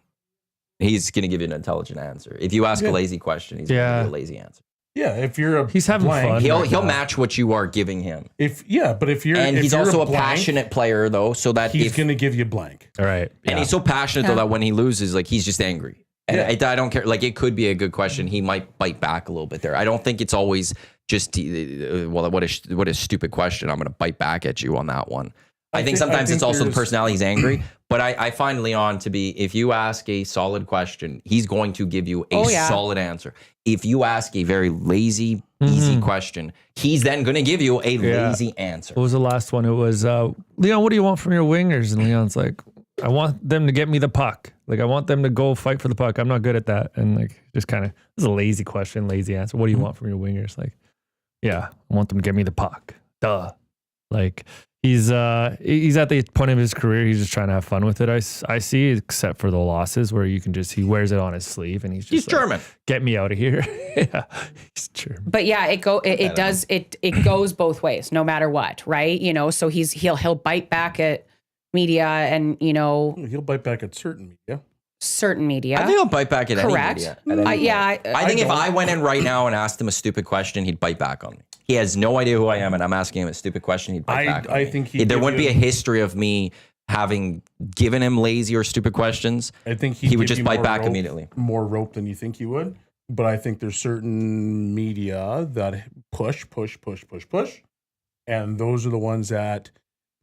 S1: he's going to give you an intelligent answer. If you ask a lazy question, he's going to give you a lazy answer.
S4: Yeah, if you're
S5: He's having fun.
S1: He'll match what you are giving him.
S4: but if you're
S1: And
S4: if
S1: he's
S4: you're
S1: also a
S4: blank,
S1: passionate player though, so that
S4: he's going to give you blank.
S5: All right.
S1: and he's so passionate though that when he loses, like he's just angry. And I don't care. Like it could be a good question. He might bite back a little bit there. I don't think it's always just well, what a stupid question. I'm going to bite back at you on that one. I think sometimes it's also the
S4: there's-
S1: personality. He's angry. But I find Leon to be, if you ask a solid question, he's going to give you a solid answer. If you ask a very lazy, easy question, he's then going to give you a lazy answer.
S5: What was the last one? It was, Leon, what do you want from your wingers? And Leon's like, I want them to get me the puck. Like, I want them to go fight for the puck. I'm not good at that. And like, just kind of, this is a lazy question, lazy answer. What do you want from your wingers? Like, yeah, I want them to get me the puck. Duh. Like, he's at the point of his career. He's just trying to have fun with it. I see, except for the losses where you can just, he wears it on his sleeve and he's like,
S1: German.
S5: Get me out of here. Yeah, he's German.
S3: But yeah, it goes both ways, no matter what, right? You know, so he'll bite back at media and, you know,
S4: He'll bite back at certain media.
S3: certain media.
S1: I think he'll bite back at
S3: Correct.
S1: any media. I think if
S4: don't.
S1: I went in right now and asked him a stupid question, he'd bite back on me. He has no idea who I am, and I'm asking him a stupid question. He'd bite back on me.
S4: I think
S1: there wouldn't be a history of me having given him lazy or stupid questions.
S4: I think
S1: he would
S4: give
S1: just
S4: you
S1: bite
S4: more
S1: back
S4: rope-
S1: immediately.
S4: More rope than you think he would. But I think there's certain media that push. And those are the ones that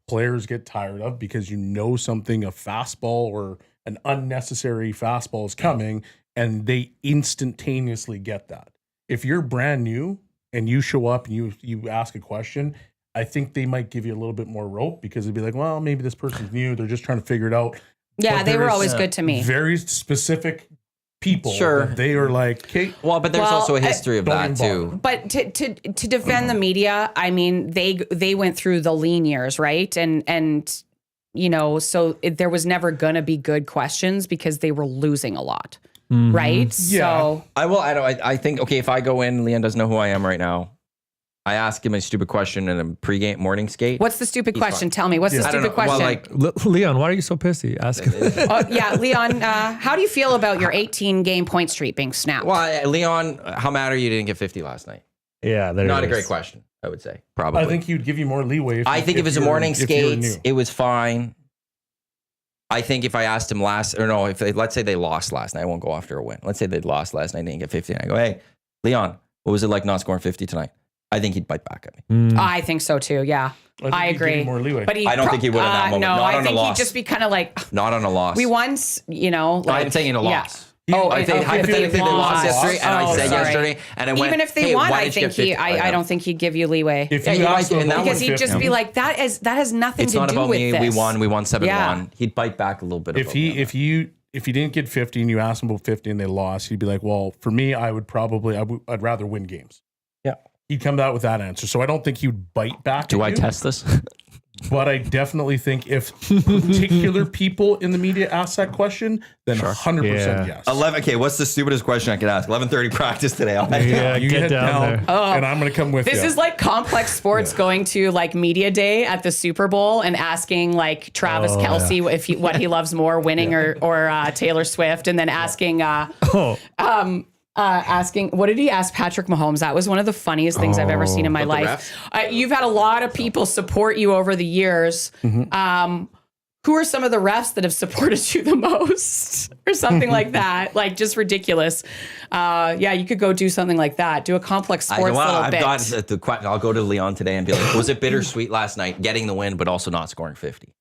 S4: players get tired of because you know something, a fastball or an unnecessary fastball is coming, and they instantaneously get that. If you're brand new and you show up and you ask a question, I think they might give you a little bit more rope because they'd be like, well, maybe this person's new. They're just trying to figure it out.
S3: Yeah,
S4: But
S3: they were
S4: there's,
S3: always good to me.
S4: Very specific people.
S1: Sure.
S4: that They are like, okay,
S1: Well, but there's
S3: Well,
S1: also a history of
S4: don't
S1: that
S4: even
S1: too.
S3: But to defend the media, I mean, they went through the lean years, right? And you know, so there was never gonna be good questions because they were losing a lot, right?
S4: Yeah.
S3: So
S1: I think, okay, if I go in, Leon doesn't know who I am right now. I ask him a stupid question in a pregame morning skate.
S3: what's the stupid question? Tell me, what's the
S1: I don't
S3: stupid
S1: know. Well,
S3: question?
S1: like,
S5: Leon, why are you so pissy? Ask him.
S3: Yeah, Leon, how do you feel about your 18 game point streak being snapped?
S1: well, Leon, how mad are you didn't get 50 last night?
S5: Yeah, there
S1: Not
S5: it
S1: a great
S5: is.
S1: question, I would say. Probably.
S4: I think he'd give you more leeway.
S1: I think if it was a morning
S4: if you're new.
S1: skate, it was fine. I think if I asked him let's say they lost last night, I won't go after a win. Let's say they lost last night, they didn't get 50, and I go, hey, Leon, what was it like not scoring 50 tonight? I think he'd bite back at me.
S3: I think so too. Yeah,
S4: think
S3: I
S4: he'd give
S3: agree.
S4: you more leeway.
S3: But
S1: I don't think he would in that moment.
S3: No,
S1: Not
S3: I
S1: on a
S3: think he'd
S1: loss.
S3: just be kind of like,
S1: Not on a loss.
S3: we once, you know.
S1: No, I'm saying in a loss.
S3: Oh,
S1: I think
S3: okay,
S1: hypothetically they lost yesterday, and I said
S3: sorry.
S1: yesterday, and I went,
S3: Even if they
S1: hey,
S3: won,
S1: why
S3: I
S1: didn't you
S3: think
S1: get 50?
S3: I don't think he'd give you leeway.
S4: If
S1: Yeah,
S4: you
S1: he
S4: ask
S1: might,
S4: them
S1: and that
S4: about
S3: Because he'd
S4: 50,
S3: just be like, that has nothing
S1: It's
S3: to
S1: not
S3: do
S1: about
S3: with
S1: me.
S3: this.
S1: We won 7-1.
S3: Yeah.
S1: He'd bite back a little bit.
S4: if you didn't get 50 and you asked him about 50 and they lost, he'd be like, well, for me, I'd rather win games.
S1: Yeah.
S4: He'd come out with that answer. So I don't think he'd bite back.
S1: Do
S4: at
S1: I
S4: you,
S1: test this?
S4: But I definitely think if particular people in the media ask that question, then 100%
S5: Yeah.
S4: yes.
S1: 11. Okay, what's the stupidest question I could ask? 11:30 practice today.
S5: Yeah,
S4: You
S5: get
S4: head
S5: down there.
S4: and I'm going to come with you.
S3: This is like complex sports going to like media day at the Super Bowl and asking like Travis Kelce what he loves more, winning or Taylor Swift, and then asking asking what did he ask Patrick Mahomes? That was one of the funniest things I've ever seen in my
S1: About the
S3: life. You've had a lot of people support you over the years. Who are some of the refs that have supported you the most, or something like that? Like just ridiculous. Yeah, you could go do something like that. Do a complex sports little bit.
S1: I'll go to Leon today and be like, was it bittersweet last night getting the win, but also not scoring 50?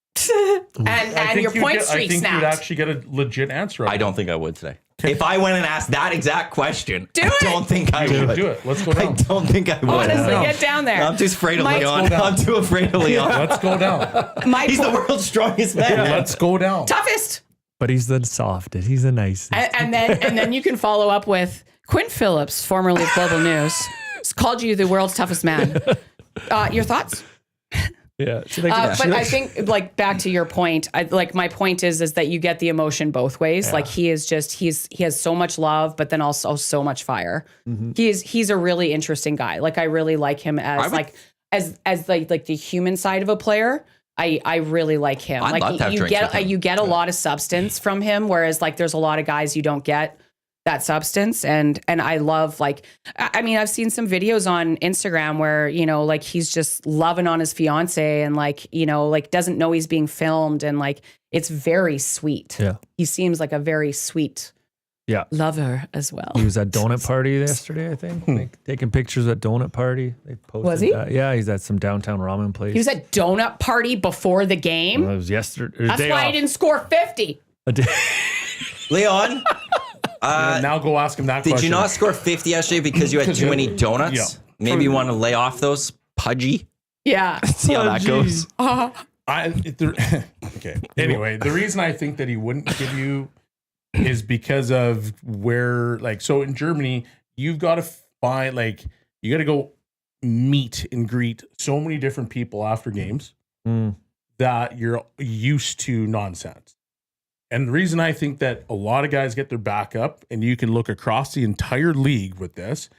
S3: and your point streak
S4: I think
S3: snapped.
S4: you'd actually get a legit answer.
S1: I don't think I would today. If I went and asked that exact question,
S3: Do
S1: I
S3: it.
S1: don't think I would.
S4: Do it. Let's go
S1: I
S4: down.
S1: don't think I would.
S3: Honestly,
S4: No.
S3: get down there.
S1: I'm too afraid of
S3: Mike's-
S1: Leon. I'm too afraid of Leon.
S4: Let's go down.
S1: He's the world's strongest man.
S4: Let's go down.
S3: toughest.
S5: But he's the softest. He's the nicest.
S3: And then you can follow up with Quinn Phillips, formerly of Global News, called you the world's toughest man. Your thoughts?
S5: Yeah.
S3: But I think, like, back to your point, my point is that you get the emotion both ways. Like he has so much love, but then also so much fire. He's a really interesting guy. Like I really like him as the human side of a player. I really like him.
S1: I'd love to have drinks with him.
S3: You get a lot of substance from him, whereas like there's a lot of guys you don't get that substance. And I love I've seen some videos on Instagram where, you know, like he's just loving on his fiance and like, you know, like doesn't know he's being filmed and like it's very sweet.
S5: Yeah.
S3: He seems like a very sweet
S5: Yeah.
S3: lover as well.
S5: He was at donut party yesterday, I think. Like, taking pictures at donut party. They posted
S3: Was he?
S5: that. Yeah, he's at some downtown ramen place.
S3: He was at donut party before the game.
S5: Well, it was yesterday.
S3: That's why he didn't score 50.
S1: Leon,
S4: now go ask him that question.
S1: did you not score 50 yesterday because you had too many donuts?
S4: Yeah.
S1: Maybe you want to lay off those pudgy?
S3: Yeah.
S1: See how that goes.
S4: Okay. Anyway, the reason I think that he wouldn't give you is because of where, like, so in Germany, you've got to find, like, you got to go meet and greet so many different people after games that you're used to nonsense. And the reason I think that a lot of guys get their back up, and you can look across the entire league with this,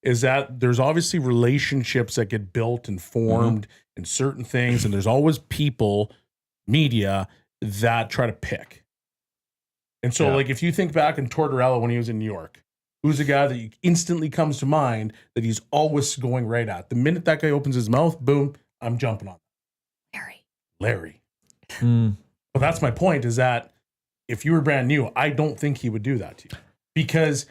S4: is that there's obviously relationships that get built and formed in certain things. And there's always people, media, that try to pick. And so, like, if you think back in Tortorella when he was in New York, who's a guy that instantly comes to mind that he's always going right at? The minute that guy opens his mouth, boom, I'm jumping on. Larry. Well, that's my point, is that if you were brand new, I don't think he would do that to you. Because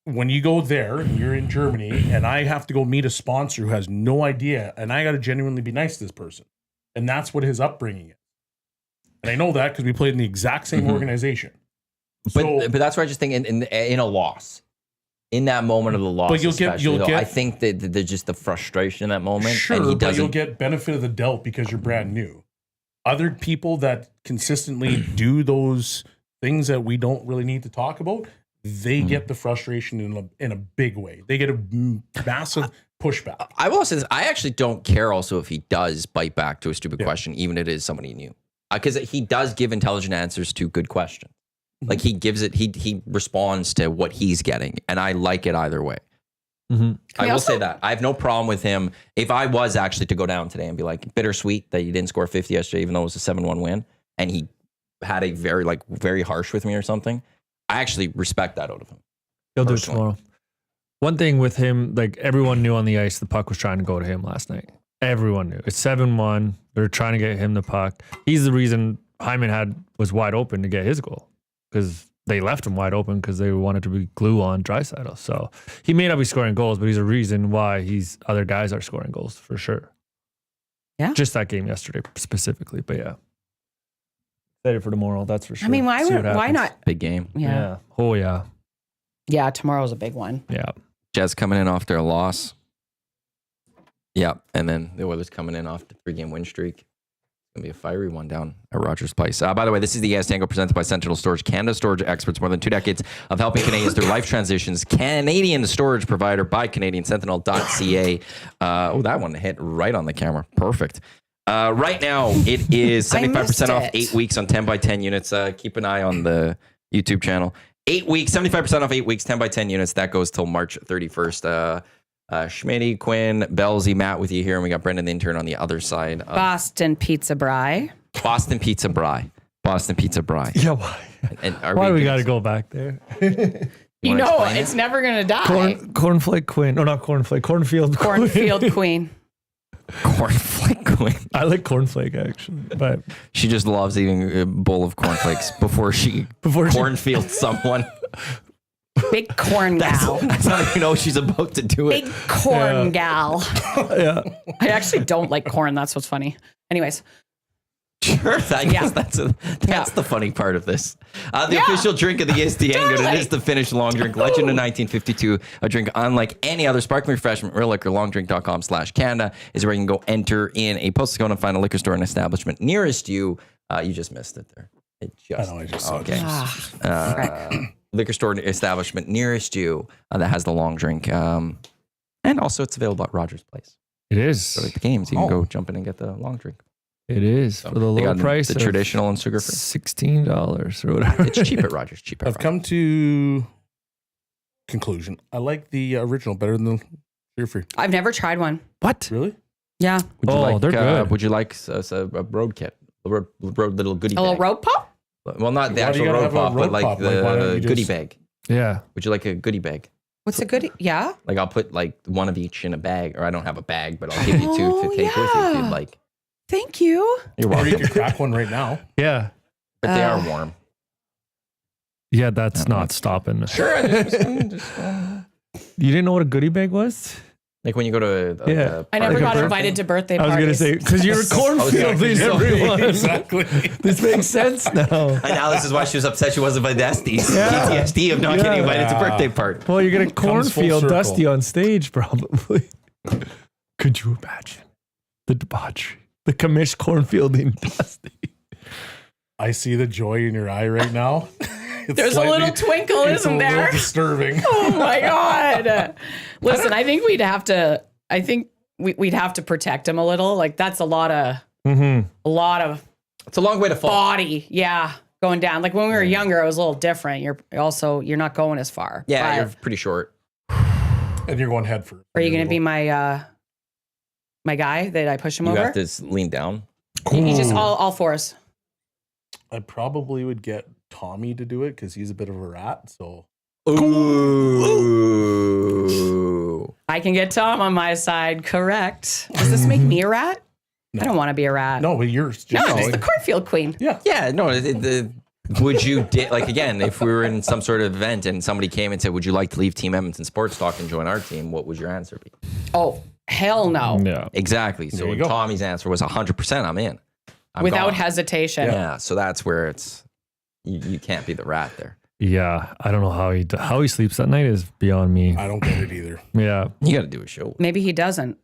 S4: when you go there and you're in Germany and I have to go meet a sponsor who has no idea, and I got to genuinely be nice to this person. And that's what his upbringing is. And I know that because we played in the exact same organization.
S1: But that's where I just think in a loss, in that moment of the loss,
S4: but you'll get.
S1: I think that there's just the frustration in that moment.
S4: Sure,
S1: and
S4: but you'll get benefit of the doubt because you're brand new. Other people that consistently do those things that we don't really need to talk about, they get the frustration in a big way. They get a massive pushback.
S1: I will say this: I actually don't care. Also, if he does bite back to a stupid question, even if it is somebody new, because he does give intelligent answers to good questions. Like he gives it, he responds to what he's getting, and I like it either way. I will say that I have no problem with him. If I was actually to go down today and be like bittersweet that you didn't score 50 yesterday, even though it was a 7-1 win, and he had a very harsh with me or something, I actually respect that out of him.
S5: He'll do it tomorrow. One thing with him, like everyone knew on the ice, the puck was trying to go to him last night. Everyone knew. It's 7-1. They're trying to get him the puck. He's the reason Hyman was wide open to get his goal, because they left him wide open because they wanted to be glue on Draisaitl. So he may not be scoring goals, but he's a reason why other guys are scoring goals for sure.
S3: Yeah.
S5: Just that game yesterday specifically, but yeah. Excited for tomorrow, that's for sure.
S3: I mean, why not?
S1: Big game.
S3: Yeah.
S5: Oh, yeah.
S3: Yeah, tomorrow's a big one.
S5: Yeah.
S1: Jazz coming in off their loss. Yeah, and then the Oilers coming in off the 3-game win streak. Going to be a fiery one down at Rogers Place. By the way, this is the EST Hangout presented by Sentinel Storage, Canada storage experts, more than 2 decades of helping Canadians through life transitions. Canadian storage provider by Canadian Sentinel.ca. That one hit right on the camera. Perfect. Right now, it is 75% off 8 weeks on 10x10 units. Keep an eye on the YouTube channel. 8 weeks, 75% off 8 weeks, 10x10 units. That goes till March 31st. Schmitty, Quinn, Bellezy, Matt with you here, and we got Brendan the intern on the other side.
S3: Boston Pizza Bry.
S1: Boston Pizza Bry.
S5: Yeah, why?
S1: And
S5: Why we got to go back there?
S3: You know, it's never going to die.
S5: Cornflake Queen. No, not cornflake. Cornfield Queen.
S3: Cornfield Queen.
S1: Cornflake Queen.
S5: I like cornflake, actually. But
S1: she just loves eating a bowl of cornflakes before she cornfields someone.
S3: Big corn gal.
S1: That's how you know she's about to do it.
S3: Big corn gal.
S5: yeah.
S3: I actually don't like corn. That's what's funny. Anyways.
S1: Sure, I guess that's the funny part of this. The official drink of the EST Hangout, it is the Finnish long drink, legend of 1952. A drink unlike any other sparkling refreshment, real liquor, longdrink.com/Canada is where you can go enter in a postal code and find a liquor store and establishment nearest you. You just missed it there.
S4: I just saw
S1: okay. Liquor store establishment nearest you that has the long drink. And also it's available at Rogers Place.
S5: It is.
S1: So at the games, you can go jump in and get the long drink.
S5: It is for the low price.
S1: The traditional and sugar free.
S5: $16 or whatever.
S1: It's cheap at Rogers. Cheap at
S4: I've come to conclusion. I like the original better than the sugar free.
S3: I've never tried one.
S1: What?
S4: Really?
S3: Yeah.
S5: They're good.
S1: Would you like a road kit? A road little goodie bag?
S3: A little road pop?
S1: Well, not the actual road pop, but like the goodie bag.
S5: Yeah.
S1: Would you like a goodie bag?
S3: What's a goodie? Yeah.
S1: Like I'll put like one of each in a bag, or I don't have a bag, but I'll give you two to take with you if you'd like.
S3: Thank you.
S1: You're
S4: Or
S1: welcome.
S4: you could crack one right now.
S5: Yeah.
S1: But they are warm.
S5: Yeah, that's not stopping.
S1: Sure.
S5: You didn't know what a goodie bag was?
S1: Like when you go to
S5: Yeah.
S3: I never
S5: Like a
S3: got
S5: birthday?
S3: invited to birthday
S5: I was
S3: parties.
S5: going to say, because you're cornfielding everyone.
S4: Exactly.
S5: This makes sense now.
S1: And now this is why she was upset she wasn't invited to Estes. PTSD of not getting invited to birthday party.
S5: Well, you're going to
S4: Comes full
S5: cornfield
S4: circle.
S5: Dusty on stage, probably. Could you imagine the debauchery? The commish cornfielding Dusty.
S4: I see the joy in your eye right now. It's
S3: There's a little twinkle,
S4: it's
S3: isn't
S4: a
S3: there?
S4: little disturbing.
S3: Oh my God. Listen, I think we'd have to protect him a little. Like that's a lot of
S1: It's a long way to fall.
S3: body. Yeah. Going down. Like when we were younger, it was a little different. You're not going as far.
S1: Yeah,
S3: But
S1: you're pretty short.
S4: And you're going head first.
S3: are you going to be my guy that I push him
S1: You
S3: over?
S1: have to lean down.
S3: You just all fours.
S4: I probably would get Tommy to do it because he's a bit of a rat. So
S1: Ooh.
S3: I can get Tom on my side. Correct. Does this make me a rat?
S4: No.
S3: I don't want to be a rat.
S4: no, but you're just
S3: No, I'm just the cornfield queen.
S1: Yeah, no. Would you like again? If we were in some sort of event and somebody came and said, "Would you like to leave Team Edmonton Sports Talk and join our team?" What would your answer be?
S3: Oh, hell no.
S5: Yeah.
S1: Exactly. So
S4: you go.
S1: Tommy's answer was 100%. I'm in. I'm
S3: Without
S1: gone.
S3: hesitation.
S1: Yeah. So that's where it's you can't be the rat there.
S5: Yeah. I don't know how he sleeps that night is beyond me.
S4: I don't get it either.
S5: Yeah.
S1: You got to do a show.
S3: Maybe he doesn't.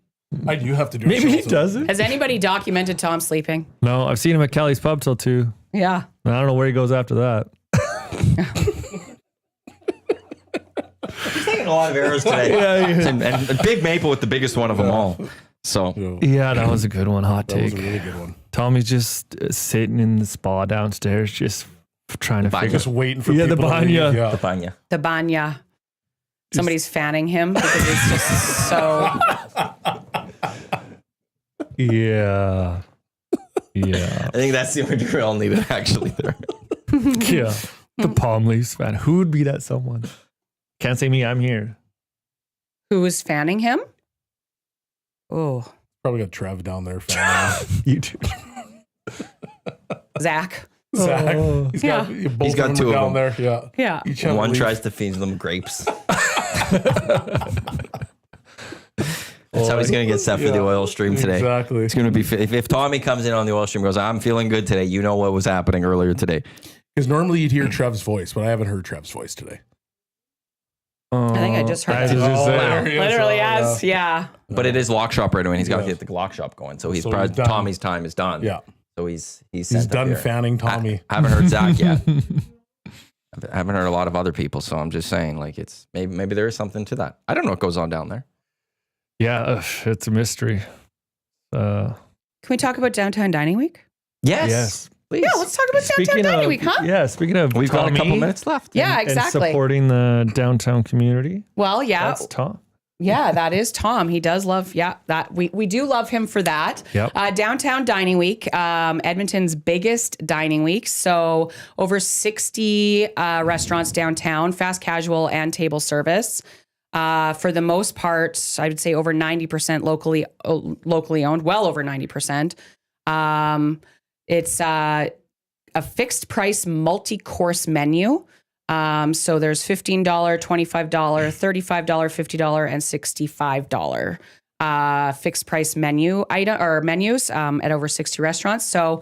S4: I do have to do.
S5: Maybe he
S4: shows,
S5: doesn't.
S3: Has anybody documented Tom sleeping?
S5: No, I've seen him at Kelly's Pub till 2.
S3: Yeah.
S5: I don't know where he goes after that.
S1: He's taking a lot of arrows today. And Big Maple with the biggest one of them all. So
S4: So,
S5: Yeah, that was a good one. Hot
S4: that was
S5: take.
S4: a really good one.
S5: Tommy's just sitting in the spa downstairs, just trying to figure.
S4: Just waiting for
S5: Yeah, the
S4: people to leave.
S5: banya.
S4: Yeah.
S1: the banya.
S3: The banya. Somebody's fanning him because it's just so.
S5: Yeah. Yeah.
S1: I think that's the imagery we all needed actually there.
S5: Yeah. The palm leaves fan. Who would be that someone? Can't say me, I'm here.
S3: Who is fanning him? Oh,
S4: Probably got Trev down there. Fanning.
S5: You too.
S3: Zach.
S4: Zach.
S5: Oh.
S4: He's got,
S3: Yeah.
S4: both
S1: He's got
S4: of them
S1: two of
S4: down
S1: them.
S4: there. Yeah.
S3: Yeah.
S4: Each have
S1: One
S4: a leaf.
S1: tries to feed them grapes. That's how he's going to get set for the oil stream today.
S4: Exactly.
S1: It's going to be if Tommy comes in on the oil stream and goes, I'm feeling good today. You know what was happening earlier today.
S4: Because normally you'd hear Trev's voice, but I haven't heard Trev's voice today.
S3: I think I just heard
S5: I was
S3: that.
S5: just saying.
S4: there he is.
S3: Literally,
S4: Oh,
S3: yes. Yeah.
S1: But it is lock shop right away, and he's got to
S4: Yeah.
S1: get the lock shop going. So he's
S4: So
S1: probably
S4: he's done.
S1: Tommy's time is done.
S4: Yeah.
S1: So he's
S4: He's
S1: sent up
S4: done
S1: here.
S4: fanning Tommy.
S1: I haven't heard Zach yet. I haven't heard a lot of other people, so I'm just saying, like, it's maybe there is something to that. I don't know what goes on down there.
S5: Yeah, it's a mystery.
S3: Can we talk about Downtown Dining Week?
S5: Yes.
S1: Please.
S3: Yeah, let's talk about Downtown Dining Week, huh?
S5: Yeah, speaking of
S1: We've got a
S5: Tommy
S1: couple minutes left.
S3: Yeah,
S5: and
S3: exactly.
S5: supporting the downtown community.
S3: Well, yeah.
S5: That's Tom.
S3: Yeah, that is Tom. He does love, that we do love him for that.
S5: Yep.
S3: Downtown Dining Week, Edmonton's biggest dining week. So over 60 restaurants downtown, fast casual and table service. For the most part, I would say over 90% locally owned, well over 90%. It's a fixed price multi-course menu. So there's $15, $25, $35, $50, and $65 fixed price menus at over 60 restaurants. So,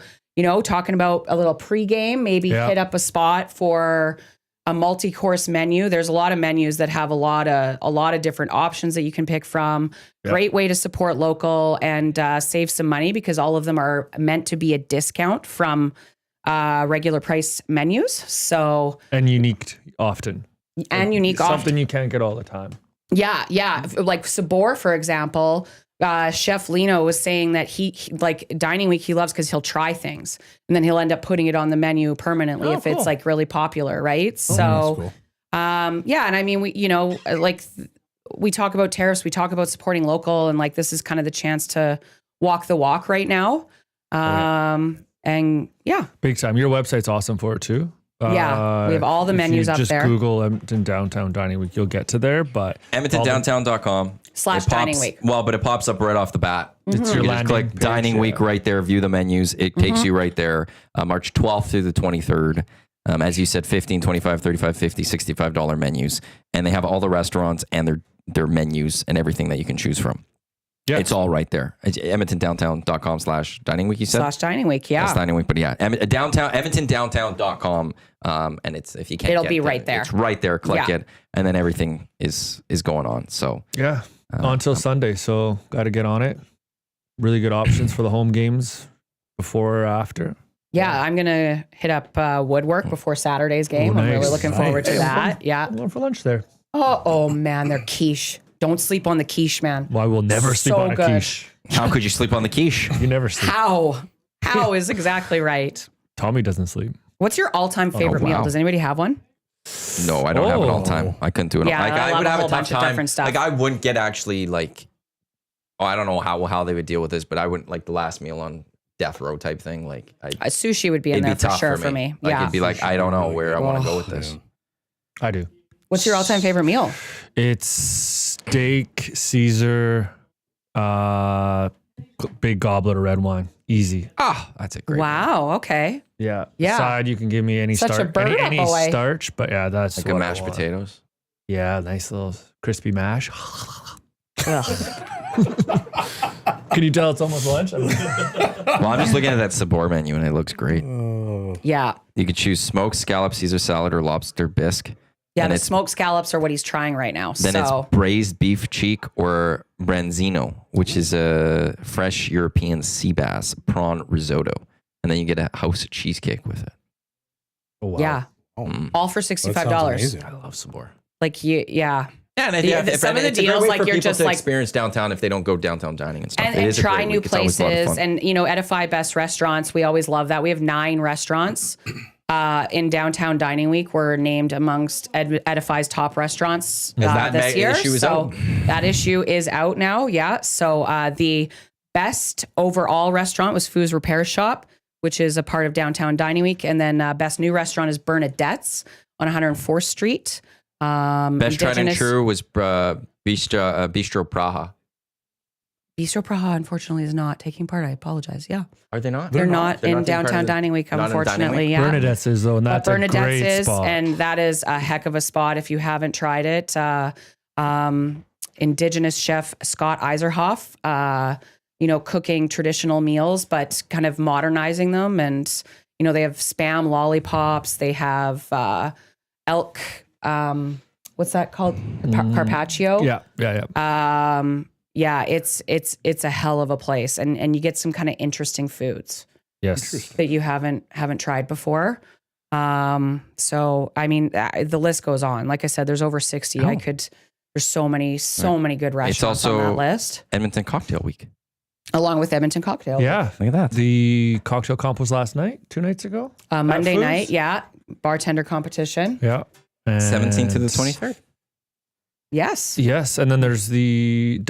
S3: talking about a little pregame, maybe hit up a spot for a multi-course menu. There's a lot of menus that have a lot of different options that you can pick from. Yep. Great way to support local and save some money because all of them are meant to be a discount from regular price menus. So
S5: And unique often. Something you can't get all the time.
S3: Yeah. Like Sabor, for example, Chef Lino was saying that he like dining week he loves because he'll try things and then he'll end up putting it on the menu permanently if it's like really popular, right? So,
S4: cool.
S3: And I mean, we talk about tariffs, we talk about supporting local, and like this is kind of the chance to walk the walk right now. And yeah.
S5: Big time. Your website's awesome for it too.
S3: Yeah, we have all the menus up
S5: just
S3: there.
S5: Just Google Edmonton Downtown Dining Week, you'll get to there. But
S1: EdmontonDowntown.com/dining
S3: week.
S1: Well, but it pops up right off the bat.
S5: It's your
S1: You just
S5: landing
S1: click
S5: page,
S1: dining
S5: yeah.
S1: week right there, view the menus. It takes you right there. March 12th through the 23rd. As you said, 15, 25, 35, 50, $65 menus. And they have all the restaurants and their menus and everything that you can choose from. Yeah. It's all right there. It's edmontondowntown.com/dining week, you said?
S3: /dining week, yeah.
S1: Dining week, but yeah. edmontondowntown.com. And it's, if you can't
S3: it'll be right there.
S1: It's right there. Click it. And then everything is going on. So
S5: yeah, until Sunday. So got to get on it. Really good options for the home games before or after.
S3: Yeah, I'm going to hit up Woodwork before Saturday's game. I'm really looking forward to that. Yeah.
S5: I'm going for lunch there.
S3: Oh man, their quiche. Don't sleep on the quiche, man.
S5: Well, I will never sleep on a quiche.
S1: How could you sleep on the quiche?
S5: You never sleep.
S3: How is exactly right.
S5: Tommy doesn't sleep.
S3: What's your all-time favorite meal? Does anybody have one?
S1: No, I don't have an all-time. I couldn't do it.
S3: Yeah,
S1: I would have a tough time.
S3: Different stuff.
S1: Like I wouldn't get actually like, I don't know how they would deal with this, but I wouldn't like the last meal on death row type thing. Like
S3: sushi would be in there for sure for me.
S1: Like it'd be like, I don't know where I want to go with this.
S5: I do.
S3: What's your all-time favorite meal?
S5: It's steak, Caesar, big goblet of red wine. Easy.
S1: That's a great
S3: Wow. One. Okay.
S5: Yeah.
S3: Yeah.
S5: Side, you can give me any
S3: Such
S5: starch.
S3: a burn
S5: any
S3: up away.
S5: starch, but yeah, that's
S1: like a mashed potatoes.
S5: Yeah, nice little crispy mash. Can you tell it's almost lunch?
S1: Well, I'm just looking at that Sabor menu and it looks great.
S3: Yeah.
S1: You could choose smoked scallop Caesar salad or lobster bisque.
S3: Yeah, the smoked scallops are what he's trying right now.
S1: Then it's braised beef cheek or branzino, which is a fresh European sea bass prawn risotto. And then you get a house cheesecake with it.
S5: Oh, wow.
S3: Yeah. All for $65.
S1: I love Sabor.
S3: Like, yeah.
S1: Yeah, and
S3: some of the deals, like you're just like
S1: experience downtown if they don't go downtown dining and stuff.
S3: And try new places and Edify best restaurants. We always love that. We have 9 restaurants in downtown dining week. We're named amongst Edify's top restaurants this year. That issue is out now. Yeah. So the best overall restaurant was Foo's Repair Shop, which is a part of downtown dining week, and then best new restaurant is Bernadette's on 104th Street.
S1: Best tried and true was Bistro Praha.
S3: Bistro Praha, unfortunately, is not taking part. I apologize. Yeah.
S1: Are they not?
S3: They're not in downtown dining week, unfortunately. Yeah.
S5: Bernadette's is, though, and that's a great spot. And
S3: that is a heck of a spot if you haven't tried it. Indigenous chef Scott Eiserhoff, cooking traditional meals, but kind of modernizing them. And, they have Spam lollipops. They have elk... what's that called? Carpaccio.
S5: Yeah.
S3: It's a hell of a place, and you get some kind of interesting foods.
S5: Yes.
S3: That you haven't tried before. So I mean, the list goes on. Like I said, there's over 60. There's so many good restaurants on that list.
S1: Edmonton Cocktail Week.
S3: Along with Edmonton Cocktail.
S5: Yeah.
S1: Look at that.
S5: The cocktail comp was last night, 2 nights ago.
S3: Monday night. Yeah. Bartender competition.
S5: Yeah.
S1: 17th to the 23rd.
S3: Yes.
S5: Yes, and then there's the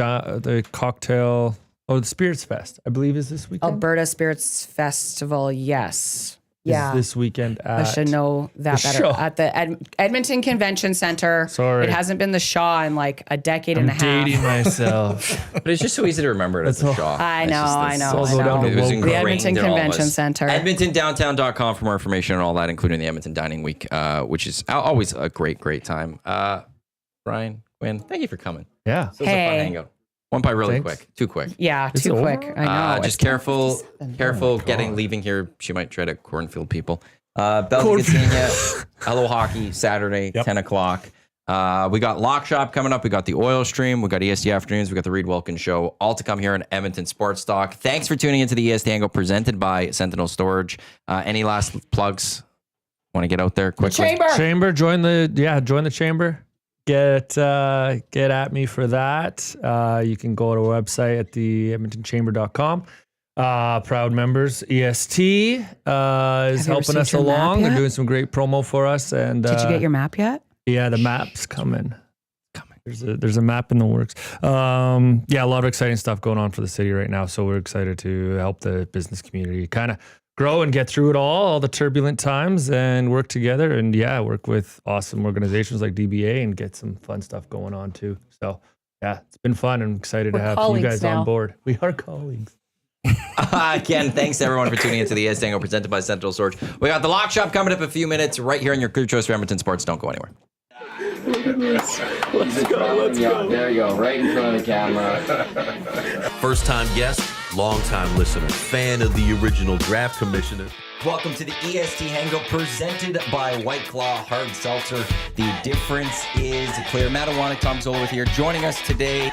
S5: cocktail. The Spirits Fest, I believe, is this weekend.
S3: Alberta Spirits Festival. Yes.
S5: Is this weekend at...
S3: I should know that better.
S5: Shaw.
S3: At the Edmonton Convention Center.
S5: Sorry.
S3: It hasn't been the Shaw in like a decade and a half.
S5: I'm dating myself.
S1: But it's just so easy to remember it as the Shaw.
S3: I know.
S5: The
S3: Edmonton Convention Center.
S1: EdmontonDowntown.com for more information on all that, including the Edmonton Dining Week, which is always a great time. Brian, Quinn, thank you for coming.
S5: Yeah.
S1: This was a fun hangout. Went by really quick. Too quick.
S3: Yeah,
S5: It's
S3: too
S5: over?
S3: quick. I know.
S1: Just careful leaving here. She might try to cornfield people. Bellezy and Iwanyk, Hello Hockey, Saturday, 10 o'clock. We got Lock Shop coming up. We got the Oil Stream. We got EST Afternoons. We got the Reed Wilkins Show. All to come here on Edmonton Sports Talk. Thanks for tuning into the EST Hangout presented by Sentinel Storage. Any last plugs? Want to get out there quickly?
S5: Chamber, join the chamber. Get at me for that. You can go to our website at the edmontonchamber.com. Proud members, EST is helping us along. They're doing some great promo for us. And
S3: did you get your map yet?
S5: Yeah, the map's coming. There's a map in the works. A lot of exciting stuff going on for the city right now. So we're excited to help the business community kind of grow and get through it all the turbulent times, and work together and work with awesome organizations like DBA and get some fun stuff going on too. So it's been fun and excited to have you guys on board. We are colleagues.
S1: Again, thanks everyone for tuning into the EST Hangout presented by Sentinel Storage. We got the Lock Shop coming up in a few minutes right here on your clear choice for Edmonton Sports. Don't go anywhere.
S6: Let's go. There you go, right in front of the camera.
S7: First-time guest, long-time listener, fan of the original draft commissioner.
S1: Welcome to the EST Hangout presented by White Claw Hard Seltzer. The difference is clear. Matt Iwanyk, Tom Zola with here. Joining us today,